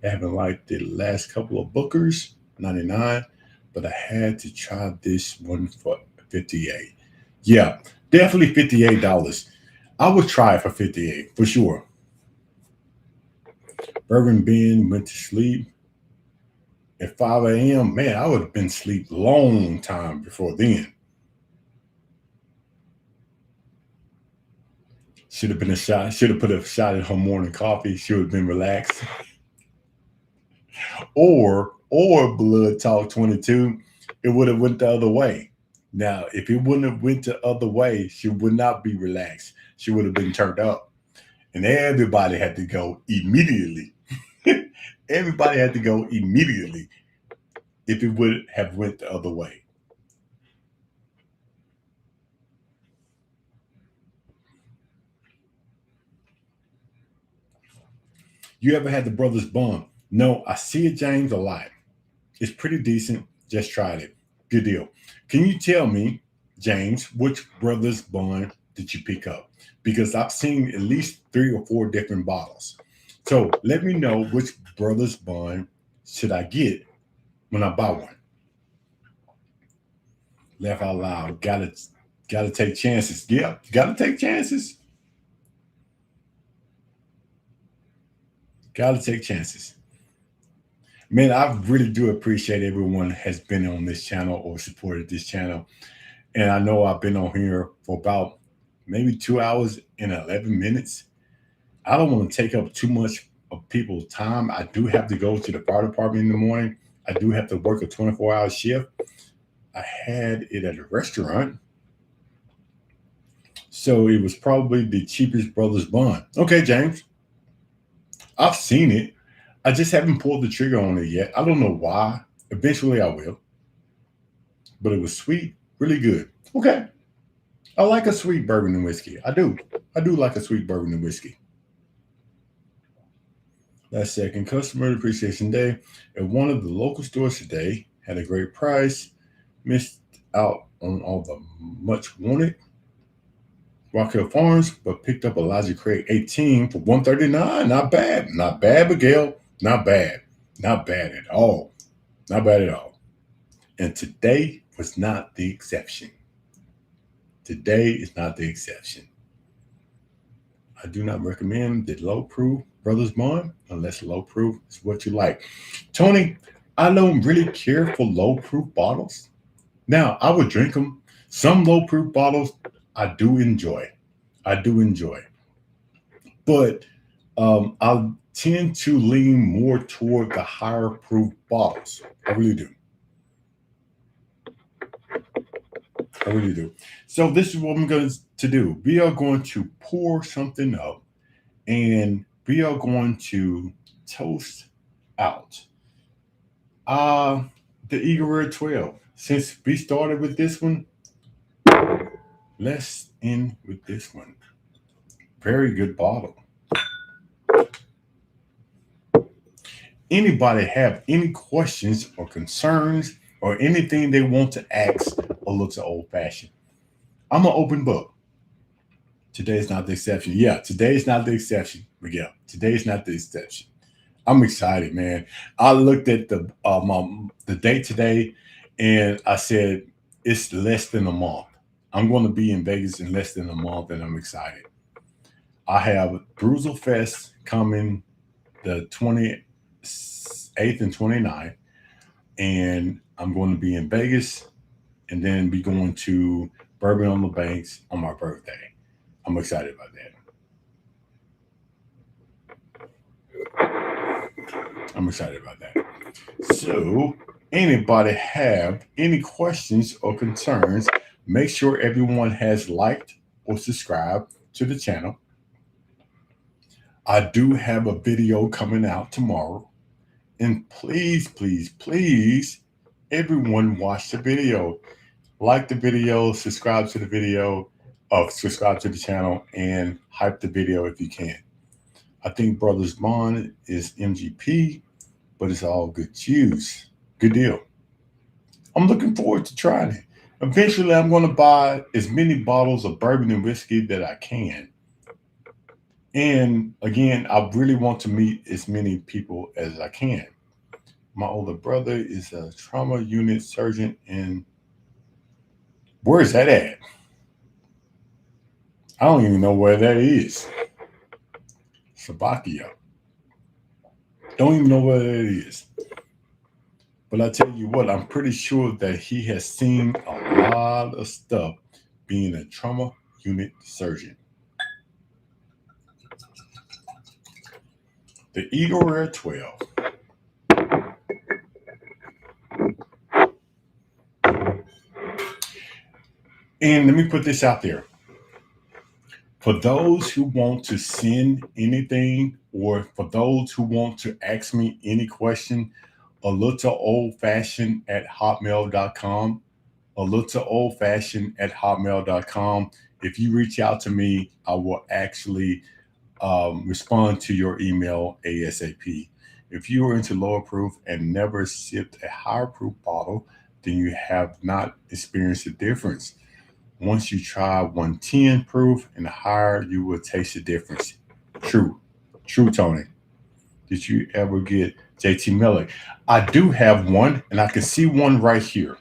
I haven't liked the last couple of Bookers, 99, but I had to try this one for 58. Yeah, definitely $58. I would try it for 58 for sure. Bourbon Ben went to sleep at 5 a.m. Man, I would have been asleep long time before then. Should have been a shot. Should have put a shot in her morning coffee. She would have been relaxed. Or Blood Talk 22, it would have went the other way. Now, if it wouldn't have went the other way, she would not be relaxed. She would have been turned up, and everybody had to go immediately. Everybody had to go immediately if it would have went the other way. You ever had the Brothers Bond? No, I see it, James, a lot. It's pretty decent. Just tried it. Good deal. Can you tell me, James, which Brothers Bond did you pick up? Because I've seen at least 3 or 4 different bottles. So let me know which Brothers Bond should I get when I buy one. Laugh out loud. Gotta take chances. Yeah, gotta take chances. Gotta take chances. Man, I really do appreciate everyone has been on this channel or supported this channel. And I know I've been on here for about maybe 2 hours and 11 minutes. I don't want to take up too much of people's time. I do have to go to the fire department in the morning. I do have to work a 24-hour shift. I had it at a restaurant. So it was probably the cheapest Brothers Bond. Okay, James, I've seen it. I just haven't pulled the trigger on it yet. I don't know why. Eventually I will. But it was sweet, really good. Okay. I like a sweet bourbon and whiskey. I do. I do like a sweet bourbon and whiskey. Last second, Customer Appreciation Day at one of the local stores today. Had a great price. Missed out on all the much wanted Rock Hill Farms, but picked up Elijah Craig 18 for 139. Not bad. Not bad, Miguel. Not bad. Not bad at all. Not bad at all. And today was not the exception. Today is not the exception. I do not recommend the low proof Brothers Bond unless low proof is what you like. Tony, I don't really care for low proof bottles. Now, I would drink them. Some low proof bottles I do enjoy. I do enjoy. But I tend to lean more toward the higher proof bottles. I really do. I really do. So this is what I'm going to do. We are going to pour something up and we are going to toast out uh the Eagle Rare 12. Since we started with this one, let's end with this one. Very good bottle. Anybody have any questions or concerns or anything they want to ask or looks old fashioned? I'm an open book. Today's not the exception. Yeah, today's not the exception. Miguel, today's not the exception. I'm excited, man. I looked at the date today, and I said it's less than a month. I'm going to be in Vegas in less than a month, and I'm excited. I have Bruzel Fest coming the 28th and 29th, and I'm going to be in Vegas, and then be going to Bourbon on the Banks on my birthday. I'm excited about that. I'm excited about that. So, anybody have any questions or concerns? Make sure everyone has liked or subscribed to the channel. I do have a video coming out tomorrow. And please, please, please, everyone watch the video. Like the video, subscribe to the video, subscribe to the channel, and hype the video if you can. I think Brothers Bond is MGP, but it's all good juice. Good deal. I'm looking forward to trying it. Eventually, I'm going to buy as many bottles of bourbon and whiskey that I can. And again, I really want to meet as many people as I can. My older brother is a trauma unit surgeon in, where is that at? I don't even know where that is. Slovakia. Don't even know where that is. But I tell you what, I'm pretty sure that he has seen a lot of stuff being a trauma unit surgeon. The Eagle Rare 12. And let me put this out there. For those who want to send anything, or for those who want to ask me any question, a little old fashioned at hotmail.com. A little old fashioned at hotmail.com. If you reach out to me, I will actually respond to your email ASAP. If you are into lower proof and never sipped a higher proof bottle, then you have not experienced the difference. Once you try 110 proof and higher, you will taste the difference. True. True, Tony. Did you ever get JT Miller? I do have one, and I can see one right here.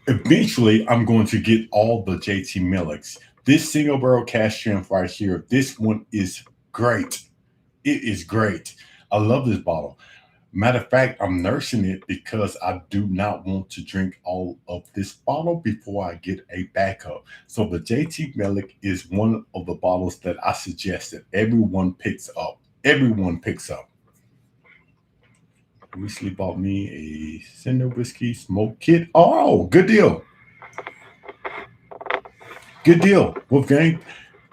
Eventually, I'm going to get all the JT Millets. This single barrel cask strength right here, this one is great. It is great. I love this bottle. Matter of fact, I'm nursing it because I do not want to drink all of this bottle before I get a backup. So the JT Melick is one of the bottles that I suggest that everyone picks up. Everyone picks up. Recently bought me a Cinder Whiskey Smoke Kit. Oh, good deal. Good deal. Wolfgang,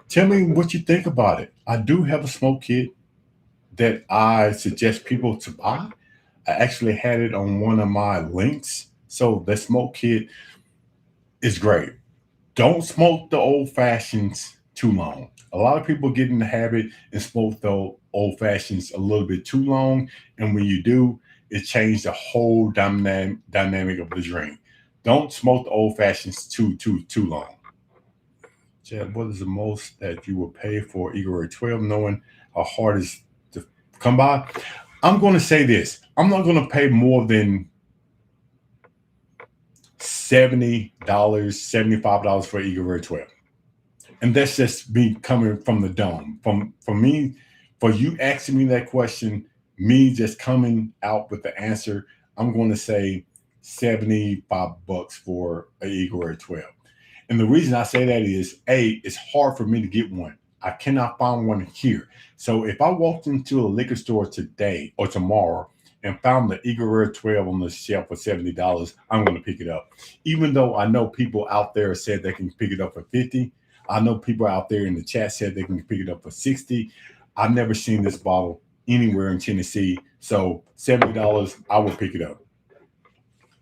tell me what you think about it. I do have a smoke kit that I suggest people to buy. I actually had it on one of my links. So the smoke kit is great. Don't smoke the old fashions too long. A lot of people get in the habit and smoke the old fashions a little bit too long. And when you do, it changes the whole dynamic of the drink. Don't smoke the old fashions too long. Chad, what is the most that you will pay for Eagle Rare 12, knowing how hard it is to come by? I'm going to say this. I'm not going to pay more than $70, $75 for Eagle Rare 12. And that's just me coming from the dome. For me, for you asking me that question, me just coming out with the answer, I'm going to say $75 for an Eagle Rare 12. And the reason I say that is, A, it's hard for me to get one. I cannot find one here. So if I walked into a liquor store today or tomorrow and found the Eagle Rare 12 on the shelf for $70, I'm going to pick it up. Even though I know people out there said they can pick it up for 50. I know people out there in the chat said they can pick it up for 60. I've never seen this bottle anywhere in Tennessee. So $70, I will pick it up.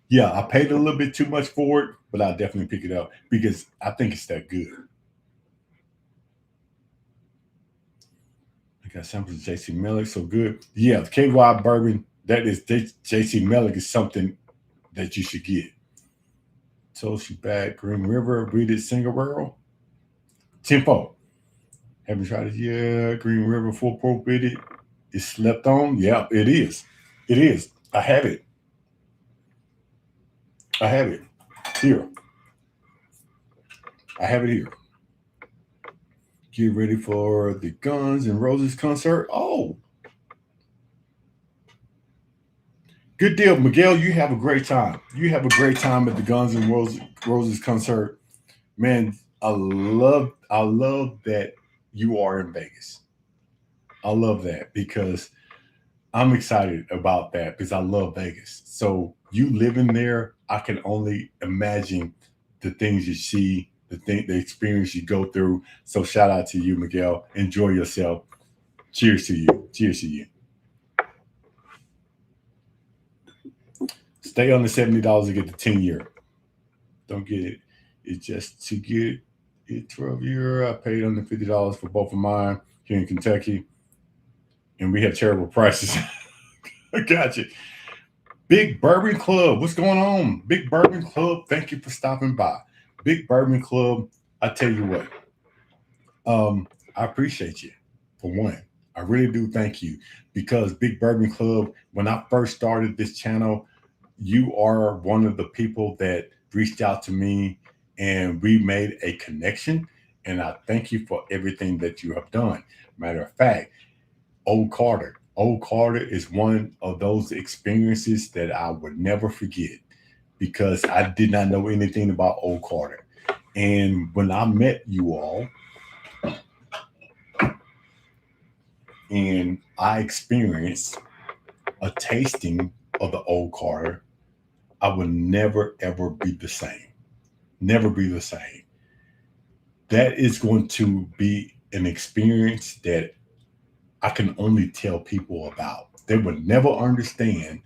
Yeah, I paid a little bit too much for it, but I'll definitely pick it up because I think it's that good. I got samples of JC Melick, so good. Yeah, the KY bourbon, that is JC Melick is something that you should get. Told you back, Green River, read it single barrel. Tempo. Haven't tried it yet. Green River full prorated. It's slept on. Yeah, it is. It is. I have it. I have it here. I have it here. Get ready for the Guns N' Roses concert. Oh, good deal, Miguel. You have a great time. You have a great time at the Guns N' Roses concert, man. I love that you are in Vegas. I love that because I'm excited about that because I love Vegas. So you living there, I can only imagine the things you see, the experience you go through. So shout out to you, Miguel. Enjoy yourself. Cheers to you. Cheers to you. Stay on the $70 to get the 10-year. Don't get it. It's just to get it 12-year. I paid under $50 for both of mine here in Kentucky. And we have terrible prices. I got you. Big Bourbon Club. What's going on? Big Bourbon Club. Thank you for stopping by. Big Bourbon Club. I tell you what. I appreciate you for one. I really do thank you because Big Bourbon Club, when I first started this channel, you are one of the people that reached out to me and we made a connection. And I thank you for everything that you have done. Matter of fact, Old Carter. Old Carter is one of those experiences that I would never forget because I did not know anything about Old Carter. And when I met you all, and I experienced a tasting of the Old Carter, I would never ever be the same. Never be the same. That is going to be an experience that I can only tell people about. They would never understand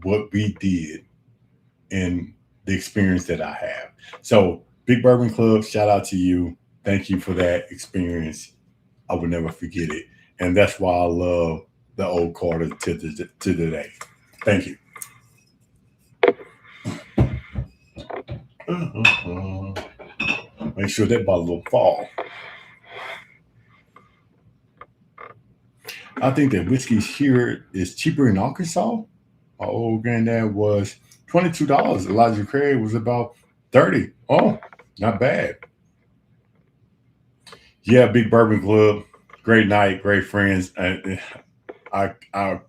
what we did in the experience that I have. So, Big Bourbon Club, shout out to you. Thank you for that experience. I will never forget it. And that's why I love the Old Carter to today. Thank you. Make sure that bottle don't fall. I think that whiskey here is cheaper in Arkansas. My old granddad was $22. Elijah Craig was about 30. Oh, not bad. Yeah, Big Bourbon Club. Great night, great friends. I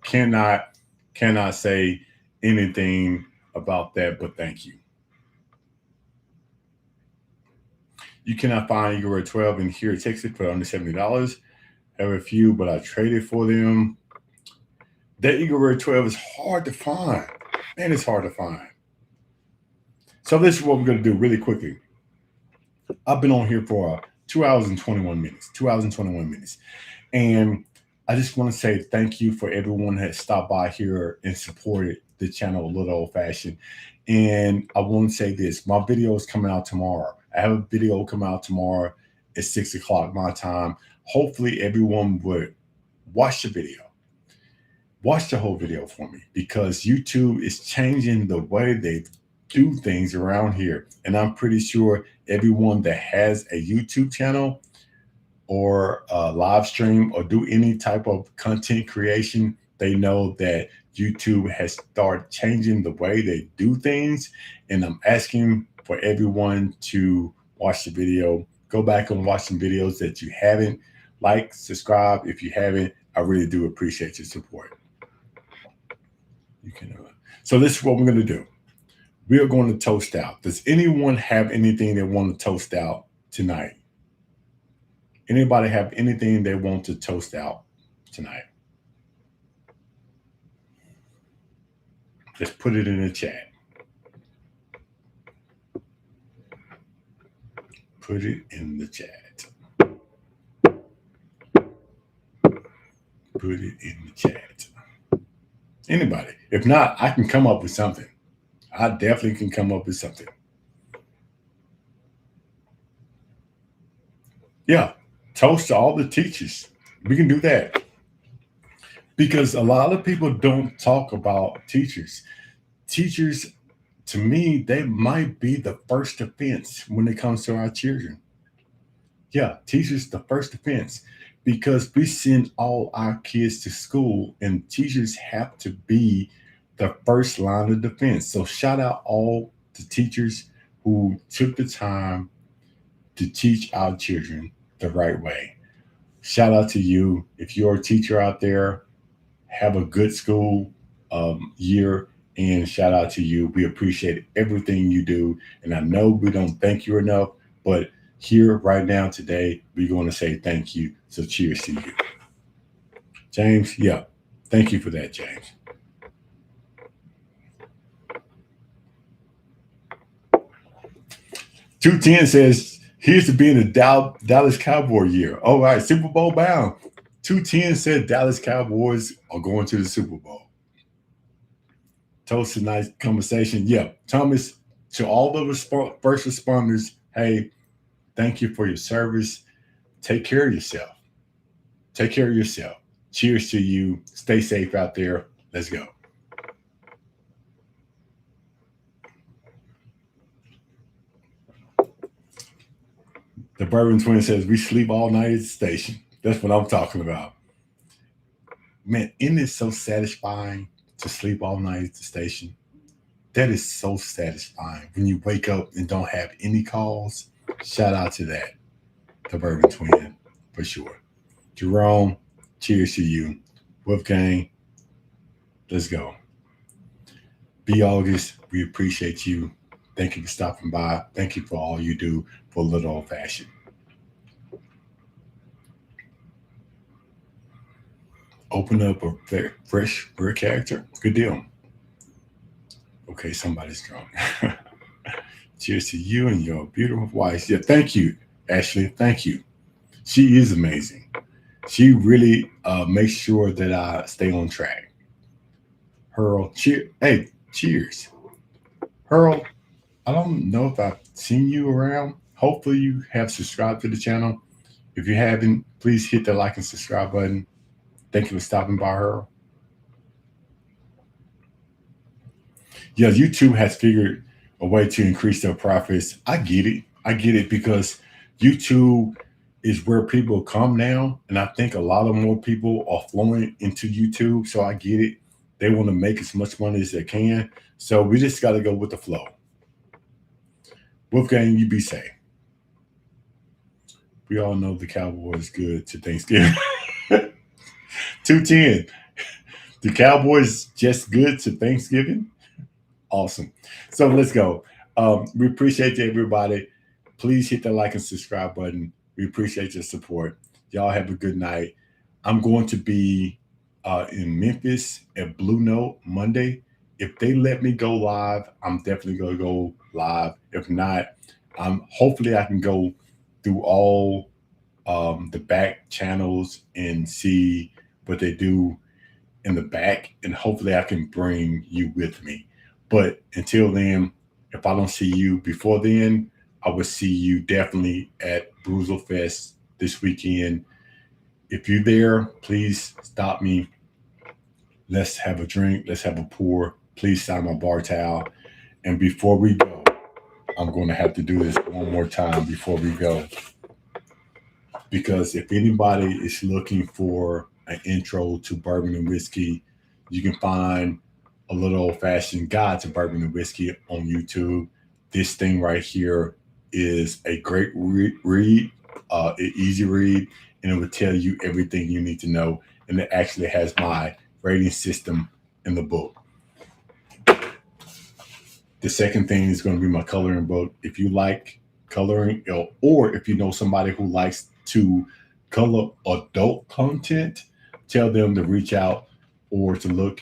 cannot say anything about that, but thank you. You cannot find Eagle Rare 12 in here in Texas for under $70. Have a few, but I traded for them. That Eagle Rare 12 is hard to find. Man, it's hard to find. So this is what we're going to do really quickly. I've been on here for 2 hours and 21 minutes. 2 hours and 21 minutes. And I just want to say thank you for everyone that stopped by here and supported the channel a little old fashioned. And I want to say this, my video is coming out tomorrow. I have a video coming out tomorrow at 6 o'clock my time. Hopefully everyone would watch the video. Watch the whole video for me because YouTube is changing the way they do things around here. And I'm pretty sure everyone that has a YouTube channel or a live stream or do any type of content creation, they know that YouTube has started changing the way they do things. And I'm asking for everyone to watch the video. Go back and watch some videos that you haven't. Like, subscribe if you haven't. I really do appreciate your support. You can. So this is what we're going to do. We are going to toast out. Does anyone have anything they want to toast out tonight? Anybody have anything they want to toast out tonight? Just put it in the chat. Put it in the chat. Put it in the chat. Anybody. If not, I can come up with something. I definitely can come up with something. Yeah. Toast to all the teachers. We can do that. Because a lot of people don't talk about teachers. Teachers, to me, they might be the first offense when it comes to our children. Yeah, teachers, the first offense. Because we send all our kids to school and teachers have to be the first line of defense. So shout out all the teachers who took the time to teach our children the right way. Shout out to you. If you're a teacher out there, have a good school year and shout out to you. We appreciate everything you do. And I know we don't thank you enough, but here right now today, we're going to say thank you. So cheers to you. James, yeah. Thank you for that, James. $210 says, here's to being a Dallas Cowboy year. All right, Super Bowl bound. 210 said Dallas Cowboys are going to the Super Bowl. Toast tonight's conversation. Yeah, Thomas, to all the first responders, hey, thank you for your service. Take care of yourself. Take care of yourself. Cheers to you. Stay safe out there. Let's go. The Bourbon Twin says, we sleep all night at the station. That's what I'm talking about. Man, isn't it so satisfying to sleep all night at the station? That is so satisfying. When you wake up and don't have any calls, shout out to that. The Bourbon Twin, for sure. Jerome, cheers to you. Wolfgang, let's go. B. August, we appreciate you. Thank you for stopping by. Thank you for all you do for a little old fashioned. Open up a fresh, rare character. Good deal. Okay, somebody's drunk. Cheers to you and your beautiful wife. Yeah, thank you, Ashley. Thank you. She is amazing. She really makes sure that I stay on track. Hurl, cheer. Hey, cheers. Hurl, I don't know if I've seen you around. Hopefully, you have subscribed to the channel. If you haven't, please hit the like and subscribe button. Thank you for stopping by, Hurl. Yeah, YouTube has figured a way to increase their profits. I get it. I get it because YouTube is where people come now. And I think a lot of more people are flowing into YouTube. So I get it. They want to make as much money as they can. So we just got to go with the flow. Wolfgang, you be safe. We all know the Cowboys good to Thanksgiving. 210. The Cowboys just good to Thanksgiving? Awesome. So let's go. We appreciate everybody. Please hit the like and subscribe button. We appreciate your support. Y'all have a good night. I'm going to be in Memphis at Blue Note Monday. If they let me go live, I'm definitely going to go live. If not, hopefully I can go through all the back channels and see what they do in the back, and hopefully I can bring you with me. But until then, if I don't see you before then, I will see you definitely at Bruzel Fest this weekend. If you're there, please stop me. Let's have a drink. Let's have a pour. Please sign my bar towel. And before we go, I'm going to have to do this one more time before we go. Because if anybody is looking for an intro to bourbon and whiskey, you can find a little old fashioned guide to bourbon and whiskey on YouTube. This thing right here is a great read, an easy read, and it will tell you everything you need to know. And it actually has my rating system in the book. The second thing is going to be my coloring book. If you like coloring, or if you know somebody who likes to color adult content, tell them to reach out or to look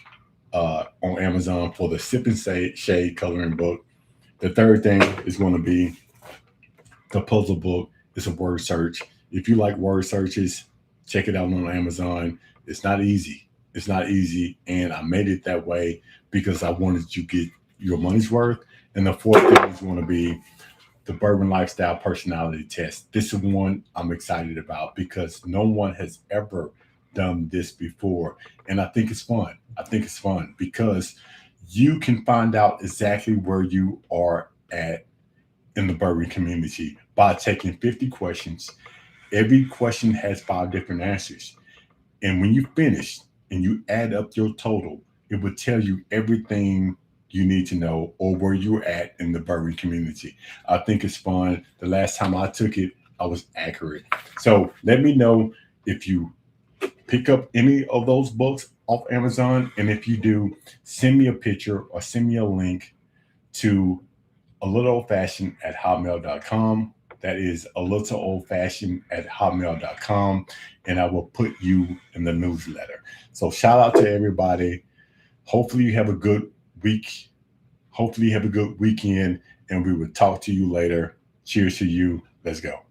on Amazon for the Sip and Shade coloring book. The third thing is going to be the puzzle book. It's a word search. If you like word searches, check it out on Amazon. It's not easy. It's not easy. And I made it that way because I wanted you to get your money's worth. And the fourth thing is going to be the Bourbon Lifestyle personality test. This is one I'm excited about because no one has ever done this before. And I think it's fun. I think it's fun because you can find out exactly where you are at in the bourbon community by taking 50 questions. Every question has 5 different answers. And when you finish and you add up your total, it will tell you everything you need to know or where you're at in the bourbon community. I think it's fun. The last time I took it, I was accurate. So let me know if you pick up any of those books off Amazon. And if you do, send me a picture or send me a link to a little old fashioned at hotmail.com. That is a little old fashioned at hotmail.com. And I will put you in the newsletter. So shout out to everybody. Hopefully you have a good week. Hopefully you have a good weekend. And we will talk to you later. Cheers to you. Let's go.